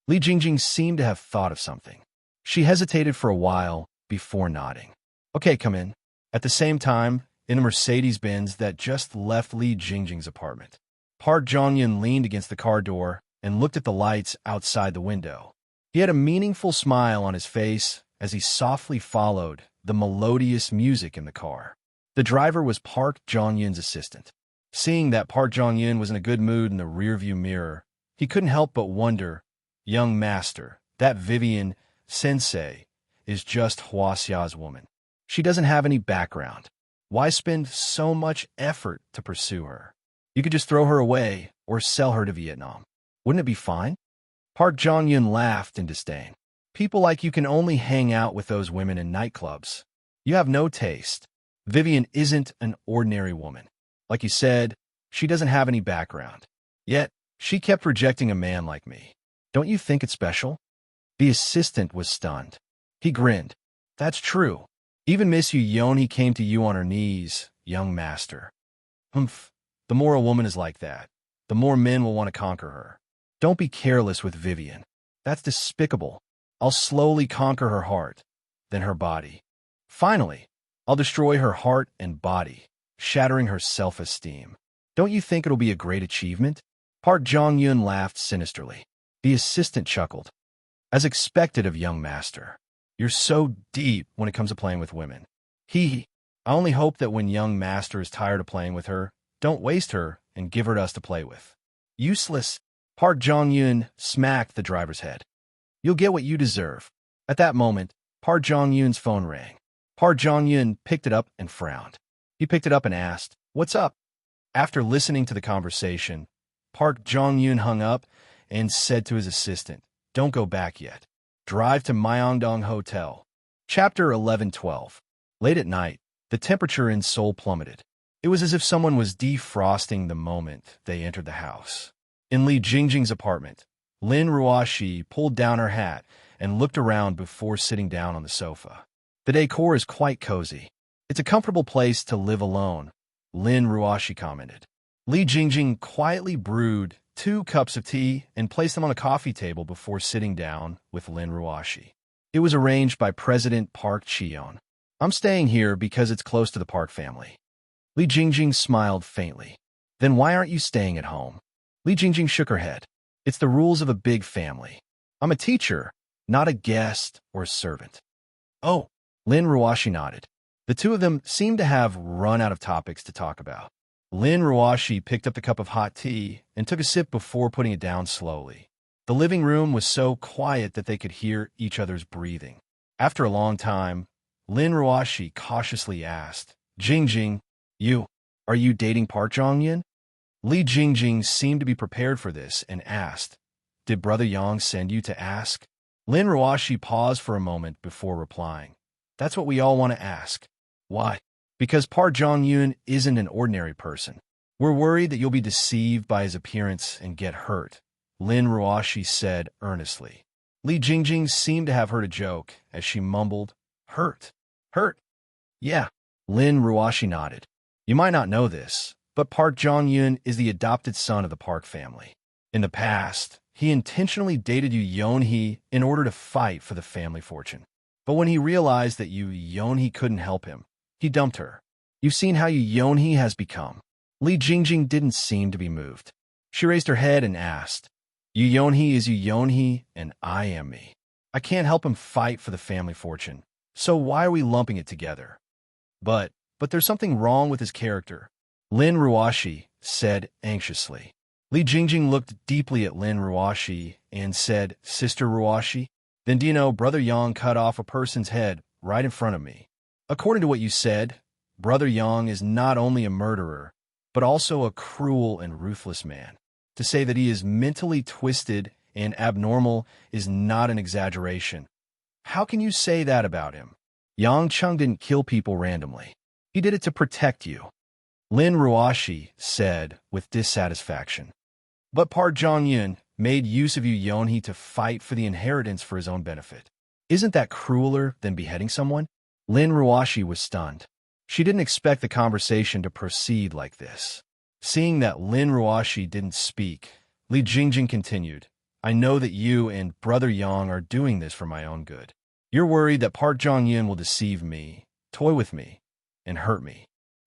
Lee Jingjing seemed to have thought of something. She hesitated for a while before nodding. Okay, come in. At the same time, in a Mercedes-Benz that just left Lee Jingjing's apartment, Park Jong-yoon leaned against the car door and looked at the lights outside the window. He had a meaningful smile on his face as he softly followed the melodious music in the car. The driver was Park Jong-yoon's assistant. Seeing that Park Jong-yoon was in a good mood in the rearview mirror, he couldn't help but wonder, young master, that Vivian Sensei is just Hwasea's woman. She doesn't have any background. Why spend so much effort to pursue her? You could just throw her away or sell her to Vietnam. Wouldn't it be fine? Park Jong-yoon laughed in disdain. People like you can only hang out with those women in nightclubs. You have no taste. Vivian isn't an ordinary woman. Like you said, she doesn't have any background. Yet, she kept rejecting a man like me. Don't you think it's special? The assistant was stunned. He grinned. That's true. Even Miss Yeon came to you on her knees, young master. Humph. The more a woman is like that, the more men will want to conquer her. Don't be careless with Vivian. That's despicable. I'll slowly conquer her heart, then her body. Finally, I'll destroy her heart and body, shattering her self-esteem. Don't you think it'll be a great achievement? Park Jong-yoon laughed sinisterly. The assistant chuckled. As expected of young master. You're so deep when it comes to playing with women. I only hope that when young master is tired of playing with her, don't waste her and give her to us to play with. Useless. Park Jong-yoon smacked the driver's head. You'll get what you deserve. At that moment, Park Jong-yoon's phone rang. Park Jong-yoon picked it up and frowned. He picked it up and asked, "What's up?" After listening to the conversation, Park Jong-yoon hung up and said to his assistant, "Don't go back yet. Drive to Myeongdong Hotel." Chapter 11:12. Late at night, the temperature in Seoul plummeted. It was as if someone was defrosting the moment they entered the house. In Lee Jingjing's apartment, Lin Ruoshi pulled down her hat and looked around before sitting down on the sofa. The decor is quite cozy. It's a comfortable place to live alone, Lin Ruoshi commented. Lee Jingjing quietly brewed 2 cups of tea and placed them on a coffee table before sitting down with Lin Ruoshi. It was arranged by President Park Cheon. I'm staying here because it's close to the Park family. Lee Jingjing smiled faintly. Then why aren't you staying at home? Lee Jingjing shook her head. It's the rules of a big family. I'm a teacher, not a guest or a servant. Oh, Lin Ruoshi nodded. The two of them seemed to have run out of topics to talk about. Lin Ruoshi picked up the cup of hot tea and took a sip before putting it down slowly. The living room was so quiet that they could hear each other's breathing. After a long time, Lin Ruoshi cautiously asked, Jingjing, are you dating Park Jong-yoon? Lee Jingjing seemed to be prepared for this and asked, Did Brother Yang send you to ask? Lin Ruoshi paused for a moment before replying. That's what we all want to ask. Why? Because Park Jong-yoon isn't an ordinary person. We're worried that you'll be deceived by his appearance and get hurt, Lin Ruoshi said earnestly. Lee Jingjing seemed to have heard a joke as she mumbled, Hurt? Hurt? Yeah. Lin Ruoshi nodded. You might not know this, but Park Jong-yoon is the adopted son of the Park family. In the past, he intentionally dated Yeon-hee in order to fight for the family fortune. But when he realized that Yeon-hee couldn't help him, he dumped her. You've seen how Yu Yonhee has become. Li Jingjing didn't seem to be moved. She raised her head and asked, Yu Yonhee is Yu Yonhee, and I am me. I can't help him fight for the family fortune, so why are we lumping it together? But there's something wrong with his character, Lin Ruoshi said anxiously. Li Jingjing looked deeply at Lin Ruoshi and said, Sister Ruoshi? Then do you know Brother Yang cut off a person's head right in front of me? According to what you said, Brother Yang is not only a murderer, but also a cruel and ruthless man. To say that he is mentally twisted and abnormal is not an exaggeration. How can you say that about him? Yang Chung didn't kill people randomly. He did it to protect you, Lin Ruoshi said with dissatisfaction. But Park Jong-yun made use of Yu Yonhee to fight for the inheritance for his own benefit. Isn't that crueler than beheading someone? Lin Ruoshi was stunned. She didn't expect the conversation to proceed like this. Seeing that Lin Ruoshi didn't speak, Li Jingjing continued, I know that you and Brother Yang are doing this for my own good. You're worried that Park Jong-yun will deceive me, toy with me, and hurt me.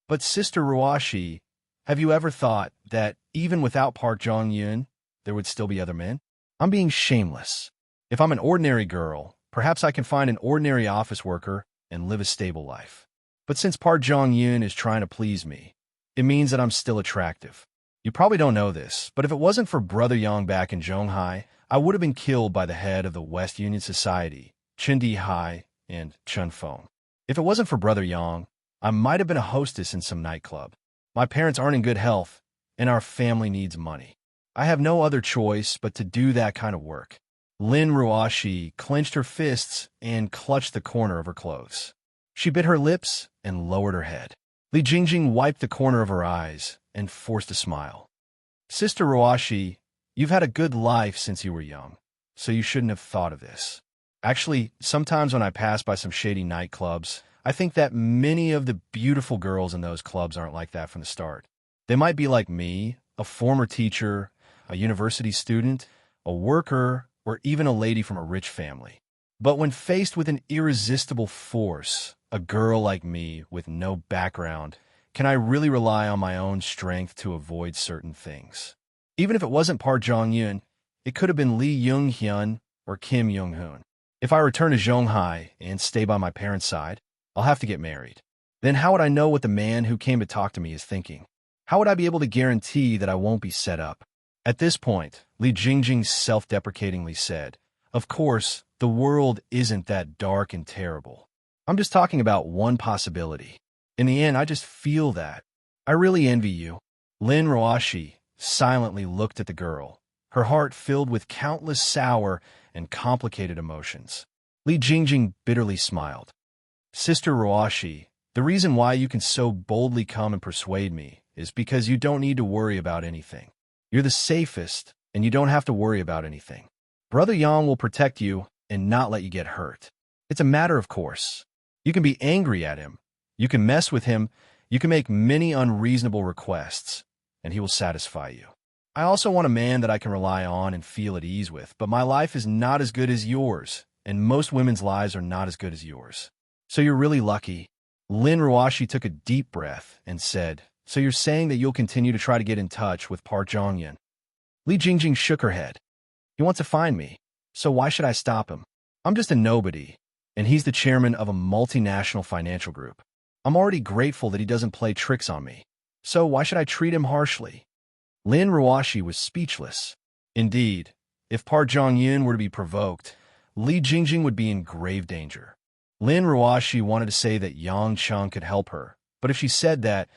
But Sister Ruoshi, have you ever thought that even without Park Jong-yun, there would still be other men? I'm being shameless. If I'm an ordinary girl, perhaps I can find an ordinary office worker and live a stable life. But since Park Jong-yun is trying to please me, it means that I'm still attractive. You probably don't know this, but if it wasn't for Brother Yang back in Zhonghai, I would have been killed by the head of the West Union Society, Chen Dihai, and Chen Feng. If it wasn't for Brother Yang, I might have been a hostess in some nightclub. My parents aren't in good health, and our family needs money. I have no other choice but to do that kind of work. Lin Ruoshi clenched her fists and clutched the corner of her clothes. She bit her lips and lowered her head. Li Jingjing wiped the corner of her eyes and forced a smile. Sister Ruoshi, you've had a good life since you were young, so you shouldn't have thought of this. Actually, sometimes when I pass by some shady nightclubs, I think that many of the beautiful girls in those clubs aren't like that from the start. They might be like me, a former teacher, a university student, a worker, or even a lady from a rich family. But when faced with an irresistible force, a girl like me with no background, can I really rely on my own strength to avoid certain things? Even if it wasn't Park Jong-yun, it could have been Lee Young-hyun or Kim Young-hoon. If I return to Zhonghai and stay by my parents' side, I'll have to get married. Then how would I know what the man who came to talk to me is thinking? How would I be able to guarantee that I won't be set up? At this point, Li Jingjing self-deprecatingly said, Of course, the world isn't that dark and terrible. I'm just talking about one possibility. In the end, I just feel that. I really envy you. Lin Ruoshi silently looked at the girl, her heart filled with countless sour and complicated emotions. Li Jingjing bitterly smiled. Sister Ruoshi, the reason why you can so boldly come and persuade me is because you don't need to worry about anything. You're the safest, and you don't have to worry about anything. Brother Yang will protect you and not let you get hurt. It's a matter of course. You can be angry at him. You can mess with him. You can make many unreasonable requests, and he will satisfy you. I also want a man that I can rely on and feel at ease with, but my life is not as good as yours, and most women's lives are not as good as yours. So you're really lucky. Lin Ruoshi took a deep breath and said, So you're saying that you'll continue to try to get in touch with Park Jong-yun? Li Jingjing shook her head. He wants to find me, so why should I stop him? I'm just a nobody, and he's the chairman of a multinational financial group. I'm already grateful that he doesn't play tricks on me, so why should I treat him harshly? Lin Ruoshi was speechless. Indeed, if Park Jong-yun were to be provoked, Li Jingjing would be in grave danger. Lin Ruoshi wanted to say that Yang Chung could help her, but if she said that,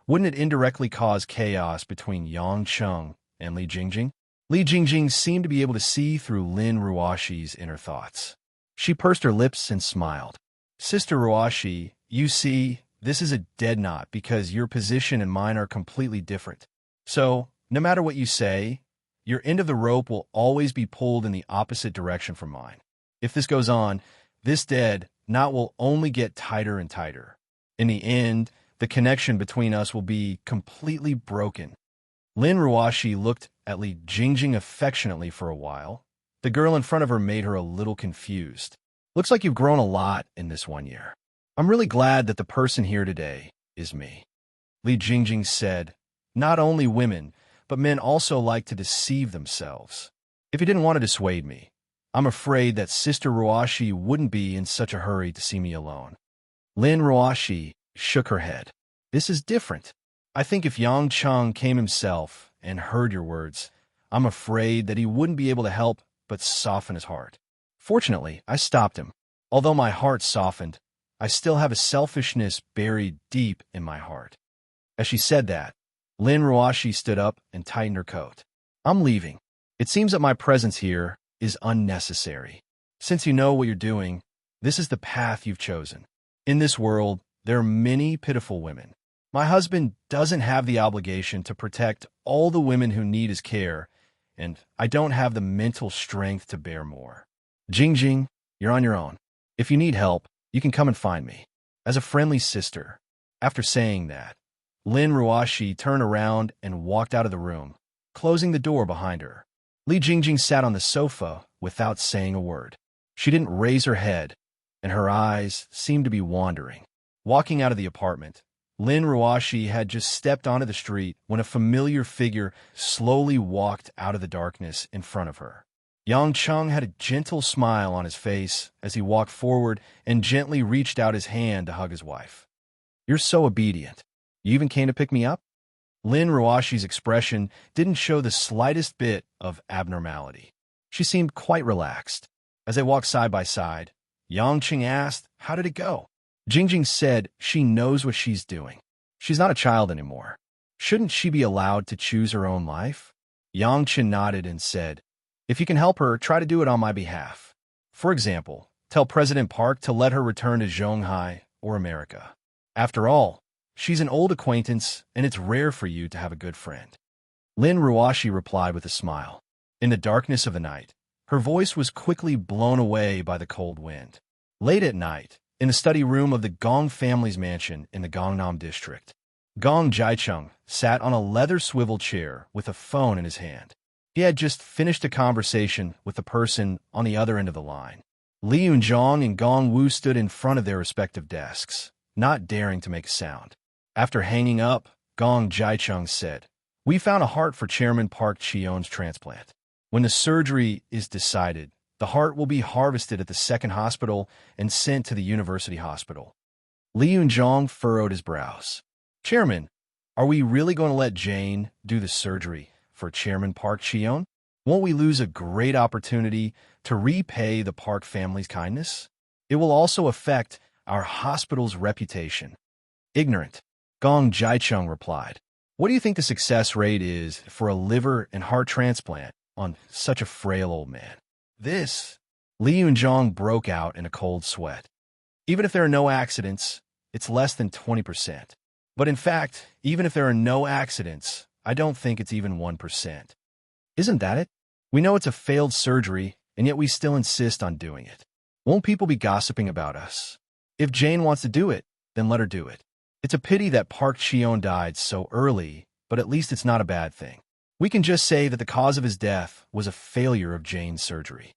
wouldn't it indirectly cause chaos between Yang Chung and Li Jingjing? Li Jingjing seemed to be able to see through Lin Ruoshi's inner thoughts. She pursed her lips and smiled. Sister Ruoshi, you see, this is a dead knot because your position and mine are completely different. So, no matter what you say, your end of the rope will always be pulled in the opposite direction from mine. If this goes on, this dead knot will only get tighter and tighter. In the end, the connection between us will be completely broken. Lin Ruoshi looked at Li Jingjing affectionately for a while. The girl in front of her made her a little confused. Looks like you've grown a lot in this 1 year. I'm really glad that the person here today is me. Li Jingjing said, not only women, but men also like to deceive themselves. If you didn't want to dissuade me, I'm afraid that Sister Ruoshi wouldn't be in such a hurry to see me alone. Lin Ruoshi shook her head. This is different. I think if Yang Cheng came himself and heard your words, I'm afraid that he wouldn't be able to help but soften his heart. Fortunately, I stopped him. Although my heart softened, I still have a selfishness buried deep in my heart. As she said that, Lin Ruoshi stood up and tightened her coat. I'm leaving. It seems that my presence here is unnecessary. Since you know what you're doing, this is the path you've chosen. In this world, there are many pitiful women. My husband doesn't have the obligation to protect all the women who need his care, and I don't have the mental strength to bear more. Jingjing, you're on your own. If you need help, you can come and find me. As a friendly sister. After saying that, Lin Ruoshi turned around and walked out of the room, closing the door behind her. Li Jingjing sat on the sofa without saying a word. She didn't raise her head, and her eyes seemed to be wandering. Walking out of the apartment, Lin Ruoshi had just stepped onto the street when a familiar figure slowly walked out of the darkness in front of her. Yang Cheng had a gentle smile on his face as he walked forward and gently reached out his hand to hug his wife. You're so obedient. You even came to pick me up? Lin Ruoshi's expression didn't show the slightest bit of abnormality. She seemed quite relaxed. As they walked side by side, Yang Cheng asked, how did it go? Jingjing said she knows what she's doing. She's not a child anymore. Shouldn't she be allowed to choose her own life? Yang Cheng nodded and said, if you can help her, try to do it on my behalf. For example, tell President Park to let her return to Zhonghai or America. After all, she's an old acquaintance, and it's rare for you to have a good friend. Lin Ruoshi replied with a smile. In the darkness of the night, her voice was quickly blown away by the cold wind. Late at night, in the study room of the Gong family's mansion in the Gangnam district, Gong Jicheng sat on a leather swivel chair with a phone in his hand. He had just finished a conversation with the person on the other end of the line. Li Yunzhong and Gong Wu stood in front of their respective desks, not daring to make a sound. After hanging up, Gong Jicheng said, we found a heart for Chairman Park Chion's transplant. When the surgery is decided, the heart will be harvested at the second hospital and sent to the university hospital. Li Yunzhong furrowed his brows. Chairman, are we really going to let Jane do the surgery for Chairman Park Chion? Won't we lose a great opportunity to repay the Park family's kindness? It will also affect our hospital's reputation. Ignorant, Gong Jicheng replied. What do you think the success rate is for a liver and heart transplant on such a frail old man? This, Li Yunzhong broke out in a cold sweat. Even if there are no accidents, it's less than 20%. But in fact, even if there are no accidents, I don't think it's even 1%. Isn't that it? We know it's a failed surgery, and yet we still insist on doing it. Won't people be gossiping about us? If Jane wants to do it, then let her do it. It's a pity that Park Chion died so early, but at least it's not a bad thing. We can just say that the cause of his death was a failure of Jane's surgery.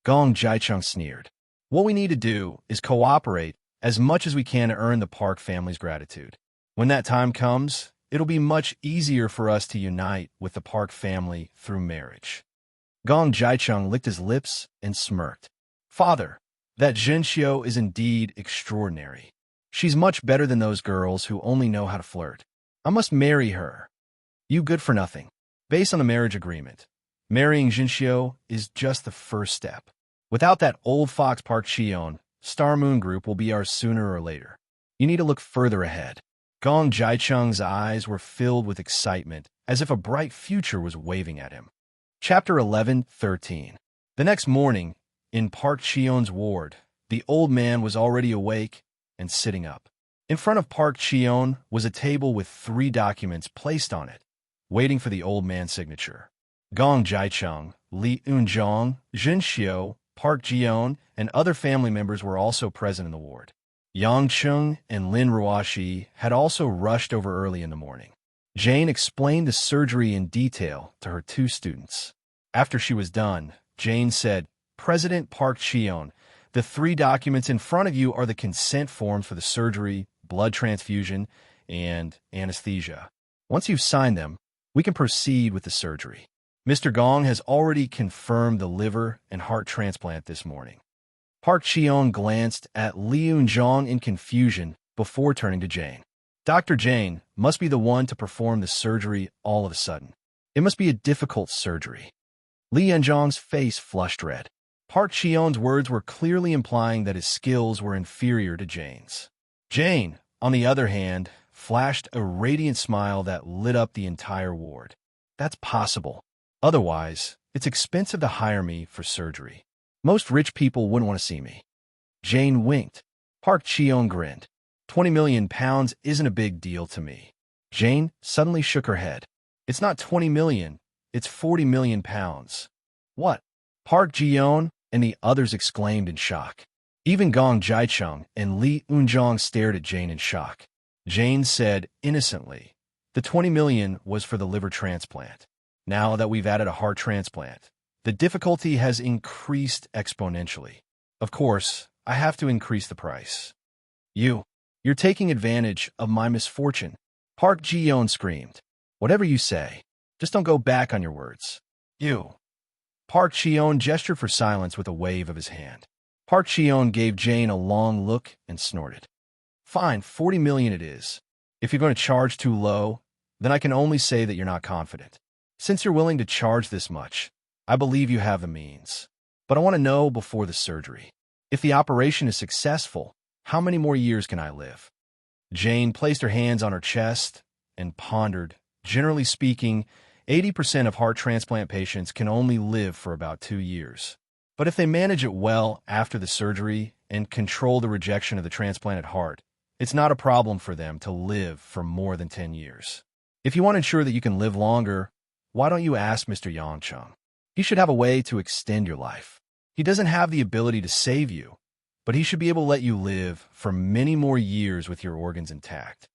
Gong Jicheng sneered. What we need to do is cooperate as much as we can to earn the Park family's gratitude. When that time comes, it'll be much easier for us to unite with the Park family through marriage. Gong Jicheng licked his lips and smirked. Father, that Zhenxiu is indeed extraordinary. She's much better than those girls who only know how to flirt. I must marry her. You good for nothing. Based on the marriage agreement, marrying Zhenxiu is just the first step. Without that old fox Park Chion, Star Moon Group will be ours sooner or later. You need to look further ahead. Gong Jicheng's eyes were filled with excitement, as if a bright future was waving at him. Chapter 11:13. The next morning, in Park Chion's ward, the old man was already awake and sitting up. In front of Park Chion was a table with 3 documents placed on it, waiting for the old man's signature. Gong Jicheng, Li Yunzhong, Zhenxiu, Park Jion, and other family members were also present in the ward. Yang Cheng and Lin Ruoshi had also rushed over early in the morning. Jane explained the surgery in detail to her 2 students. After she was done, Jane said, President Park Chion, the 3 documents in front of you are the consent forms for the surgery, blood transfusion, and anesthesia. Once you've signed them, we can proceed with the surgery. Mr. Gong has already confirmed the liver and heart transplant this morning. Park Cheon glanced at Li Eunjong in confusion before turning to Jane. Dr. Jane must be the one to perform the surgery all of a sudden. It must be a difficult surgery. Li Eunjong's face flushed red. Park Cheon's words were clearly implying that his skills were inferior to Jane's. Jane, on the other hand, flashed a radiant smile that lit up the entire ward. That's possible. Otherwise, it's expensive to hire me for surgery. Most rich people wouldn't want to see me. Jane winked. Park Cheon grinned. 20 million pounds isn't a big deal to me. Jane suddenly shook her head. It's not 20 million, it's 40 million pounds. What? Park Cheon and the others exclaimed in shock. Even Gong Jicheng and Li Eunjong stared at Jane in shock. Jane said innocently, the 20 million was for the liver transplant. Now that we've added a heart transplant, the difficulty has increased exponentially. Of course, I have to increase the price. You're taking advantage of my misfortune. Park Ji-yeon screamed. Whatever you say, just don't go back on your words. Park Ji-yeon gestured for silence with a wave of his hand. Park Ji-yeon gave Jane a long look and snorted. Fine, 40 million it is. If you're going to charge too low, then I can only say that you're not confident. Since you're willing to charge this much, I believe you have the means. But I want to know before the surgery. If the operation is successful, how many more years can I live? Jane placed her hands on her chest and pondered. Generally speaking, 80% of heart transplant patients can only live for about 2 years. But if they manage it well after the surgery and control the rejection of the transplanted heart, it's not a problem for them to live for more than 10 years. If you want to ensure that you can live longer, why don't you ask Mr. Yang Chung? He should have a way to extend your life. He doesn't have the ability to save you, but he should be able to let you live for many more years with your organs intact.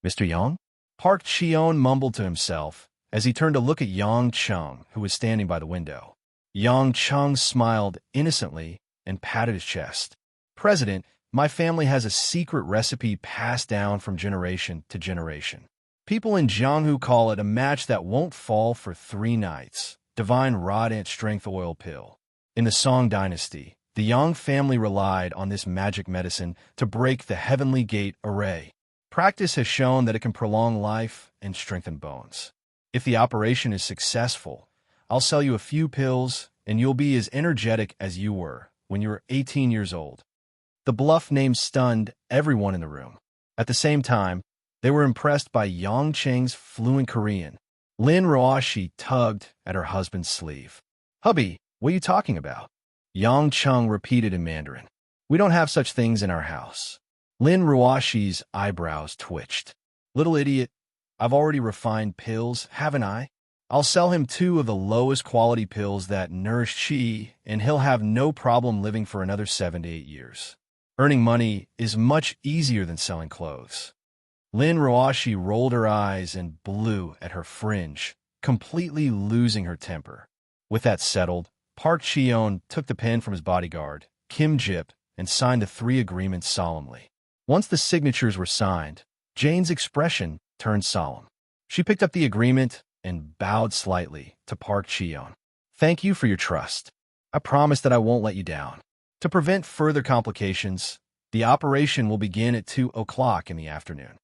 Mr. Yang? Park Cheon mumbled to himself as he turned to look at Yang Chung, who was standing by the window. Yang Chung smiled innocently and patted his chest. President, my family has a secret recipe passed down from generation to generation. People in Jianghu call it a match that won't fall for 3 nights. Divine Rod Ant Strength Oil Pill. In the Song Dynasty, the Yang family relied on this magic medicine to break the heavenly gate array. Practice has shown that it can prolong life and strengthen bones. If the operation is successful, I'll sell you a few pills and you'll be as energetic as you were when you were 18 years old. The bluff name stunned everyone in the room. At the same time, they were impressed by Yang Cheng's fluent Korean. Lin Roashi tugged at her husband's sleeve. Hubby, what are you talking about? Yang Chung repeated in Mandarin. We don't have such things in our house. Lin Roashi's eyebrows twitched. Little idiot, I've already refined pills, haven't I? I'll sell him 2 of the lowest quality pills that nourish chi, and he'll have no problem living for another 7 to 8 years. Earning money is much easier than selling clothes. Lin Roashi rolled her eyes and blew at her fringe, completely losing her temper. With that settled, Park Cheon took the pen from his bodyguard, Kim Jip, and signed the 3 agreements solemnly. Once the signatures were signed, Jane's expression turned solemn. She picked up the agreement and bowed slightly to Park Cheon. Thank you for your trust. I promise that I won't let you down. To prevent further complications, the operation will begin at 2 o'clock in the afternoon.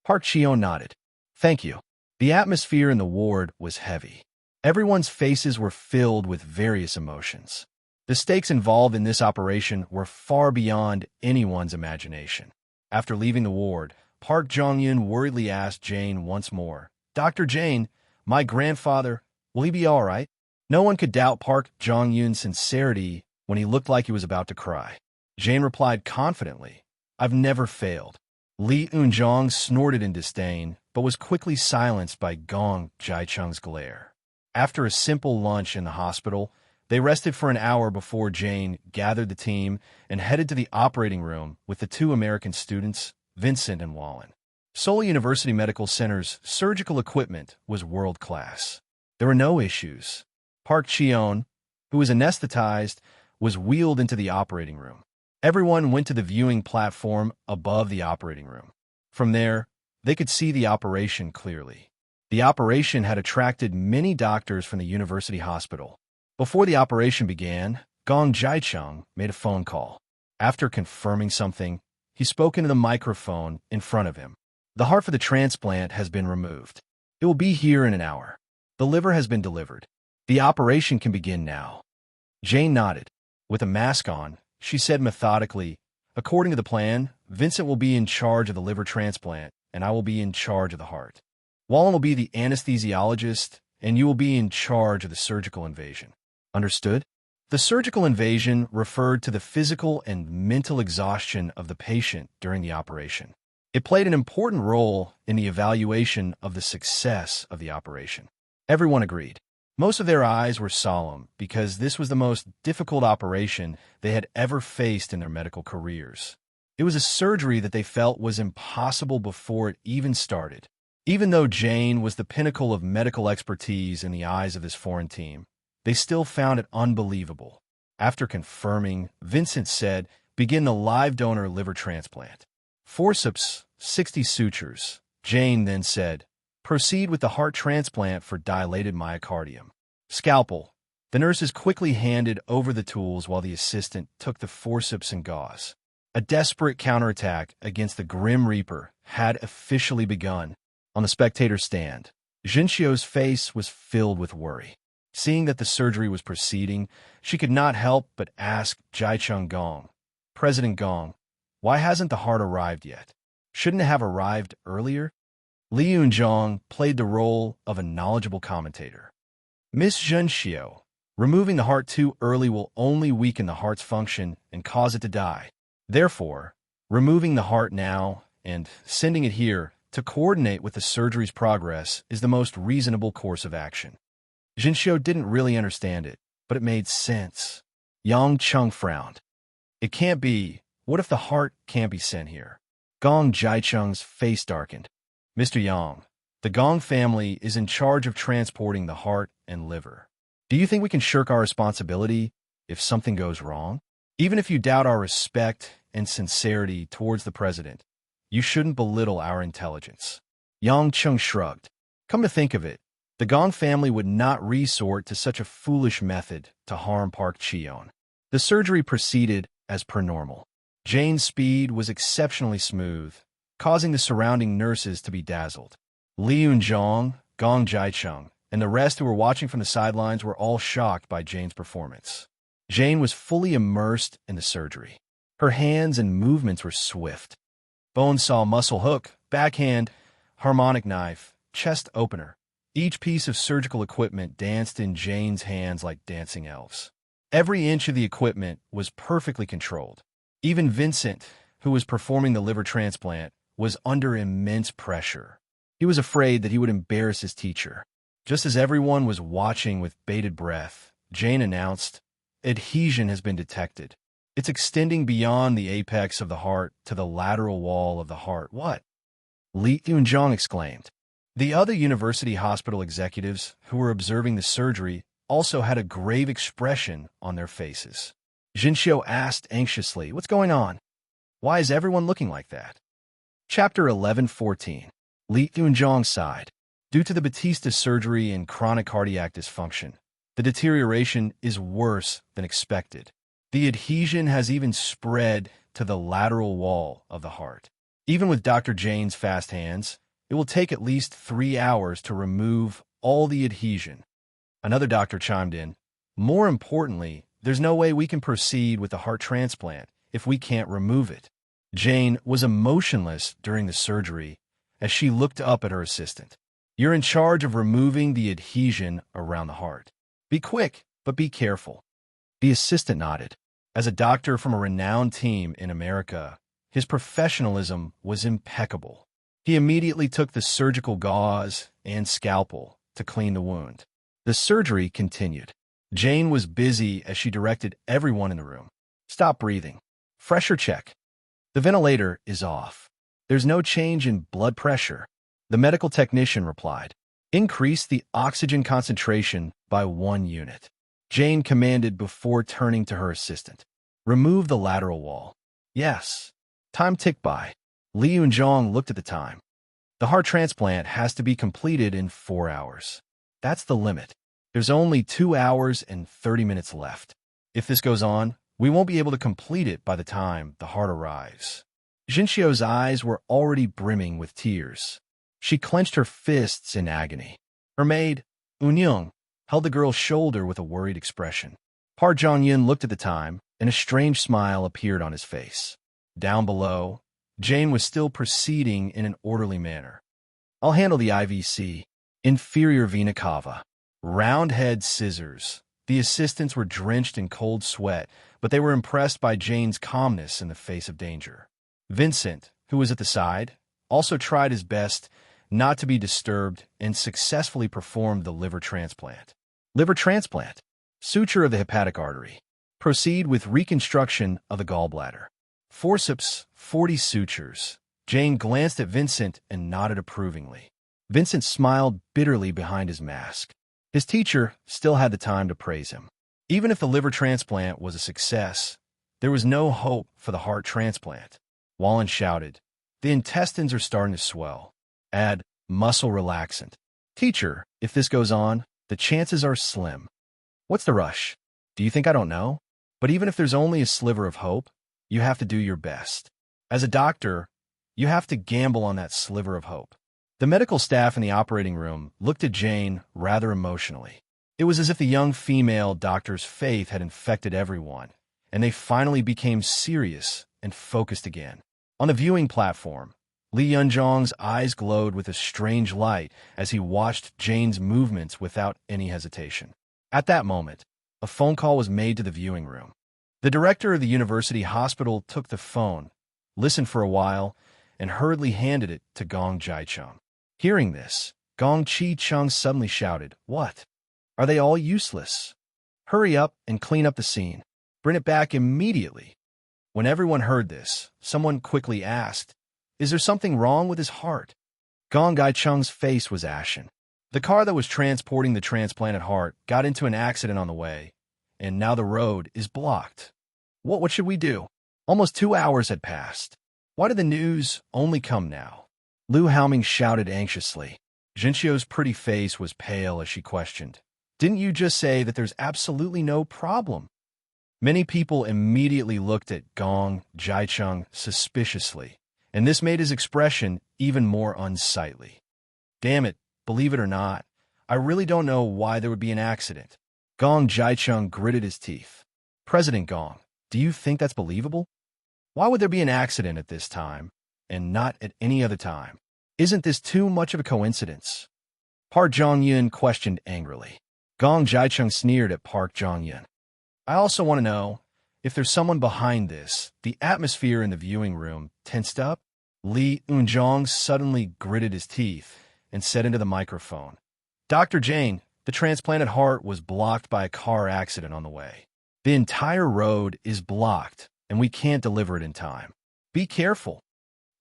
Park Cheon nodded. Thank you. The atmosphere in the ward was heavy. Everyone's faces were filled with various emotions. The stakes involved in this operation were far beyond anyone's imagination. After leaving the ward, Park Jong-yun worriedly asked Jane once more, Dr. Jane, my grandfather, will he be all right? No one could doubt Park Jong-yun's sincerity when he looked like he was about to cry. Jane replied confidently, I've never failed. Li Eunjong snorted in disdain, but was quickly silenced by Gong Jicheng's glare. After a simple lunch in the hospital, they rested for an hour before Jane gathered the team and headed to the operating room with the 2 American students, Vincent and Wallen. Seoul University Medical Center's surgical equipment was world-class. There were no issues. Park Cheon, who was anesthetized, was wheeled into the operating room. Everyone went to the viewing platform above the operating room. From there, They could see the operation clearly. The operation had attracted many doctors from the university hospital. Before the operation began, Gong Jicheng made a phone call. After confirming something, he spoke into the microphone in front of him. The heart for the transplant has been removed. It will be here in an hour. The liver has been delivered. The operation can begin now. Jane nodded. With a mask on, she said methodically, "According to the plan, Vincent will be in charge of the liver transplant, and I will be in charge of the heart. Wallen will be the anesthesiologist, and you will be in charge of the surgical invasion. Understood?" The surgical invasion referred to the physical and mental exhaustion of the patient during the operation. It played an important role in the evaluation of the success of the operation. Everyone agreed. Most of their eyes were solemn because this was the most difficult operation they had ever faced in their medical careers. It was a surgery that they felt was impossible before it even started. Even though Jane was the pinnacle of medical expertise in the eyes of this foreign team, they still found it unbelievable. After confirming, Vincent said, "Begin the live donor liver transplant." Forceps, 60 sutures. Jane then said, "Proceed with the heart transplant for dilated myocardium." Scalpel. The nurses quickly handed over the tools while the assistant took the forceps and gauze. A desperate counterattack against the Grim Reaper had officially begun. On the spectator stand, Jinxiu's face was filled with worry. Seeing that the surgery was proceeding, she could not help but ask Jicheng Gong, "President Gong, why hasn't the heart arrived yet? Shouldn't it have arrived earlier?" Li Yunzhong played the role of a knowledgeable commentator. "Miss Jinxiu, removing the heart too early will only weaken the heart's function and cause it to die. Therefore, removing the heart now and sending it here to coordinate with the surgery's progress is the most reasonable course of action." Jinxiu didn't really understand it, but it made sense. Yang Chung frowned. "It can't be. What if the heart can't be sent here?" Gong Jicheng's face darkened. "Mr. Yang, the Gong family is in charge of transporting the heart and liver. Do you think we can shirk our responsibility if something goes wrong? Even if you doubt our respect and sincerity towards the president, you shouldn't belittle our intelligence." Yang Chung shrugged. "Come to think of it, the Gong family would not resort to such a foolish method to harm Park Cheon." The surgery proceeded as per normal. Jane's speed was exceptionally smooth, causing the surrounding nurses to be dazzled. Li Yunzhong, Gong Jicheng, and the rest who were watching from the sidelines were all shocked by Jane's performance. Jane was fully immersed in the surgery. Her hands and movements were swift. Bone saw, muscle hook, backhand, harmonic knife, chest opener. Each piece of surgical equipment danced in Jane's hands like dancing elves. Every inch of the equipment was perfectly controlled. Even Vincent, who was performing the liver transplant, was under immense pressure. He was afraid that he would embarrass his teacher. Just as everyone was watching with bated breath, Jane announced, "Adhesion has been detected. It's extending beyond the apex of the heart to the lateral wall of the heart." "What?" Li Yunzhong exclaimed. The other university hospital executives who were observing the surgery also had a grave expression on their faces. Jinxiu asked anxiously, "What's going on? Why is everyone looking like that?" Chapter 11:14. Li Yunzhong sighed. Due to the Batista surgery and chronic cardiac dysfunction, the deterioration is worse than expected. The adhesion has even spread to the lateral wall of the heart. Even with Dr. Jane's fast hands, it will take at least 3 hours to remove all the adhesion. Another doctor chimed in. "More importantly, there's no way we can proceed with the heart transplant if we can't remove it." Jane was emotionless during the surgery as she looked up at her assistant. "You're in charge of removing the adhesion around the heart. Be quick, but be careful." The assistant nodded. As a doctor from a renowned team in America, his professionalism was impeccable. He immediately took the surgical gauze and scalpel to clean the wound. The surgery continued. Jane was busy as she directed everyone in the room. "Stop breathing. Pressure check. The ventilator is off. There's no change in blood pressure." The medical technician replied. "Increase the oxygen concentration by 1 unit." Jane commanded before turning to her assistant. "Remove the lateral wall." "Yes." Time ticked by. Li Yunzhong looked at the time. The heart transplant has to be completed in 4 hours. That's the limit. There's only 2 hours and 30 minutes left. If this goes on, we won't be able to complete it by the time the heart arrives. Jinxiu's eyes were already brimming with tears. She clenched her fists in agony. Her maid, Unyung, held the girl's shoulder with a worried expression. Park Jong-yun looked at the time, and a strange smile appeared on his face. Down below, Jane was still proceeding in an orderly manner. I'll handle the IVC, inferior vena cava. Round-head scissors. The assistants were drenched in cold sweat, but they were impressed by Jane's calmness in the face of danger. Vincent, who was at the side, also tried his best not to be disturbed and successfully performed the liver transplant. Liver transplant. Suture of the hepatic artery. Proceed with reconstruction of the gallbladder. Forceps, 40 sutures. Jane glanced at Vincent and nodded approvingly. Vincent smiled bitterly behind his mask. His teacher still had the time to praise him. Even if the liver transplant was a success, there was no hope for the heart transplant. Wallen shouted, "The intestines are starting to swell. Add muscle relaxant." Teacher, if this goes on, the chances are slim. What's the rush? Do you think I don't know? But even if there's only a sliver of hope, you have to do your best. As a doctor, you have to gamble on that sliver of hope. The medical staff in the operating room looked at Jane rather emotionally. It was as if the young female doctor's faith had infected everyone, and they finally became serious and focused again. On the viewing platform, Li Yunzhong's eyes glowed with a strange light as he watched Jane's movements without any hesitation. At that moment, a phone call was made to the viewing room. The director of the university hospital took the phone, listened for a while, and hurriedly handed it to Gong Jicheng. Hearing this, Gong Chi-chung suddenly shouted, "What? Are they all useless? Hurry up and clean up the scene. Bring it back immediately." When everyone heard this, someone quickly asked, "Is there something wrong with his heart?" Gong Jicheng's face was ashen. The car that was transporting the transplanted heart got into an accident on the way, and now the road is blocked. What should we do? Almost 2 hours had passed. Why did the news only come now? Lu Haoming shouted anxiously. Jinxiu's pretty face was pale as she questioned, "Didn't you just say that there's absolutely no problem?" Many people immediately looked at Gong Jicheng suspiciously, and this made his expression even more unsightly. "Damn it, believe it or not, I really don't know why there would be an accident." Gong Jicheng gritted his teeth. "President Gong, do you think that's believable? Why would there be an accident at this time, and not at any other time? Isn't this too much of a coincidence?" Park Jong-yun questioned angrily. Gong Jicheng sneered at Park Jong-yun. "I also want to know if there's someone behind this." The atmosphere in the viewing room tensed up. Li Yunzhong suddenly gritted his teeth and said into the microphone, "Dr. Jane, the transplanted heart was blocked by a car accident on the way. The entire road is blocked, and we can't deliver it in time. Be careful."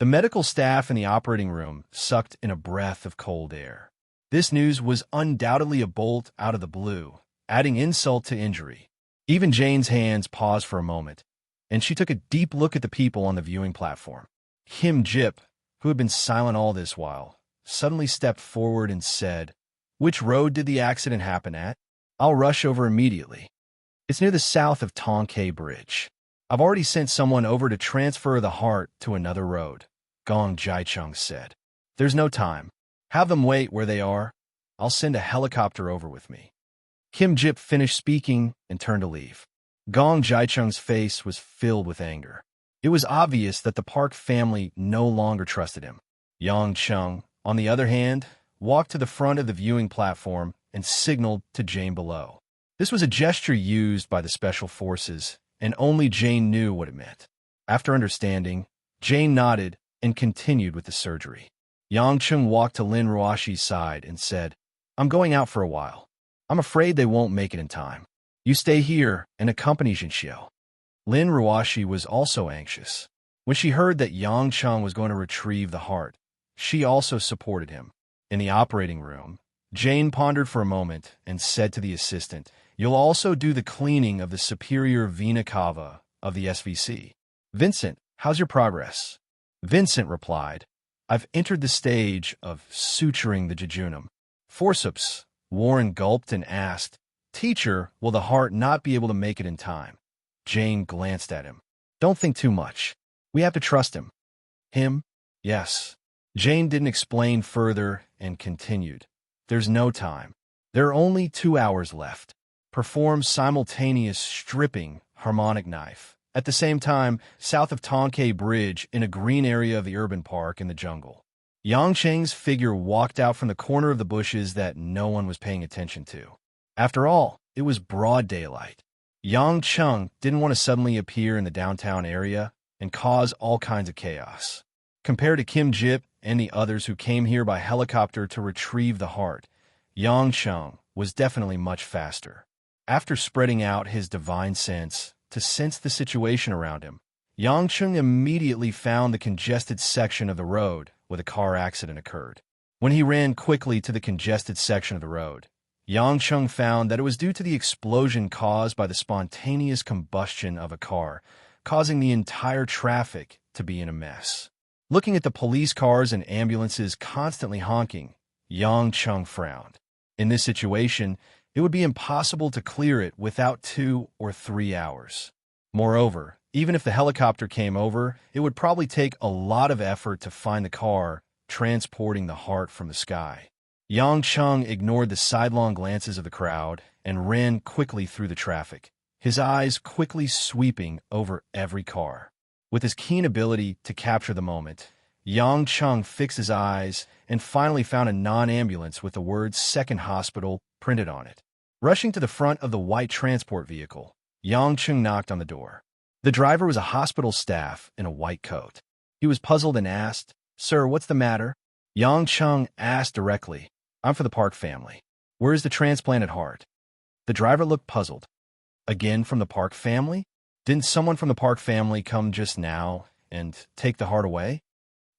The medical staff in the operating room sucked in a breath of cold air. This news was undoubtedly a bolt out of the blue, adding insult to injury. Even Jane's hands paused for a moment, and she took a deep look at the people on the viewing platform. Kim Jip, who had been silent all this while, suddenly stepped forward and said, "Which road did the accident happen at? I'll rush over immediately. It's near the south of Tongkei Bridge. I've already sent someone over to transfer the heart to another road," Gong Jicheng said. "There's no time. Have them wait where they are. I'll send a helicopter over with me." Kim Jip finished speaking and turned to leave. Gong Jicheng's face was filled with anger. It was obvious that the Park family no longer trusted him. Yang Chung, on the other hand, walked to the front of the viewing platform and signaled to Jane below. This was a gesture used by the special forces, and only Jane knew what it meant. After understanding, Jane nodded and continued with the surgery. Yang Chung walked to Lin Ruoshi's side and said, "I'm going out for a while. I'm afraid they won't make it in time. You stay here and accompany Jinxiu." Lin Ruoshi was also anxious. When she heard that Yang Chung was going to retrieve the heart, she also supported him. In the operating room, Jane pondered for a moment and said to the assistant, "You'll also do the cleaning of the superior vena cava of the SVC. Vincent, how's your progress?" Vincent replied, I've entered the stage of suturing the jejunum. Forceps. Warren gulped and asked, Teacher, will the heart not be able to make it in time? Jane glanced at him. Don't think too much. We have to trust him. Him? Yes. Jane didn't explain further and continued. There's no time. There are only 2 hours left. Perform simultaneous stripping harmonic knife. At the same time, south of Tonkay Bridge in a green area of the urban park in the jungle. Yang Cheng's figure walked out from the corner of the bushes that no one was paying attention to. After all, it was broad daylight. Yang Cheng didn't want to suddenly appear in the downtown area and cause all kinds of chaos. Compared to Kim Jip and the others who came here by helicopter to retrieve the heart, Yang Cheng was definitely much faster. After spreading out his divine sense to sense the situation around him, Yang Cheng immediately found the congested section of the road where the car accident occurred. When he ran quickly to the congested section of the road, Yang Cheng found that it was due to the explosion caused by the spontaneous combustion of a car, causing the entire traffic to be in a mess. Looking at the police cars and ambulances constantly honking, Yang Cheng frowned. In this situation, it would be impossible to clear it without 2 or 3 hours. Moreover, even if the helicopter came over, it would probably take a lot of effort to find the car transporting the heart from the sky. Yang Cheng ignored the sidelong glances of the crowd and ran quickly through the traffic, his eyes quickly sweeping over every car. With his keen ability to capture the moment, Yang Cheng fixed his eyes and finally found a non-ambulance with the words Second Hospital printed on it. Rushing to the front of the white transport vehicle, Yang Cheng knocked on the door. The driver was a hospital staff in a white coat. He was puzzled and asked, Sir, what's the matter? Yang Cheng asked directly, I'm for the Park family. Where is the transplanted heart? The driver looked puzzled. Again from the Park family? Didn't someone from the Park family come just now and take the heart away?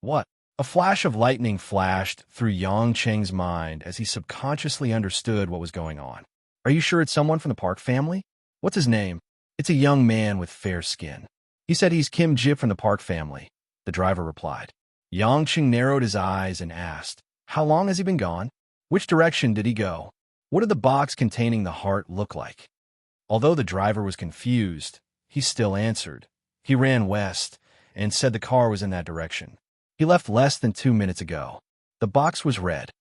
What? A flash of lightning flashed through Yang Cheng's mind as he subconsciously understood what was going on. Are you sure it's someone from the Park family? What's his name? It's a young man with fair skin. He said he's Kim Jip from the Park family, the driver replied. Yang Cheng narrowed his eyes and asked, How long has he been gone? Which direction did he go? What did the box containing the heart look like? Although the driver was confused, he still answered. He ran west and said the car was in that direction. He left less than 2 minutes ago. The box was red.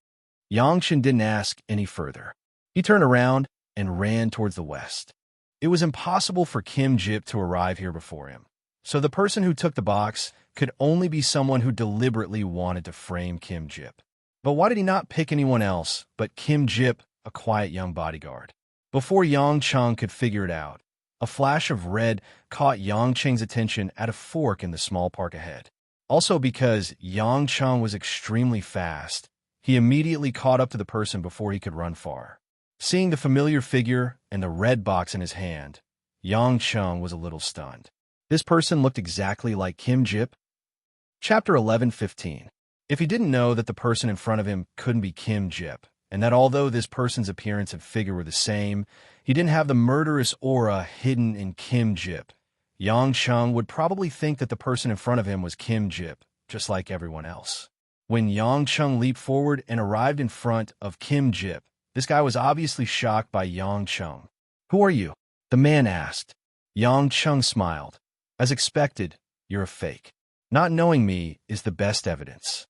Yang Cheng didn't ask any further. He turned around and ran towards the west. It was impossible for Kim Jip to arrive here before him, so the person who took the box could only be someone who deliberately wanted to frame Kim Jip. But why did he not pick anyone else but Kim Jip, a quiet young bodyguard? Before Yang Cheng could figure it out, a flash of red caught Yang Cheng's attention at a fork in the small park ahead. Also because Yang Cheng was extremely fast, he immediately caught up to the person before he could run far. Seeing the familiar figure and the red box in his hand, Yang Cheng was a little stunned. This person looked exactly like Kim Jip. Chapter 11:15. If he didn't know that the person in front of him couldn't be Kim Jip, and that although this person's appearance and figure were the same, he didn't have the murderous aura hidden in Kim Jip, Yang Cheng would probably think that the person in front of him was Kim Jip, just like everyone else. When Yang Cheng leaped forward and arrived in front of Kim Jip, this guy was obviously shocked by Yang Cheng. Who are you? The man asked. Yang Cheng smiled. As expected, you're a fake. Not knowing me is the best evidence.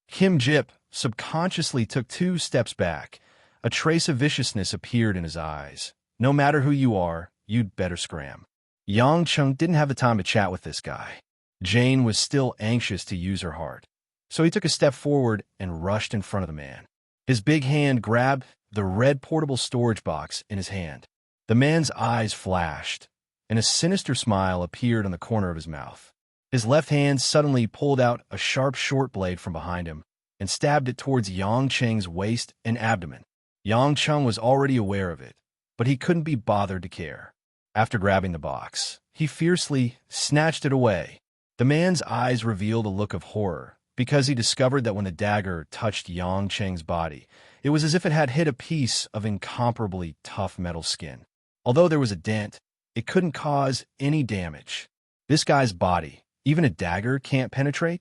Kim Jip subconsciously took 2 steps back. A trace of viciousness appeared in his eyes. No matter who you are, you'd better scram. Yang Cheng didn't have the time to chat with this guy. Jane was still anxious to use her heart, so he took a step forward and rushed in front of the man. His big hand grabbed the red portable storage box in his hand. The man's eyes flashed, and a sinister smile appeared on the corner of his mouth. His left hand suddenly pulled out a sharp short blade from behind him and stabbed it towards Yang Cheng's waist and abdomen. Yang Cheng was already aware of it, but he couldn't be bothered to care. After grabbing the box, he fiercely snatched it away. The man's eyes revealed a look of horror, because he discovered that when the dagger touched Yang Cheng's body, it was as if it had hit a piece of incomparably tough metal skin. Although there was a dent, it couldn't cause any damage. This guy's body, even a dagger can't penetrate?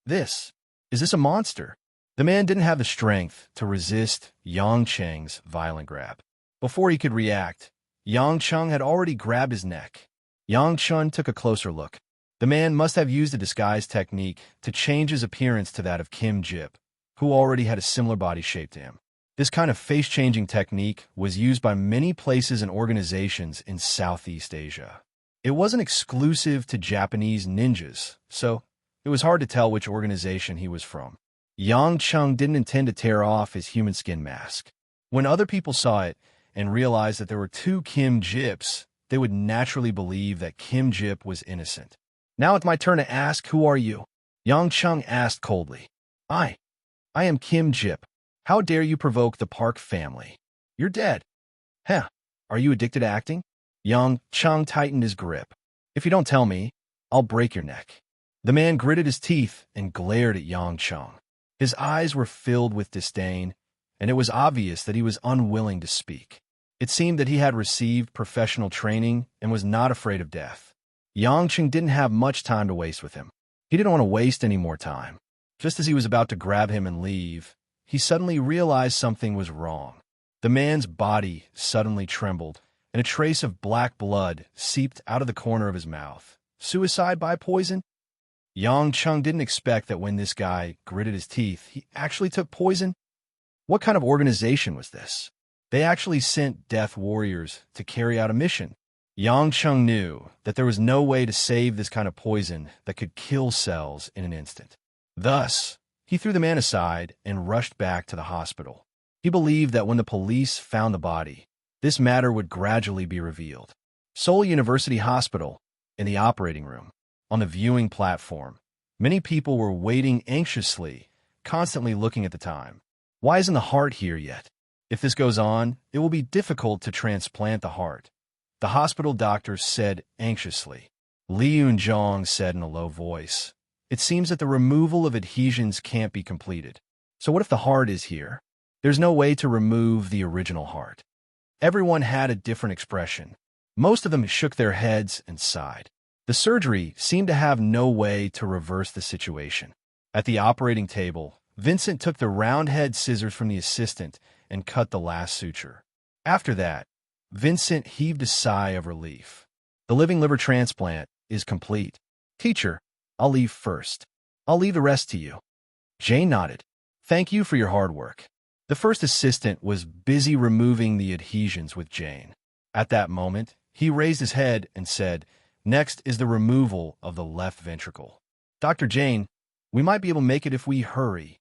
This Is this a monster? The man didn't have the strength to resist Yang Cheng's violent grab. Before he could react, Yang Cheng had already grabbed his neck. Yang Cheng took a closer look. The man must have used a disguise technique to change his appearance to that of Kim Jip, who already had a similar body shape to him. This kind of face-changing technique was used by many places and organizations in Southeast Asia. It wasn't exclusive to Japanese ninjas, so it was hard to tell which organization he was from. Yang Cheng didn't intend to tear off his human skin mask. When other people saw it and realized that there were two Kim Jips, they would naturally believe that Kim Jip was innocent. Now it's my turn to ask, who are you? Yang Cheng asked coldly. I am Kim Jip. How dare you provoke the Park family? You're dead. Heh, are you addicted to acting? Yang Cheng tightened his grip. If you don't tell me, I'll break your neck. The man gritted his teeth and glared at Yang Cheng. His eyes were filled with disdain, and it was obvious that he was unwilling to speak. It seemed that he had received professional training and was not afraid of death. Yang Cheng didn't have much time to waste with him. He didn't want to waste any more time. Just as he was about to grab him and leave, he suddenly realized something was wrong. The man's body suddenly trembled, and a trace of black blood seeped out of the corner of his mouth. Suicide by poison? Yang Cheng didn't expect that when this guy gritted his teeth, he actually took poison. What kind of organization was this? They actually sent death warriors to carry out a mission. Yang Cheng knew that there was no way to save this kind of poison that could kill cells in an instant. Thus, he threw the man aside and rushed back to the hospital. He believed that when the police found the body, this matter would gradually be revealed. Seoul University Hospital, in the operating room, on the viewing platform, many people were waiting anxiously, constantly looking at the time. Why isn't the heart here yet? If this goes on, it will be difficult to transplant the heart. The hospital doctor said anxiously. Li Yunjong said in a low voice, it seems that the removal of adhesions can't be completed. So what if the heart is here? There's no way to remove the original heart. Everyone had a different expression. Most of them shook their heads and sighed. The surgery seemed to have no way to reverse the situation. At the operating table, Vincent took the round-head scissors from the assistant and cut the last suture. After that, Vincent heaved a sigh of relief. The living liver transplant is complete. Teacher, I'll leave first. I'll leave the rest to you. Jane nodded. Thank you for your hard work. The first assistant was busy removing the adhesions with Jane. At that moment, he raised his head and said, next is the removal of the left ventricle. Dr. Jane, we might be able to make it if we hurry.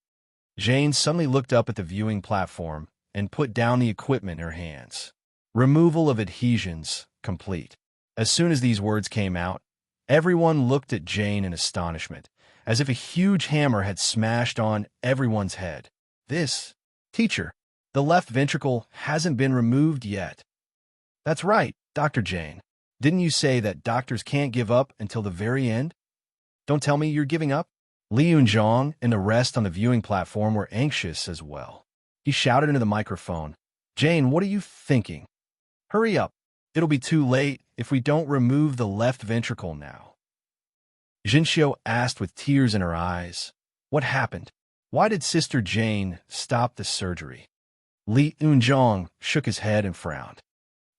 Jane suddenly looked up at the viewing platform and put down the equipment in her hands. Removal of adhesions complete. As soon as these words came out, everyone looked at Jane in astonishment, as if a huge hammer had smashed on everyone's head. Teacher, the left ventricle hasn't been removed yet. That's right, Dr. Jane. Didn't you say that doctors can't give up until the very end? Don't tell me you're giving up? Li Yunjong and the rest on the viewing platform were anxious as well. He shouted into the microphone, Jane, what are you thinking? Hurry up. It'll be too late if we don't remove the left ventricle now. Jinxiu asked with tears in her eyes. What happened? Why did Sister Jane stop the surgery? Li Yunjong shook his head and frowned.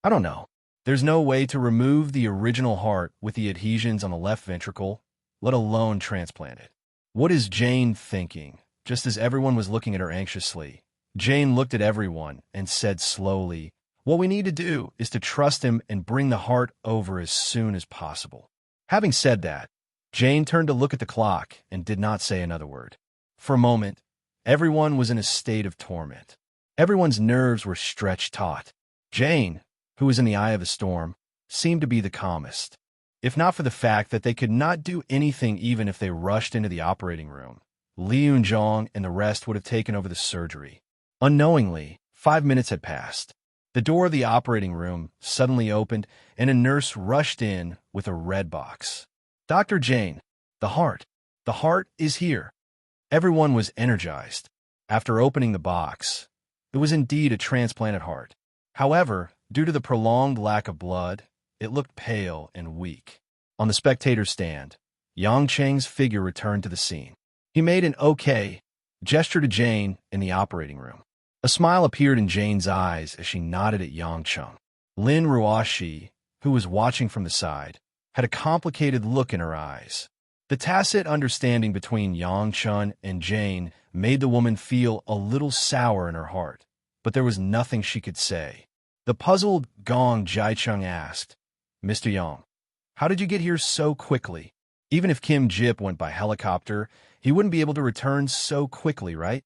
I don't know. There's no way to remove the original heart with the adhesions on the left ventricle, let alone transplant it. What is Jane thinking? Just as everyone was looking at her anxiously, Jane looked at everyone and said slowly, what we need to do is to trust him and bring the heart over as soon as possible. Having said that, Jane turned to look at the clock and did not say another word. For a moment, everyone was in a state of torment. Everyone's nerves were stretched taut. Jane, who was in the eye of the storm, seemed to be the calmest. If not for the fact that they could not do anything even if they rushed into the operating room, Li Yunjong and the rest would have taken over the surgery. Unknowingly, 5 minutes had passed. The door of the operating room suddenly opened and a nurse rushed in with a red box. Dr. Jane, the heart is here. Everyone was energized. After opening the box, it was indeed a transplanted heart. However, due to the prolonged lack of blood, it looked pale and weak. On the spectator stand, Yang Cheng's figure returned to the scene. He made an okay gesture to Jane in the operating room. A smile appeared in Jane's eyes as she nodded at Yang Chung. Lin Ruoshi, who was watching from the side, had a complicated look in her eyes. The tacit understanding between Yang Chun and Jane made the woman feel a little sour in her heart, but there was nothing she could say. The puzzled Gong Jiacheng asked, "Mr. Yang, how did you get here so quickly? Even if Kim Jip went by helicopter, he wouldn't be able to return so quickly, right?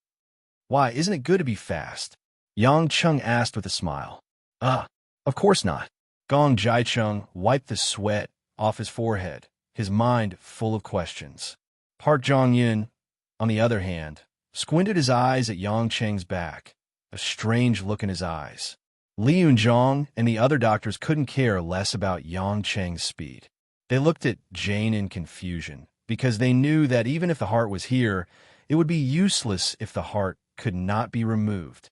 Why, isn't it good to be fast?" Yang Chung asked with a smile. Of course not." Gong Jiacheng wiped the sweat off his forehead, his mind full of questions. Park Jong-yun, on the other hand, squinted his eyes at Yang Cheng's back, a strange look in his eyes. Li Yunzhong and the other doctors couldn't care less about Yang Cheng's speed. They looked at Jane in confusion, because they knew that even if the heart was here, it would be useless if the heart could not be removed.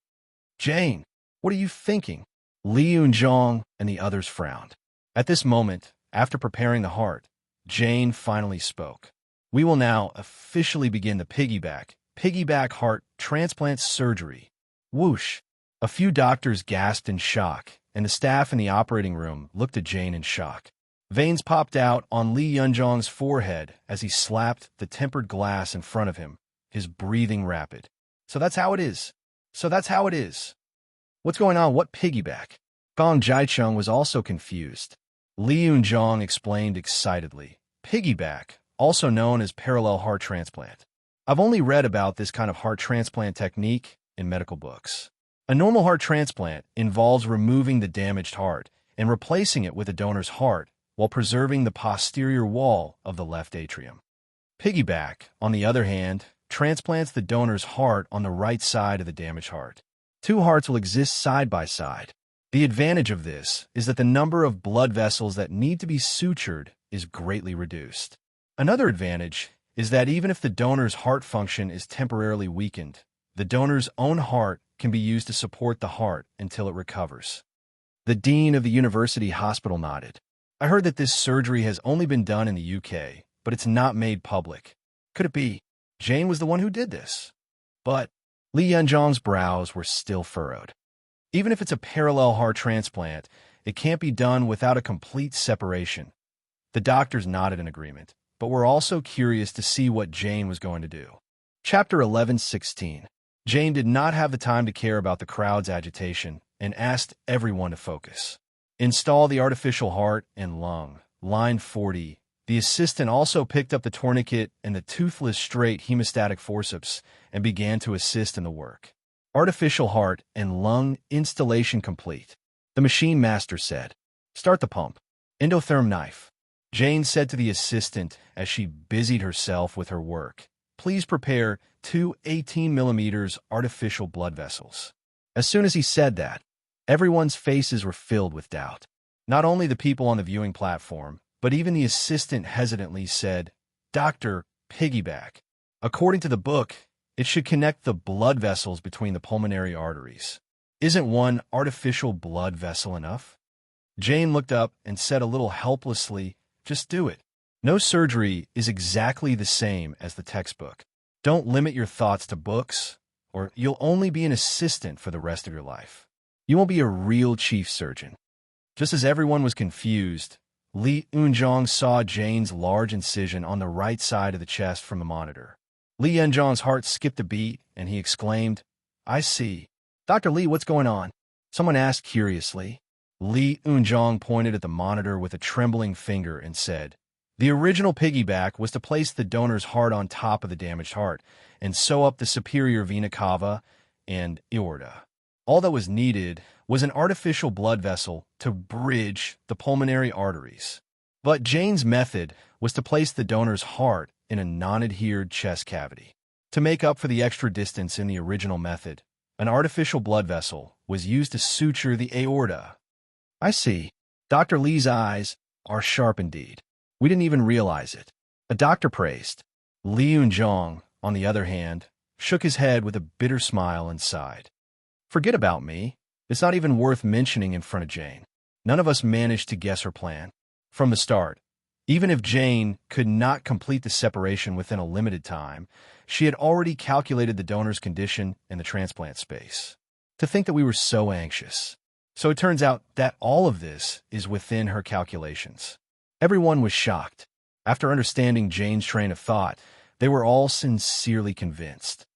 "Jane, what are you thinking?" Li Yunzhong and the others frowned. At this moment, after preparing the heart, Jane finally spoke. "We will now officially begin the piggyback heart transplant surgery." Whoosh! A few doctors gasped in shock, and the staff in the operating room looked at Jane in shock. Veins popped out on Li Yunzhong's forehead as he slapped the tempered glass in front of him, his breathing rapid. So that's how it is. What's going on? What piggyback?" Gong Jiacheng was also confused. Li Yunzhong explained excitedly. "Piggyback, also known as parallel heart transplant. I've only read about this kind of heart transplant technique in medical books. A normal heart transplant involves removing the damaged heart and replacing it with a donor's heart while preserving the posterior wall of the left atrium. Piggyback, on the other hand, transplants the donor's heart on the right side of the damaged heart. Two hearts will exist side by side. The advantage of this is that the number of blood vessels that need to be sutured is greatly reduced. Another advantage is that even if the donor's heart function is temporarily weakened, the donor's own heart can be used to support the heart until it recovers." The dean of the university hospital nodded. "I heard that this surgery has only been done in the UK, but it's not made public. Could it be Jane was the one who did this?" But Li Yunzhong's brows were still furrowed. "Even if it's a parallel heart transplant, it can't be done without a complete separation." The doctors nodded in agreement, but were also curious to see what Jane was going to do. Chapter 11:16. Jane did not have the time to care about the crowd's agitation and asked everyone to focus. "Install the artificial heart and lung." Line 40. The assistant also picked up the tourniquet and the toothless straight hemostatic forceps and began to assist in the work. "Artificial heart and lung installation complete," the machine master said. "Start the pump." "Endotherm knife," Jane said to the assistant as she busied herself with her work. "Please prepare 2 18mm artificial blood vessels." As soon as he said that, everyone's faces were filled with doubt. Not only the people on the viewing platform, but even the assistant hesitantly said, "Dr. Piggyback. According to the book, it should connect the blood vessels between the pulmonary arteries. Isn't one artificial blood vessel enough?" Jane looked up and said a little helplessly, "Just do it. No surgery is exactly the same as the textbook. Don't limit your thoughts to books, or you'll only be an assistant for the rest of your life. You won't be a real chief surgeon." Just as everyone was confused, Li Yunzhong saw Jane's large incision on the right side of the chest from the monitor. Li Yunzhong's heart skipped a beat, and he exclaimed, "I see. Dr. Li, what's going on?" Someone asked curiously. Li Yunzhong pointed at the monitor with a trembling finger and said, "The original piggyback was to place the donor's heart on top of the damaged heart and sew up the superior vena cava and aorta. All that was needed was an artificial blood vessel to bridge the pulmonary arteries. But Jane's method was to place the donor's heart in a non-adhered chest cavity. To make up for the extra distance in the original method, an artificial blood vessel was used to suture the aorta." "I see." Dr. Li's eyes are sharp indeed. "We didn't even realize it." A doctor praised. Li Yunzhong, on the other hand, shook his head with a bitter smile and sighed. "Forget about me. It's not even worth mentioning in front of Jane. None of us managed to guess her plan. From the start, Even if Jane could not complete the separation within a limited time, she had already calculated the donor's condition in the transplant space. To think that we were so anxious. So it turns out that all of this is within her calculations. Everyone was shocked. After understanding Jane's train of thought, they were all sincerely convinced.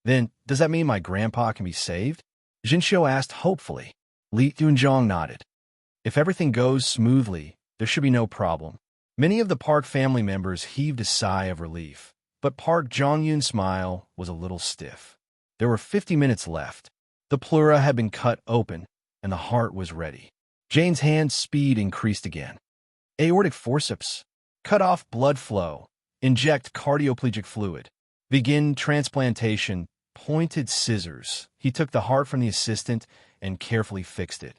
Then, does that mean my grandpa can be saved? Jinxiu asked hopefully. Li Yunzhong nodded. If everything goes smoothly, there should be no problem. Many of the Park family members heaved a sigh of relief, but Park Zhongyun's smile was a little stiff. There were 50 minutes left. The pleura had been cut open, and the heart was ready. Jane's hand's speed increased again. Aortic forceps. Cut off blood flow. Inject cardioplegic fluid. Begin transplantation. Pointed scissors. He took the heart from the assistant and carefully fixed it.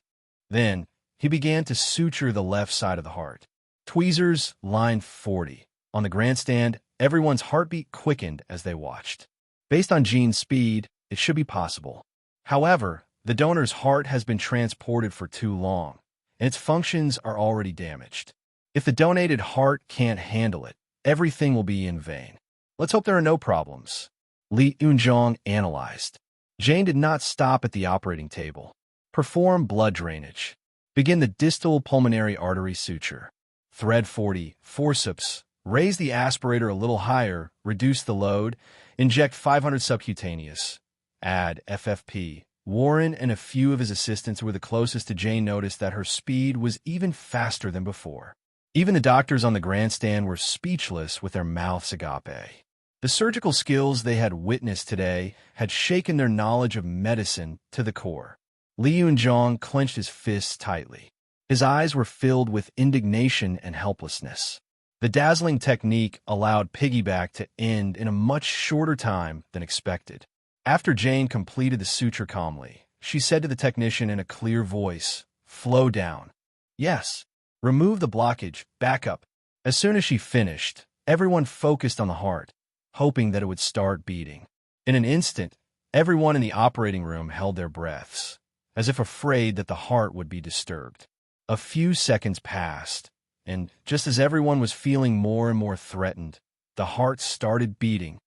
Then, he began to suture the left side of the heart. Tweezers, line 40. On the grandstand, everyone's heartbeat quickened as they watched. Based on Jean's speed, it should be possible. However, the donor's heart has been transported for too long, and its functions are already damaged. If the donated heart can't handle it, everything will be in vain. Let's hope there are no problems. Li Yunzhong analyzed. Jane did not stop at the operating table. Perform blood drainage. Begin the distal pulmonary artery suture. Thread 40, forceps. Raise the aspirator a little higher, reduce the load, inject 500 subcutaneous. Add FFP. Warren and a few of his assistants who were the closest to Jane noticed that her speed was even faster than before. Even the doctors on the grandstand were speechless with their mouths agape. The surgical skills they had witnessed today had shaken their knowledge of medicine to the core. Li Yunzhong clenched his fists tightly. His eyes were filled with indignation and helplessness. The dazzling technique allowed Piggyback to end in a much shorter time than expected. After Jane completed the suture calmly, she said to the technician in a clear voice, "Flow down." "Yes." "Remove the blockage, back up." As soon as she finished, everyone focused on the heart, hoping that it would start beating. In an instant, everyone in the operating room held their breaths, as if afraid that the heart would be disturbed. A few seconds passed, and just as everyone was feeling more and more threatened, the heart started beating.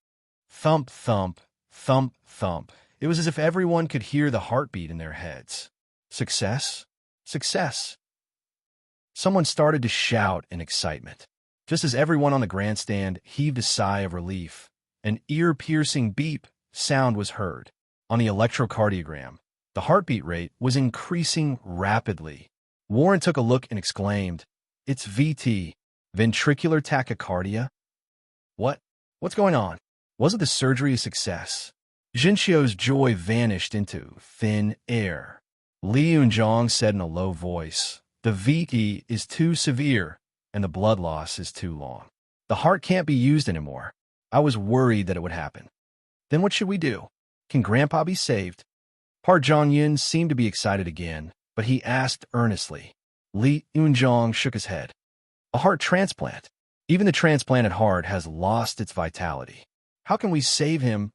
Thump, thump, thump, thump. It was as if everyone could hear the heartbeat in their heads. Success? Success! Someone started to shout in excitement. Just as everyone on the grandstand heaved a sigh of relief, an ear-piercing beep sound was heard. On the electrocardiogram, the heartbeat rate was increasing rapidly. Warren took a look and exclaimed, "It's VT, ventricular tachycardia." What's going on? Wasn't the surgery a success? Jinxiu's joy vanished into thin air. Li Yunzhong said in a low voice, "The VT is too severe, and the blood loss is too long. The heart can't be used anymore. I was worried that it would happen." "Then what should we do? Can Grandpa be saved?" Park Zhongyun seemed to be excited again, but he asked earnestly. Li Yunzhong shook his head. "A heart transplant. Even the transplanted heart has lost its vitality. How can we save him?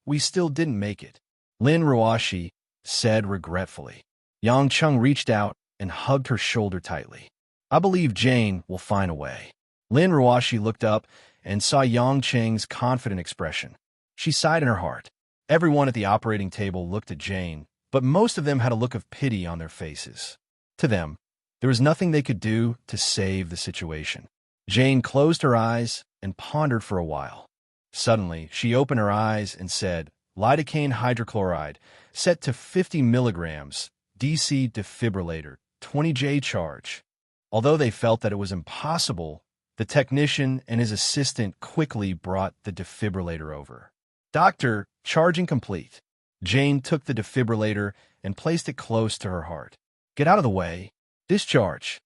We still didn't make it." Lin Ruoshi said regretfully. Yang Cheng reached out and hugged her shoulder tightly. "I believe Jane will find a way." Lin Ruoshi looked up and saw Yang Cheng's confident expression. She sighed in her heart. Everyone at the operating table looked at Jane, but most of them had a look of pity on their faces. To them, there was nothing they could do to save the situation. Jane closed her eyes and pondered for a while. Suddenly, she opened her eyes and said, "Lidocaine hydrochloride, set to 50 milligrams, DC defibrillator, 20J charge." Although they felt that it was impossible, the technician and his assistant quickly brought the defibrillator over. "Doctor, charging complete." Jane took the defibrillator and placed it close to her heart. "Get out of the way. Discharge."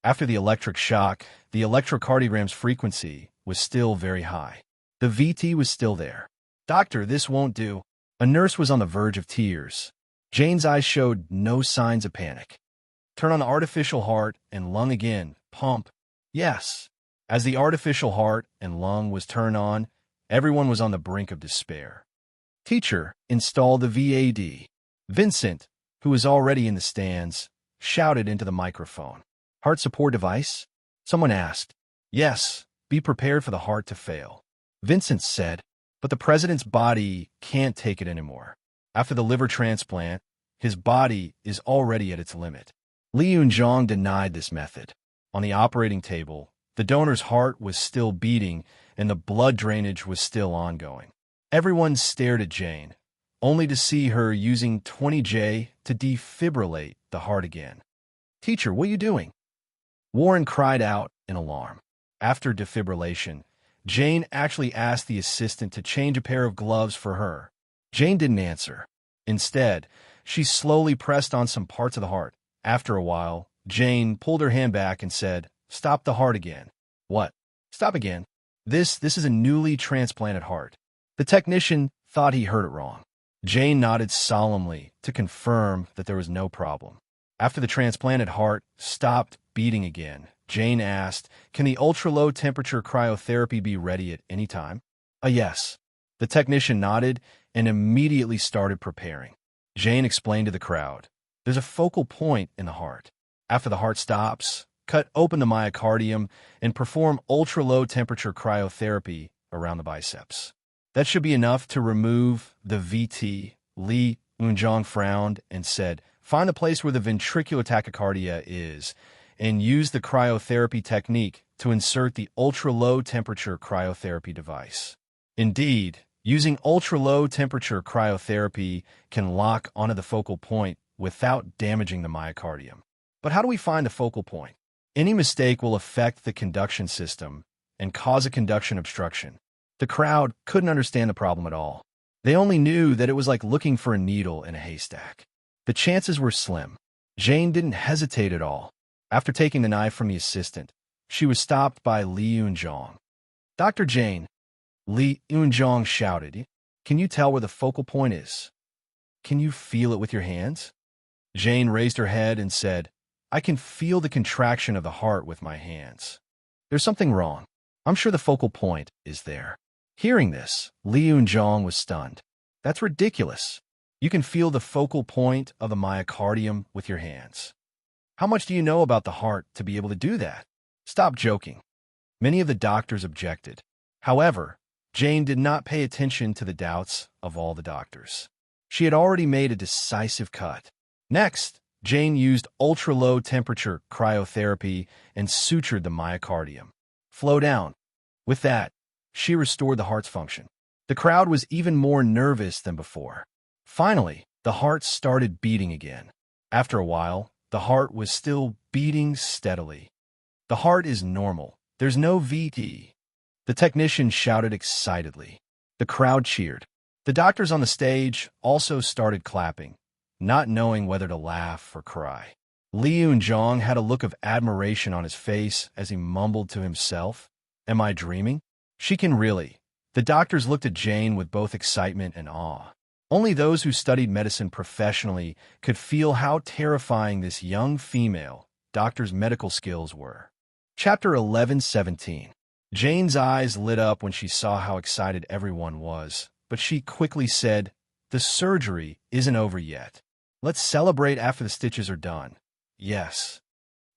After the electric shock, the electrocardiogram's frequency was still very high. The VT was still there. "Doctor, this won't do." A nurse was on the verge of tears. Jane's eyes showed no signs of panic. "Turn on the artificial heart and lung again. Pump." "Yes." As the artificial heart and lung was turned on, everyone was on the brink of despair. "Teacher, install the VAD." Vincent, who was already in the stands, shouted into the microphone. "Heart support device?" Someone asked. Yes, be prepared for the heart to fail. Vincent said, but the president's body can't take it anymore. After the liver transplant, his body is already at its limit. Li Yunzhong denied this method. On the operating table, the donor's heart was still beating and the blood drainage was still ongoing. Everyone stared at Jane, only to see her using 20J to defibrillate the heart again. "Teacher, what are you doing?" Warren cried out in alarm. After defibrillation, Jane actually asked the assistant to change a pair of gloves for her. Jane didn't answer. Instead, she slowly pressed on some parts of the heart. After a while, Jane pulled her hand back and said, "Stop the heart again." "What? Stop again?" This is a newly transplanted heart." The technician thought he heard it wrong. Jane nodded solemnly to confirm that there was no problem. After the transplanted heart stopped beating again, Jane asked, "Can the ultra-low temperature cryotherapy be ready at any time?" "A yes." The technician nodded and immediately started preparing. Jane explained to the crowd, "There's a focal point in the heart. After the heart stops, cut open the myocardium and perform ultra-low temperature cryotherapy around the biceps. That should be enough to remove the VT." Li Yunzhong frowned and said, "Find the place where the ventricular tachycardia is and use the cryotherapy technique to insert the ultra-low temperature cryotherapy device." Indeed, using ultra-low temperature cryotherapy can lock onto the focal point without damaging the myocardium. But how do we find the focal point? Any mistake will affect the conduction system and cause a conduction obstruction. The crowd couldn't understand the problem at all. They only knew that it was like looking for a needle in a haystack. The chances were slim. Jane didn't hesitate at all. After taking the knife from the assistant, she was stopped by Li Yunzhong. "Dr. Jane," Li Yunzhong shouted, "can you tell where the focal point is? Can you feel it with your hands?" Jane raised her head and said, "I can feel the contraction of the heart with my hands. There's something wrong. I'm sure the focal point is there." Hearing this, Li Yunzhong was stunned. "That's ridiculous. You can feel the focal point of the myocardium with your hands. How much do you know about the heart to be able to do that? Stop joking." Many of the doctors objected. However, Jane did not pay attention to the doubts of all the doctors. She had already made a decisive cut. Next, Jane used ultra-low temperature cryotherapy and sutured the myocardium. "Flow down." With that, she restored the heart's function. The crowd was even more nervous than before. Finally, the heart started beating again. After a while, the heart was still beating steadily. "The heart is normal. There's no VT." The technician shouted excitedly. The crowd cheered. The doctors on the stage also started clapping, not knowing whether to laugh or cry. Li Yunzhong had a look of admiration on his face as he mumbled to himself, "Am I dreaming? She can really." The doctors looked at Jane with both excitement and awe. Only those who studied medicine professionally could feel how terrifying this young female doctor's medical skills were. Chapter 11:17. Jane's eyes lit up when she saw how excited everyone was, but she quickly said, "The surgery isn't over yet. Let's celebrate after the stitches are done." Yes.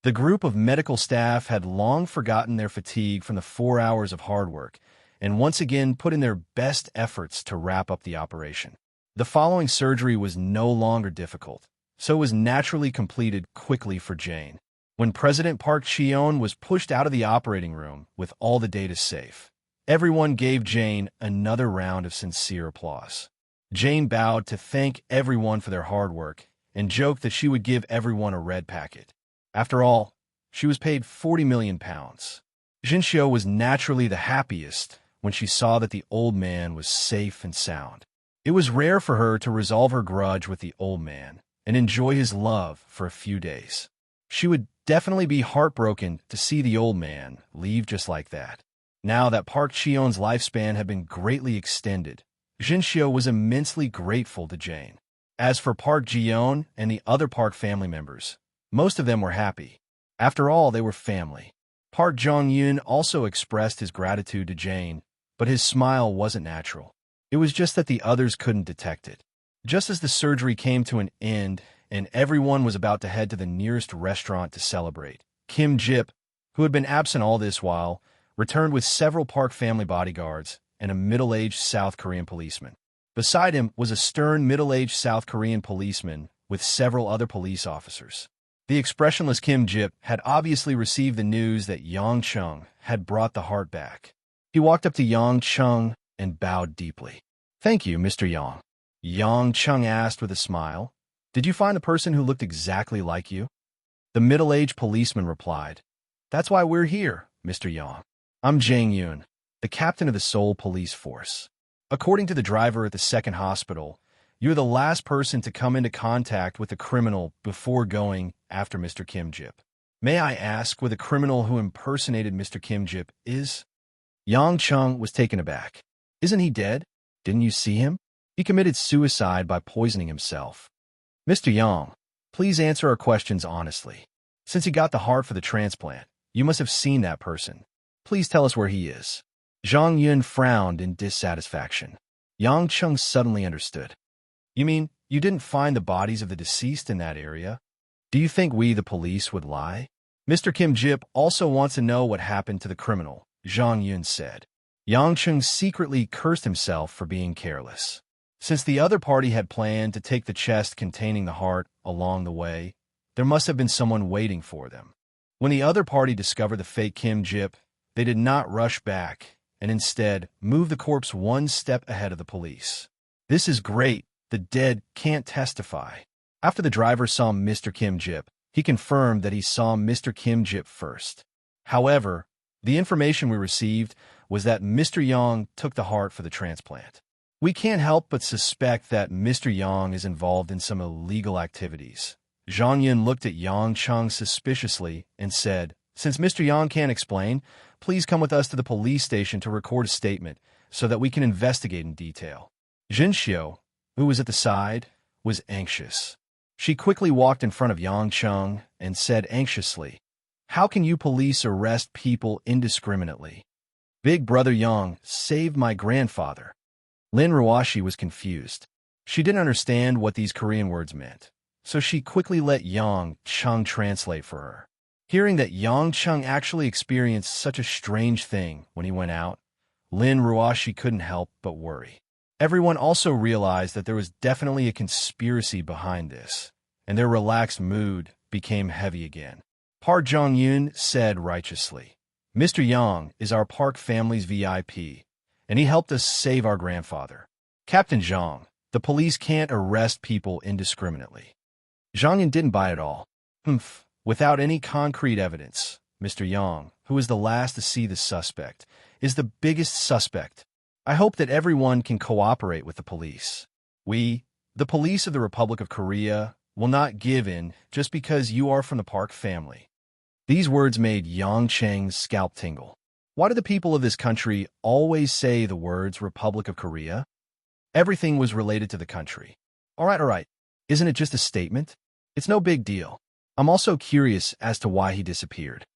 The group of medical staff had long forgotten their fatigue from the 4 hours of hard work and once again put in their best efforts to wrap up the operation. The following surgery was no longer difficult, so it was naturally completed quickly for Jane. When President Park Cheon was pushed out of the operating room with all the data safe, everyone gave Jane another round of sincere applause. Jane bowed to thank everyone for their hard work and joked that she would give everyone a red packet. After all, she was paid 40 million pounds. Jinxiu was naturally the happiest when she saw that the old man was safe and sound. It was rare for her to resolve her grudge with the old man and enjoy his love for a few days. She would definitely be heartbroken to see the old man leave just like that. Now that Park Cheon's lifespan had been greatly extended, Jinxiu was immensely grateful to Jane. As for Park Jion and the other Park family members, most of them were happy. After all, they were family. Park Jong-yun also expressed his gratitude to Jane, but his smile wasn't natural. It was just that the others couldn't detect it. Just as the surgery came to an end and everyone was about to head to the nearest restaurant to celebrate, Kim Jip, who had been absent all this while, returned with several Park family bodyguards and a middle-aged South Korean policeman. Beside him was a stern middle-aged South Korean policeman with several other police officers. The expressionless Kim Jip had obviously received the news that Yang Chung had brought the heart back. He walked up to Yang Chung and bowed deeply. "Thank you, Mr. Yang." Yang Chung asked with a smile. "Did you find the person who looked exactly like you?" The middle-aged policeman replied, "That's why we're here, Mr. Yang. I'm Jang Yoon, the captain of the Seoul Police Force. According to the driver at the second hospital, you're the last person to come into contact with the criminal before going after Mr. Kim Jip. May I ask where the criminal who impersonated Mr. Kim Jip is?" Yang Chung was taken aback. "Isn't he dead? Didn't you see him? He committed suicide by poisoning himself." "Mr. Yang, please answer our questions honestly. Since he got the heart for the transplant, you must have seen that person. Please tell us where he is." Zhang Yun frowned in dissatisfaction. Yang Chung suddenly understood. "You mean you didn't find the bodies of the deceased in that area? Do you think we, the police, would lie?" "Mr. Kim Jip also wants to know what happened to the criminal," Zhang Yun said. Yang Chung secretly cursed himself for being careless. Since the other party had planned to take the chest containing the heart along the way, there must have been someone waiting for them. When the other party discovered the fake Kim Jip, they did not rush back and instead moved the corpse one step ahead of the police. "This is great. The dead can't testify." After the driver saw Mr. Kim Jip, he confirmed that he saw Mr. Kim Jip first. However, the information we received was that Mr. Yang took the heart for the transplant. "We can't help but suspect that Mr. Yang is involved in some illegal activities." Zhang Yun looked at Yang Chung suspiciously and said, "Since Mr. Yang can't explain, please come with us to the police station to record a statement so that we can investigate in detail." Jin Xiu, who was at the side, was anxious. She quickly walked in front of Yang Chung and said anxiously, "How can you police arrest people indiscriminately? Big Brother Yang saved my grandfather." Lin Ruashi was confused. She didn't understand what these Korean words meant, so she quickly let Yang Chung translate for her. Hearing that Yang Chung actually experienced such a strange thing when he went out, Lin Ruashi couldn't help but worry. Everyone also realized that there was definitely a conspiracy behind this, and their relaxed mood became heavy again. Park Jong-yoon said righteously, "Mr. Yang is our Park family's VIP, and he helped us save our grandfather. Captain Zhang, the police can't arrest people indiscriminately." Zhang Yun didn't buy it all. Without any concrete evidence, Mr. Yang, who is the last to see the suspect, is the biggest suspect. I hope that everyone can cooperate with the police. We, the police of the Republic of Korea, will not give in just because you are from the Park family." These words made Yang Cheng's scalp tingle. Why do the people of this country always say the words Republic of Korea? Everything was related to the country. All right. Isn't it just a statement? It's no big deal. I'm also curious as to why he disappeared.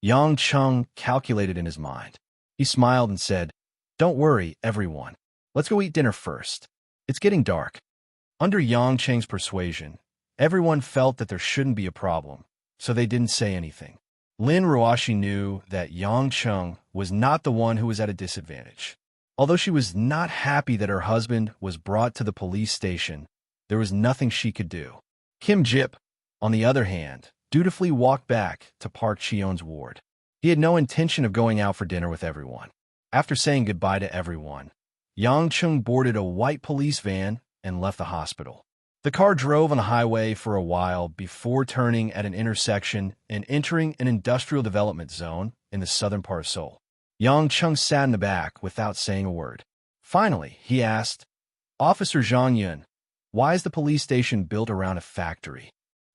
Yang Chung calculated in his mind. He smiled and said, "Don't worry, everyone. Let's go eat dinner first. It's getting dark." Under Yang Cheng's persuasion, everyone felt that there shouldn't be a problem, so they didn't say anything. Lin Ruashi knew that Yang Chung was not the one who was at a disadvantage. Although she was not happy that her husband was brought to the police station, there was nothing she could do. Kim Jip, on the other hand, dutifully walked back to Park Cheon's ward. He had no intention of going out for dinner with everyone. After saying goodbye to everyone, Yang Chung boarded a white police van and left the hospital. The car drove on the highway for a while before turning at an intersection and entering an industrial development zone in the southern part of Seoul. Yang Chung sat in the back without saying a word. Finally, he asked, "Officer Zhang Yun, why is the police station built around a factory?"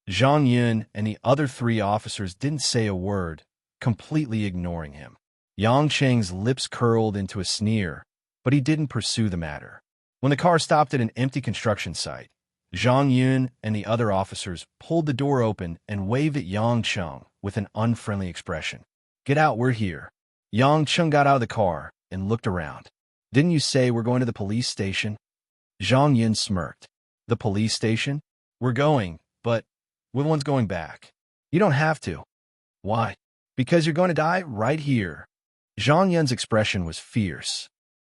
Zhang Yun and the other 3 officers didn't say a word, completely ignoring him. Yang Cheng's lips curled into a sneer, but he didn't pursue the matter. When the car stopped at an empty construction site, Zhang Yun and the other officers pulled the door open and waved at Yang Chung with an unfriendly expression. "Get out, we're here." Yang Chung got out of the car and looked around. "Didn't you say we're going to the police station?" Zhang Yun smirked. "The police station? We're going, but we're the ones going back." "You don't have to." "Why?" Because you're going to die right here. Zhang Yun's expression was fierce.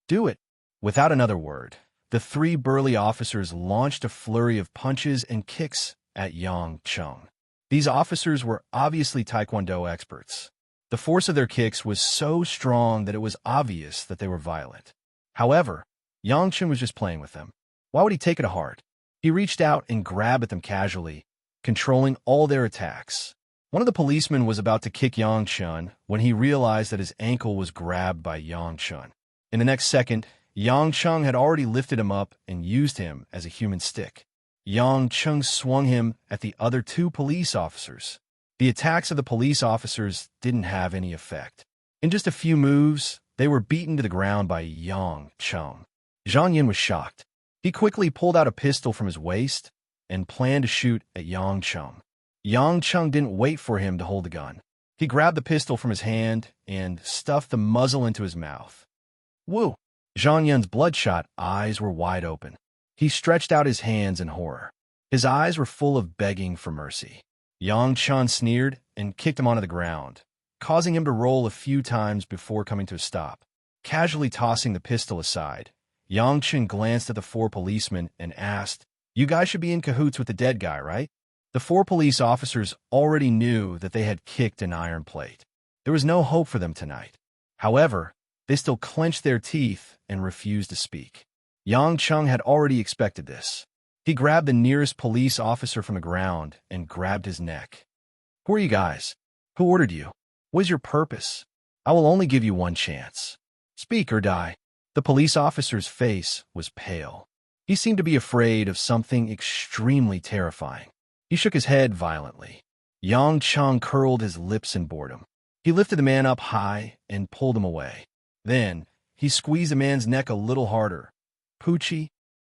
Do it. Without another word, the three burly officers launched a flurry of punches and kicks at Yang Cheng. These officers were obviously Taekwondo experts. The force of their kicks was so strong that it was obvious that they were violent. However, Yang Cheng was just playing with them. Why would he take it to heart? He reached out and grabbed at them casually, controlling all their attacks. One of the policemen was about to kick Yang Cheng when he realized that his ankle was grabbed by Yang Cheng. In the next second, Yang Cheng had already lifted him up and used him as a human stick. Yang Cheng swung him at the other two police officers. The attacks of the police officers didn't have any effect. In just a few moves, they were beaten to the ground by Yang Cheng. Zhang Yun was shocked. He quickly pulled out a pistol from his waist and planned to shoot at Yang Cheng. Yang Cheng didn't wait for him to hold the gun. He grabbed the pistol from his hand and stuffed the muzzle into his mouth. Woo! Zhang Yun's bloodshot eyes were wide open. He stretched out his hands in horror. His eyes were full of begging for mercy. Yang Cheng sneered and kicked him onto the ground, causing him to roll a few times before coming to a stop. Casually tossing the pistol aside, Yang Cheng glanced at the four policemen and asked, "You guys should be in cahoots with the dead guy, right?" The four police officers already knew that they had kicked an iron plate. There was no hope for them tonight. However, they still clenched their teeth and refused to speak. Yang Cheng had already expected this. He grabbed the nearest police officer from the ground and grabbed his neck. "Who are you guys? Who ordered you? What is your purpose? I will only give you one chance. Speak or die." The police officer's face was pale. He seemed to be afraid of something extremely terrifying. He shook his head violently. Yang Cheng curled his lips in boredom. He lifted the man up high and pulled him away. Then, he squeezed the man's neck a little harder. Poochie.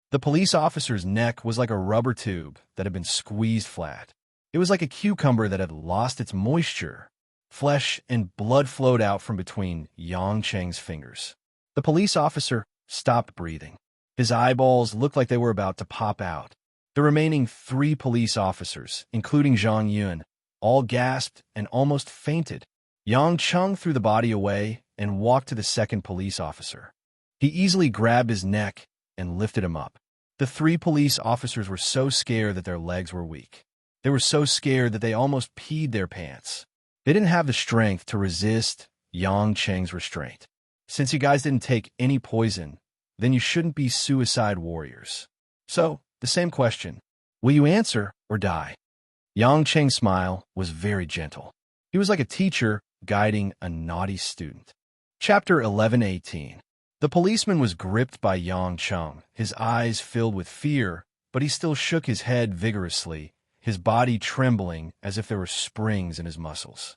The police officer's neck was like a rubber tube that had been squeezed flat. It was like a cucumber that had lost its moisture. Flesh and blood flowed out from between Yang Cheng's fingers. The police officer stopped breathing. His eyeballs looked like they were about to pop out. The remaining three police officers, including Zhang Yun, all gasped and almost fainted. Yang Cheng threw the body away and walked to the second police officer. He easily grabbed his neck and lifted him up. The three police officers were so scared that their legs were weak. They were so scared that they almost peed their pants. They didn't have the strength to resist Yang Cheng's restraint. "Since you guys didn't take any poison, then you shouldn't be suicide warriors. So, the same question. Will you answer or die?" Yang Cheng's smile was very gentle. He was like a teacher guiding a naughty student. Chapter 11:18. The policeman was gripped by Yang Cheng, his eyes filled with fear, but he still shook his head vigorously, his body trembling as if there were springs in his muscles.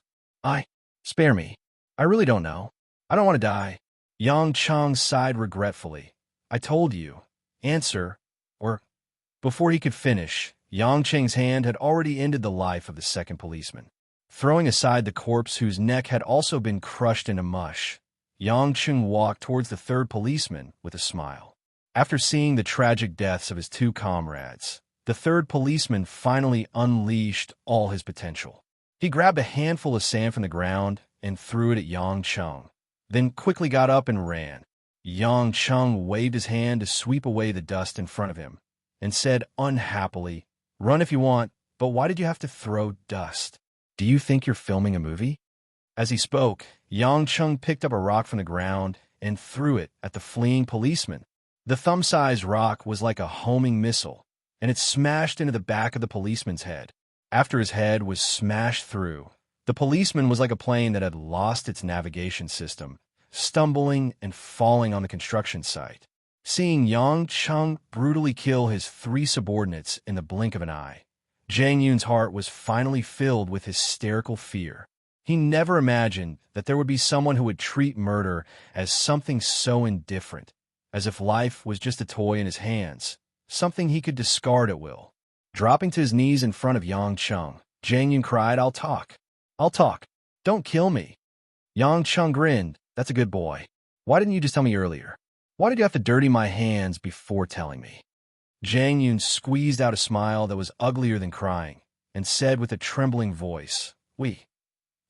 Spare me. I really don't know. I don't want to die." Yang Cheng sighed regretfully. "I told you. Answer, or..." Before he could finish, Yang Cheng's hand had already ended the life of the second policeman. Throwing aside the corpse whose neck had also been crushed into mush, Yang Cheng walked towards the third policeman with a smile. After seeing the tragic deaths of his two comrades, the third policeman finally unleashed all his potential. He grabbed a handful of sand from the ground and threw it at Yang Cheng, then quickly got up and ran. Yang Cheng waved his hand to sweep away the dust in front of him and said unhappily, "Run if you want, but why did you have to throw dust? Do you think you're filming a movie?" As he spoke, Yang Cheng picked up a rock from the ground and threw it at the fleeing policeman. The thumb-sized rock was like a homing missile, and it smashed into the back of the policeman's head. After his head was smashed through, the policeman was like a plane that had lost its navigation system, stumbling and falling on the construction site. Seeing Yang Cheng brutally kill his three subordinates in the blink of an eye, Zhang Yun's heart was finally filled with hysterical fear. He never imagined that there would be someone who would treat murder as something so indifferent, as if life was just a toy in his hands, something he could discard at will. Dropping to his knees in front of Yang Cheng, Zhang Yun cried, "I'll talk. I'll talk. Don't kill me." Yang Cheng grinned. "That's a good boy. Why didn't you just tell me earlier? Why did you have to dirty my hands before telling me?" Zhang Yun squeezed out a smile that was uglier than crying and said with a trembling voice,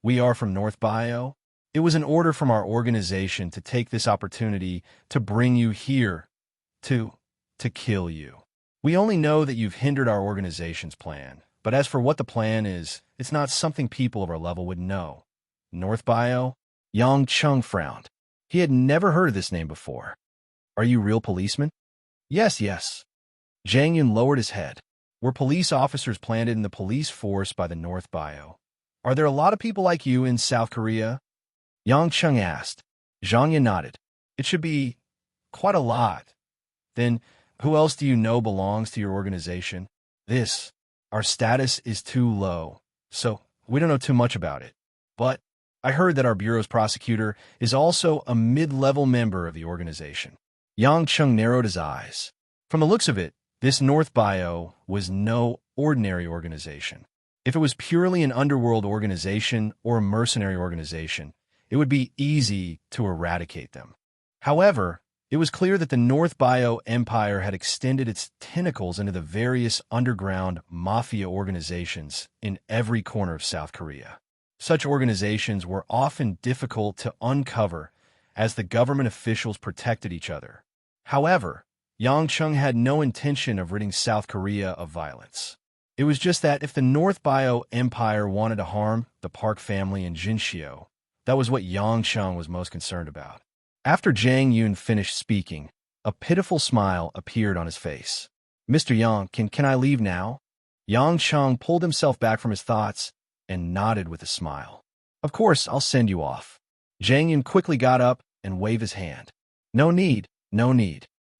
We are from North Bio. It was an order from our organization to take this opportunity to bring you here, to kill you. We only know that you've hindered our organization's plan, but as for what the plan is, it's not something people of our level would know. North Bio? Yang Chung frowned. He had never heard of this name before. Are you real policemen? Yes, yes. Jang Yun lowered his head. We're police officers planted in the police force by the North Bio. Are there a lot of people like you in South Korea? Yang Chung asked. Zhang Yun nodded. It should be quite a lot. Then, who else do you know belongs to your organization? Our status is too low, so we don't know too much about it. But I heard that our bureau's prosecutor is also a mid-level member of the organization. Yang Chung narrowed his eyes. From the looks of it, this North Bio was no ordinary organization. If it was purely an underworld organization or a mercenary organization, it would be easy to eradicate them. However, it was clear that the North Bio Empire had extended its tentacles into the various underground mafia organizations in every corner of South Korea. Such organizations were often difficult to uncover as the government officials protected each other. However, Yang Chung had no intention of ridding South Korea of violence. It was just that if the North Bio Empire wanted to harm the Park family in Jinxiu, that was what Yang Chung was most concerned about. After Jang Yun finished speaking, a pitiful smile appeared on his face. Mr. Yang, can I leave now? Yang Chung pulled himself back from his thoughts and nodded with a smile. Of course, I'll send you off. Jang Yun quickly got up and waved his hand. No need.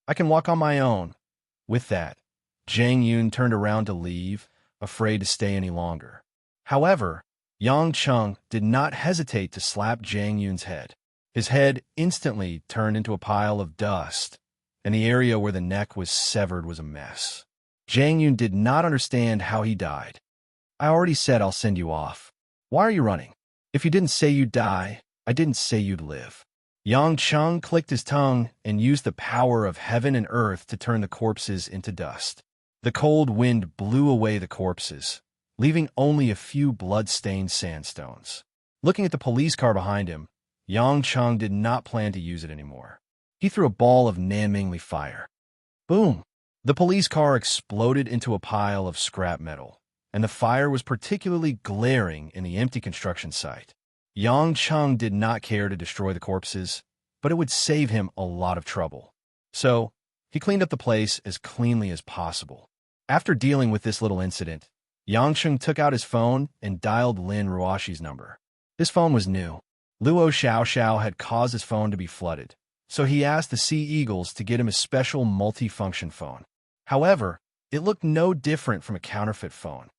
I can walk on my own. With that, Jang Yun turned around to leave, afraid to stay any longer. However, Yang Chung did not hesitate to slap Jang Yun's head. His head instantly turned into a pile of dust, and the area where the neck was severed was a mess. Jang Yun did not understand how he died. I already said I'll send you off. Why are you running? If you didn't say you'd die, I didn't say you'd live. Yang Chung clicked his tongue and used the power of heaven and earth to turn the corpses into dust. The cold wind blew away the corpses, leaving only a few blood-stained sandstones. Looking at the police car behind him, Yang Chung did not plan to use it anymore. He threw a ball of Nanmingli fire. Boom! The police car exploded into a pile of scrap metal, and the fire was particularly glaring in the empty construction site. Yang Chung did not care to destroy the corpses, but it would save him a lot of trouble. So, he cleaned up the place as cleanly as possible. After dealing with this little incident, Yang Chung took out his phone and dialed Lin Ruoshi's number. His phone was new. Luo Xiaoxiao had caused his phone to be flooded, so he asked the Sea Eagles to get him a special multi-function phone. However, it looked no different from a counterfeit phone.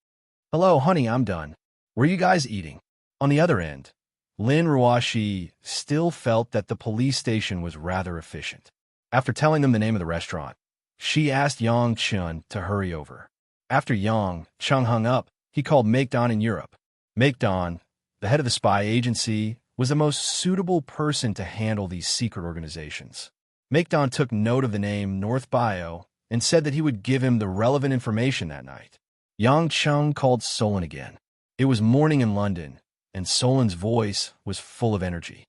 Hello, honey, I'm done. Were you guys eating? On the other end, Lin Ruoshi still felt that the police station was rather efficient. After telling them the name of the restaurant, she asked Yang Chun to hurry over. After Yang Chung hung up, he called Maekdon in Europe. Maekdon, the head of the spy agency, was the most suitable person to handle these secret organizations. Maekdon took note of the name North Bio and said that he would give him the relevant information that night. Yang Chung called Solon again. It was morning in London, and Solon's voice was full of energy.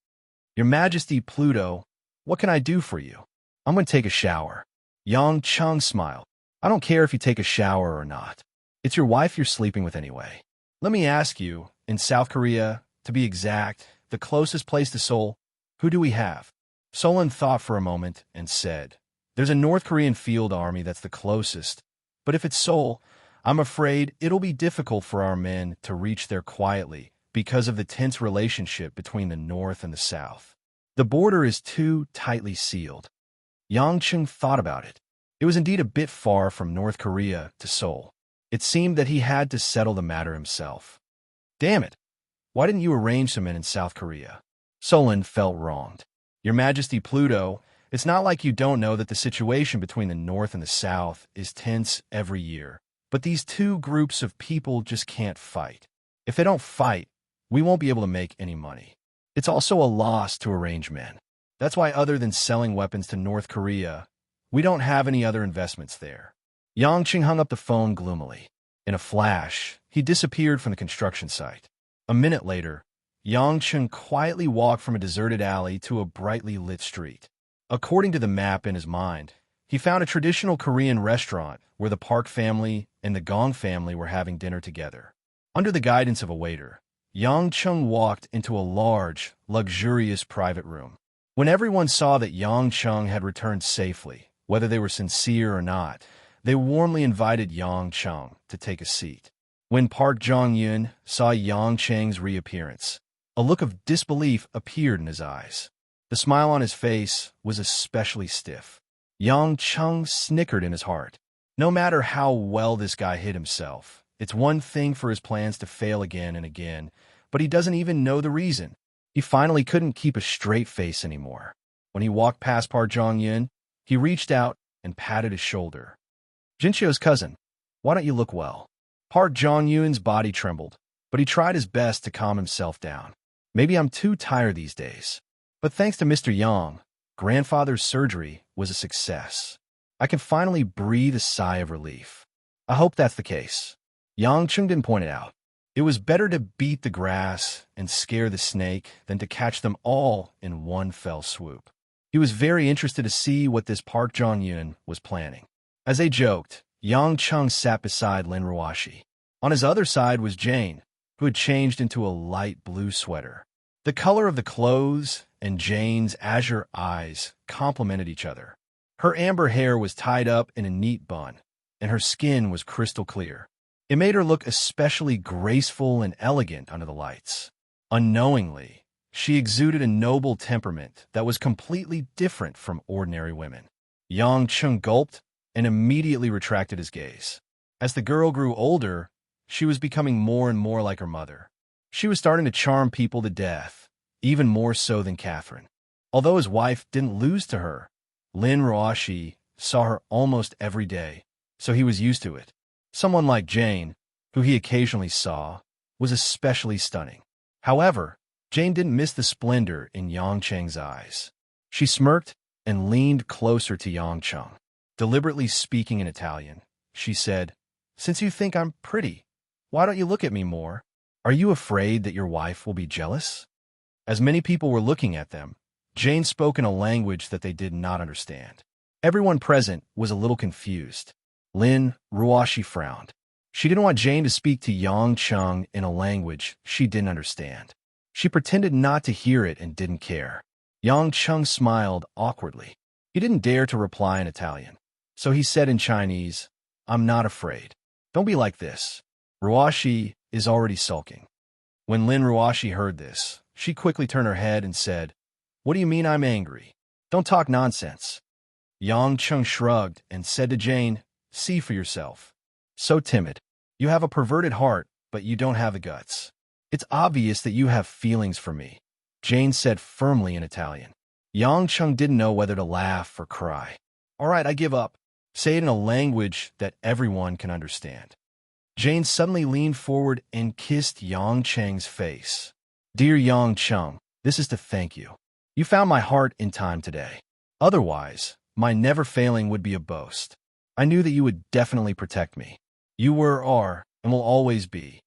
Your Majesty Pluto, what can I do for you? I'm going to take a shower. Yang Chung smiled. I don't care if you take a shower or not. It's your wife you're sleeping with anyway. Let me ask you, in South Korea, to be exact, the closest place to Seoul, who do we have? Solon thought for a moment and said, there's a North Korean field army that's the closest, but if it's Seoul, I'm afraid it'll be difficult for our men to reach there quietly because of the tense relationship between the North and the South. The border is too tightly sealed. Yang Chung thought about it. It was indeed a bit far from North Korea to Seoul. It seemed that he had to settle the matter himself. Damn it! Why didn't you arrange some men in South Korea? Solon felt wronged. Your Majesty Pluto, it's not like you don't know that the situation between the North and the South is tense every year. But these two groups of people just can't fight. If they don't fight, we won't be able to make any money. It's also a loss to arrange men. That's why other than selling weapons to North Korea, we don't have any other investments there. Yang Chung hung up the phone gloomily. In a flash, he disappeared from the construction site. A minute later, Yang Chung quietly walked from a deserted alley to a brightly lit street. According to the map in his mind, he found a traditional Korean restaurant where the Park family and the Gong family were having dinner together. Under the guidance of a waiter, Yang Chung walked into a large, luxurious private room. When everyone saw that Yang Chung had returned safely, whether they were sincere or not, they warmly invited Yang Chung to take a seat. When Park Jong-yun saw Yang Chang's reappearance, a look of disbelief appeared in his eyes. The smile on his face was especially stiff. Yang Chung snickered in his heart. No matter how well this guy hid himself, it's one thing for his plans to fail again and again, but he doesn't even know the reason. He finally couldn't keep a straight face anymore. When he walked past Park Jong-yun, he reached out and patted his shoulder. Jinchio's cousin, why don't you look well? Park Jong-yun's body trembled, but he tried his best to calm himself down. Maybe I'm too tired these days. But thanks to Mr. Yang, grandfather's surgery was a success. I can finally breathe a sigh of relief. I hope that's the case. Yang Chung didn't point it out. It was better to beat the grass and scare the snake than to catch them all in one fell swoop. He was very interested to see what this Park Jong-yun was planning. As they joked, Yang Chung sat beside Lin Ruoshi. On his other side was Jane, who had changed into a light blue sweater. The color of the clothes and Jane's azure eyes complemented each other. Her amber hair was tied up in a neat bun, and her skin was crystal clear. It made her look especially graceful and elegant under the lights. Unknowingly, she exuded a noble temperament that was completely different from ordinary women. Yang Chung gulped and immediately retracted his gaze. As the girl grew older, she was becoming more and more like her mother. She was starting to charm people to death, even more so than Catherine. Although his wife didn't lose to her, Lin Ruoshi saw her almost every day, so he was used to it. Someone like Jane, who he occasionally saw, was especially stunning. However, Jane didn't miss the splendor in Yang Cheng's eyes. She smirked and leaned closer to Yang Chung. Deliberately speaking in Italian, she said, "Since you think I'm pretty, why don't you look at me more? Are you afraid that your wife will be jealous?" As many people were looking at them, Jane spoke in a language that they did not understand. Everyone present was a little confused. Lin Ruoshi frowned. She didn't want Jane to speak to Yang Chung in a language she didn't understand. She pretended not to hear it and didn't care. Yang Chung smiled awkwardly. He didn't dare to reply in Italian, so he said in Chinese, "I'm not afraid. Don't be like this. Ruoshi is already sulking." When Lin Ruoshi heard this, she quickly turned her head and said, "What do you mean I'm angry? Don't talk nonsense." Yang Chung shrugged and said to Jane, "See for yourself. So timid. You have a perverted heart, but you don't have the guts. It's obvious that you have feelings for me," Jane said firmly in Italian. Yang Chung didn't know whether to laugh or cry. "All right, I give up. Say it in a language that everyone can understand." Jane suddenly leaned forward and kissed Yang Cheng's face. "Dear Yang Chung, this is to thank you. You found my heart in time today. Otherwise, my never failing would be a boast. I knew that you would definitely protect me. You were, are, and will always be."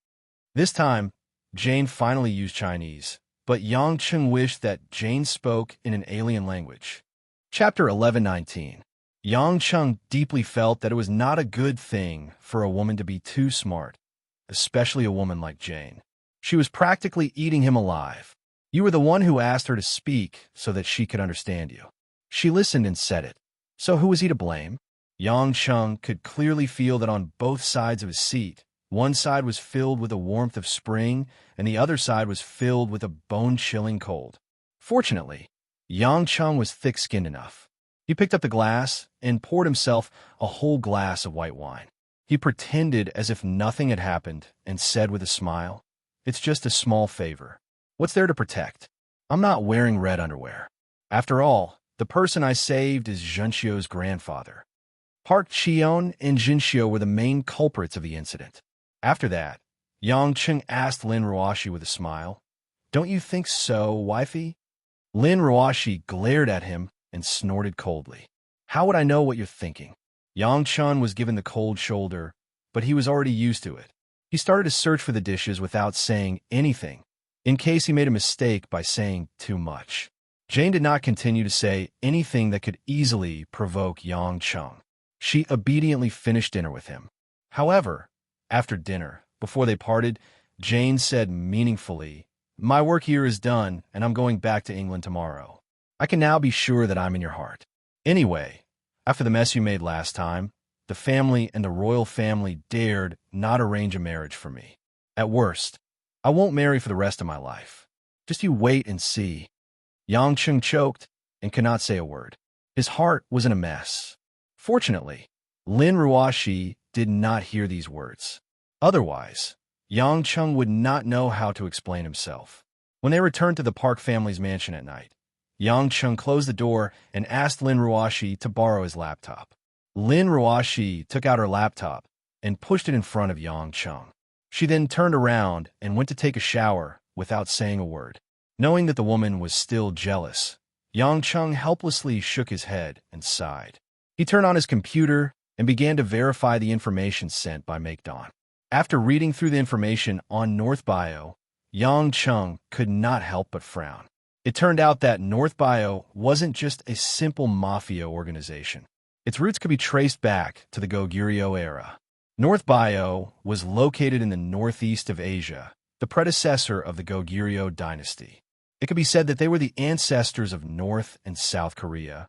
This time, Jane finally used Chinese, but Yang Chung wished that Jane spoke in an alien language. Chapter 11:19. Yang Chung deeply felt that it was not a good thing for a woman to be too smart, especially a woman like Jane. She was practically eating him alive. You were the one who asked her to speak so that she could understand you. She listened and said it. So who was he to blame? Yang Chung could clearly feel that on both sides of his seat, one side was filled with the warmth of spring, and the other side was filled with a bone-chilling cold. Fortunately, Yang Chung was thick-skinned enough. He picked up the glass and poured himself a whole glass of white wine. He pretended as if nothing had happened and said with a smile, "It's just a small favor. What's there to protect? I'm not wearing red underwear. After all, the person I saved is Junxio's grandfather." Park Cheon and Jinxio were the main culprits of the incident. After that, Yang Chung asked Lin Ruoshi with a smile, "Don't you think so, wifey?" Lin Ruoshi glared at him and snorted coldly. "How would I know what you're thinking?" Yang Chung was given the cold shoulder, but he was already used to it. He started to search for the dishes without saying anything, in case he made a mistake by saying too much. Jane did not continue to say anything that could easily provoke Yang Chung. She obediently finished dinner with him. However, after dinner, before they parted, Jane said meaningfully, "My work here is done, and I'm going back to England tomorrow. I can now be sure that I'm in your heart. Anyway, after the mess you made last time, the family and the royal family dared not arrange a marriage for me. At worst, I won't marry for the rest of my life. Just you wait and see." Yang Chung choked and could not say a word. His heart was in a mess. Fortunately, Lin Ruoshi did not hear these words. Otherwise, Yang Chung would not know how to explain himself. When they returned to the Park family's mansion at night, Yang Chung closed the door and asked Lin Ruoshi to borrow his laptop. Lin Ruoshi took out her laptop and pushed it in front of Yang Chung. She then turned around and went to take a shower without saying a word. Knowing that the woman was still jealous, Yang Chung helplessly shook his head and sighed. He turned on his computer and began to verify the information sent by MakeDawn. After reading through the information on North Bio, Yang Chung could not help but frown. It turned out that North Bio wasn't just a simple mafia organization. Its roots could be traced back to the Goguryeo era. North Bio was located in the northeast of Asia, the predecessor of the Goguryeo dynasty. It could be said that they were the ancestors of North and South Korea,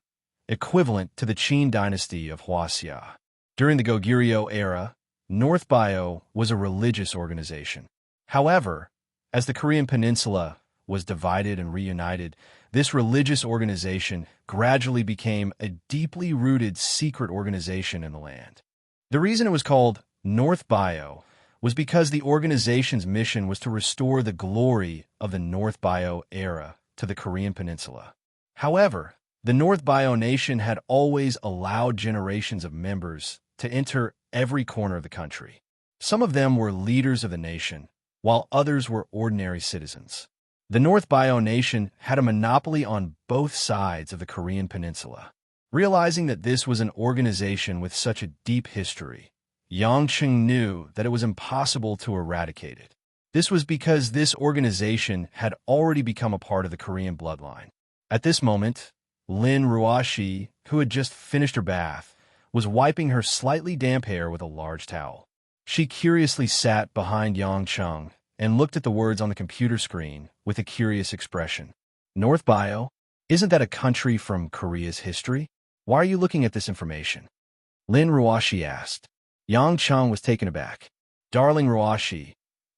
equivalent to the Qin dynasty of Joseon. During the Goguryeo era, North Bio was a religious organization. However, as the Korean peninsula was divided and reunited, this religious organization gradually became a deeply rooted secret organization in the land. The reason it was called North Bio was because the organization's mission was to restore the glory of the North Bio era to the Korean peninsula. However, the North Bio nation had always allowed generations of members to enter every corner of the country. Some of them were leaders of the nation, while others were ordinary citizens. The North Bio nation had a monopoly on both sides of the Korean peninsula. Realizing that this was an organization with such a deep history, Yang Chung knew that it was impossible to eradicate it. This was because this organization had already become a part of the Korean bloodline. At this moment, Lin Ruoshi, who had just finished her bath, was wiping her slightly damp hair with a large towel. She curiously sat behind Yang Chung and looked at the words on the computer screen with a curious expression. North Bio? Isn't that a country from Korea's history? Why are you looking at this information? Lin Ruoshi asked. Yang Chung was taken aback. Darling Ruoshi,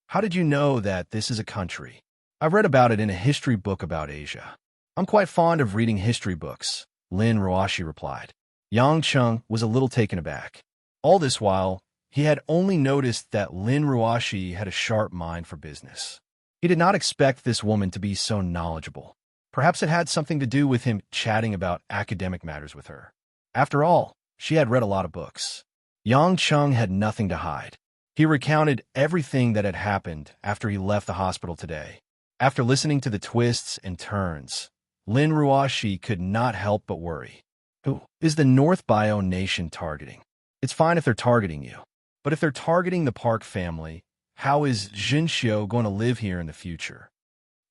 how did you know that this is a country? I've read about it in a history book about Asia. I'm quite fond of reading history books, Lin Ruoshi replied. Yang Chung was a little taken aback. All this while, he had only noticed that Lin Ruoshi had a sharp mind for business. He did not expect this woman to be so knowledgeable. Perhaps it had something to do with him chatting about academic matters with her. After all, she had read a lot of books. Yang Chung had nothing to hide. He recounted everything that had happened after he left the hospital today. After listening to the twists and turns, Lin Ruoshi could not help but worry. Who is the North Bio nation targeting? It's fine if they're targeting you. But if they're targeting the Park family, how is Jinxiu going to live here in the future?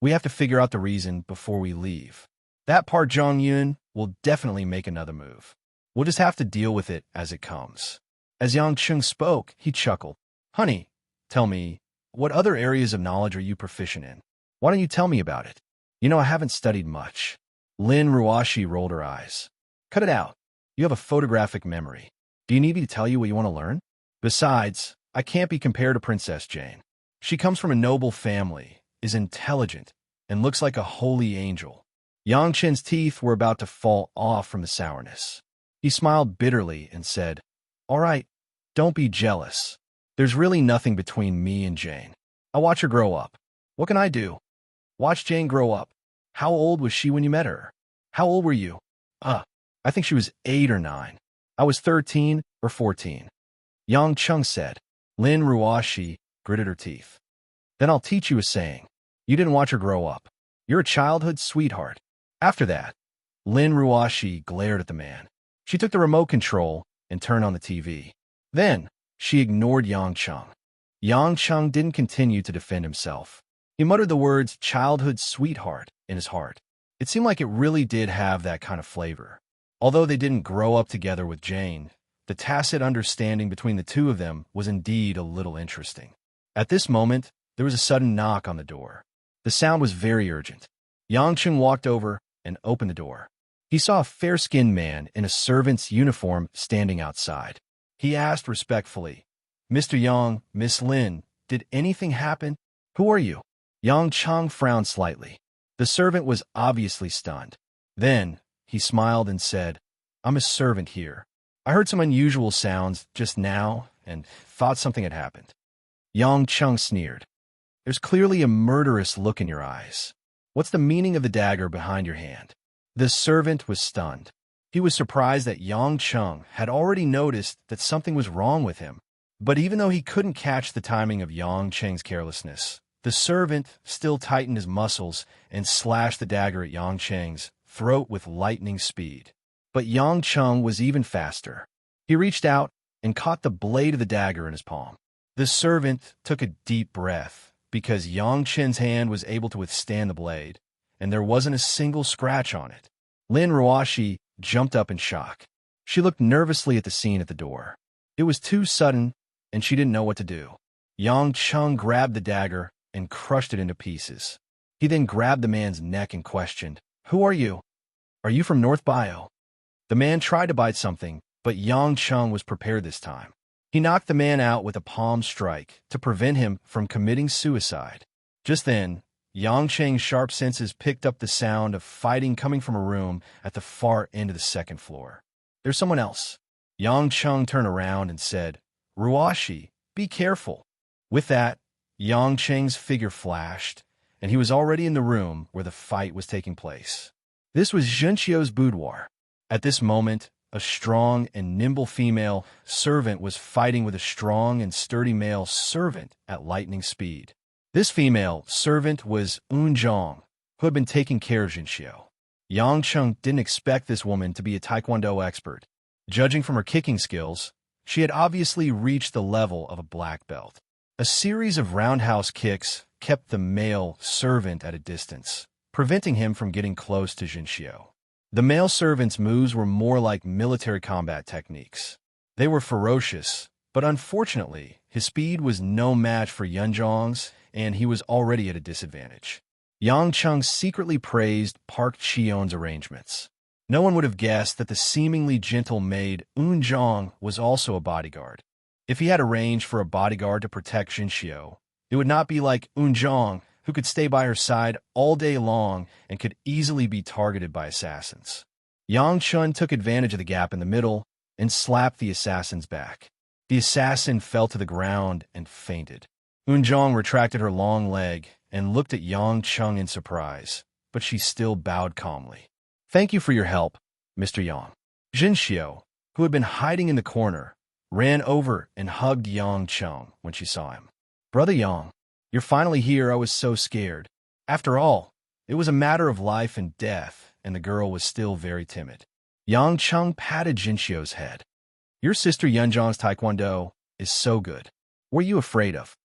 We have to figure out the reason before we leave. That Park Jong-yun will definitely make another move. We'll just have to deal with it as it comes. As Yang Chung spoke, he chuckled. Honey, tell me, what other areas of knowledge are you proficient in? Why don't you tell me about it? You know, I haven't studied much. Lin Ruoshi rolled her eyes. Cut it out. You have a photographic memory. Do you need me to tell you what you want to learn? Besides, I can't be compared to Princess Jane. She comes from a noble family, is intelligent, and looks like a holy angel. Yang Chen's teeth were about to fall off from the sourness. He smiled bitterly and said, All right, don't be jealous. There's really nothing between me and Jane. I'll watch her grow up. What can I do? Watch Jane grow up. How old was she when you met her? How old were you? I think she was 8 or 9. I was 13 or 14. Yang Chung said. Lin Ruoshi gritted her teeth. Then I'll teach you a saying. You didn't watch her grow up. You're a childhood sweetheart. After that, Lin Ruoshi glared at the man. She took the remote control and turned on the TV. Then, she ignored Yang Chung. Yang Chung didn't continue to defend himself. He muttered the words childhood sweetheart in his heart. It seemed like it really did have that kind of flavor. Although they didn't grow up together with Jane, the tacit understanding between the two of them was indeed a little interesting. At this moment, there was a sudden knock on the door. The sound was very urgent. Yang Chung walked over and opened the door. He saw a fair-skinned man in a servant's uniform standing outside. He asked respectfully, "Mr. Yang, Miss Lin, did anything happen? Who are you?" Yang Chung frowned slightly. The servant was obviously stunned. Then, he smiled and said, "I'm a servant here. I heard some unusual sounds just now and thought something had happened." Yang Chung sneered. "There's clearly a murderous look in your eyes. What's the meaning of the dagger behind your hand?" The servant was stunned. He was surprised that Yang Chung had already noticed that something was wrong with him. But even though he couldn't catch the timing of Yang Cheng's carelessness, the servant still tightened his muscles and slashed the dagger at Yang Cheng's throat with lightning speed. But Yang Chung was even faster. He reached out and caught the blade of the dagger in his palm. The servant took a deep breath because Yang Chen's hand was able to withstand the blade, and there wasn't a single scratch on it. Lin Ruoshi jumped up in shock. She looked nervously at the scene at the door. It was too sudden, and she didn't know what to do. Yang Chung grabbed the dagger and crushed it into pieces. He then grabbed the man's neck and questioned, "Who are you? Are you from North Bio?" The man tried to bite something, but Yang Chung was prepared this time. He knocked the man out with a palm strike to prevent him from committing suicide. Just then, Yang Cheng's sharp senses picked up the sound of fighting coming from a room at the far end of the second floor. "There's someone else." Yang Chung turned around and said, "Ruoshi, be careful." With that, Yang Cheng's figure flashed, and he was already in the room where the fight was taking place. This was Zhenxiu's boudoir. At this moment, a strong and nimble female servant was fighting with a strong and sturdy male servant at lightning speed. This female servant was Zhang, who had been taking care of Zhenxiu. Yang Chung didn't expect this woman to be a taekwondo expert. Judging from her kicking skills, she had obviously reached the level of a black belt. A series of roundhouse kicks kept the male servant at a distance, preventing him from getting close to Zhenxiu. The male servant's moves were more like military combat techniques. They were ferocious, but unfortunately, his speed was no match for Zhang's, and he was already at a disadvantage. Yang Chung secretly praised Park Chion's arrangements. No one would have guessed that the seemingly gentle maid Zhang was also a bodyguard. If he had arranged for a bodyguard to protect Zhenxiu, it would not be like Zhang, who could stay by her side all day long and could easily be targeted by assassins. Yang Chun took advantage of the gap in the middle and slapped the assassin's back. The assassin fell to the ground and fainted. Zhang retracted her long leg and looked at Yang Chung in surprise, but she still bowed calmly. "Thank you for your help, Mr. Yang." Zhenxiu, who had been hiding in the corner, ran over and hugged Yang Chung when she saw him. "Brother Yang, you're finally here. I was so scared." After all, it was a matter of life and death, and the girl was still very timid. Yang Chung patted Zhenxiu's head. "Your sister Yunzhang's taekwondo is so good. What are you afraid of?"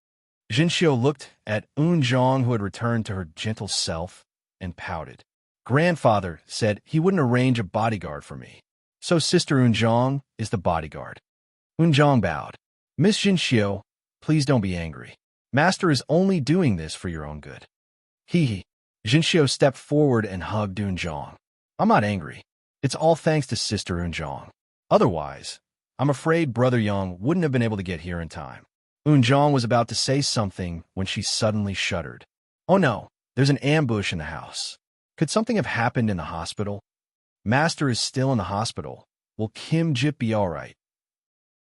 Zhenxiu looked at Zhang, who had returned to her gentle self, and pouted. "Grandfather said he wouldn't arrange a bodyguard for me, so Sister Zhang is the bodyguard." Zhang bowed. "Miss Zhenxiu, please don't be angry. Master is only doing this for your own good." He. Zhenxiu stepped forward and hugged Zhang. "I'm not angry. It's all thanks to Sister Zhang. Otherwise, I'm afraid Brother Yang wouldn't have been able to get here in time." Zhang was about to say something when she suddenly shuddered. "Oh no, there's an ambush in the house. Could something have happened in the hospital? Master is still in the hospital. Will Kim Jip be all right?"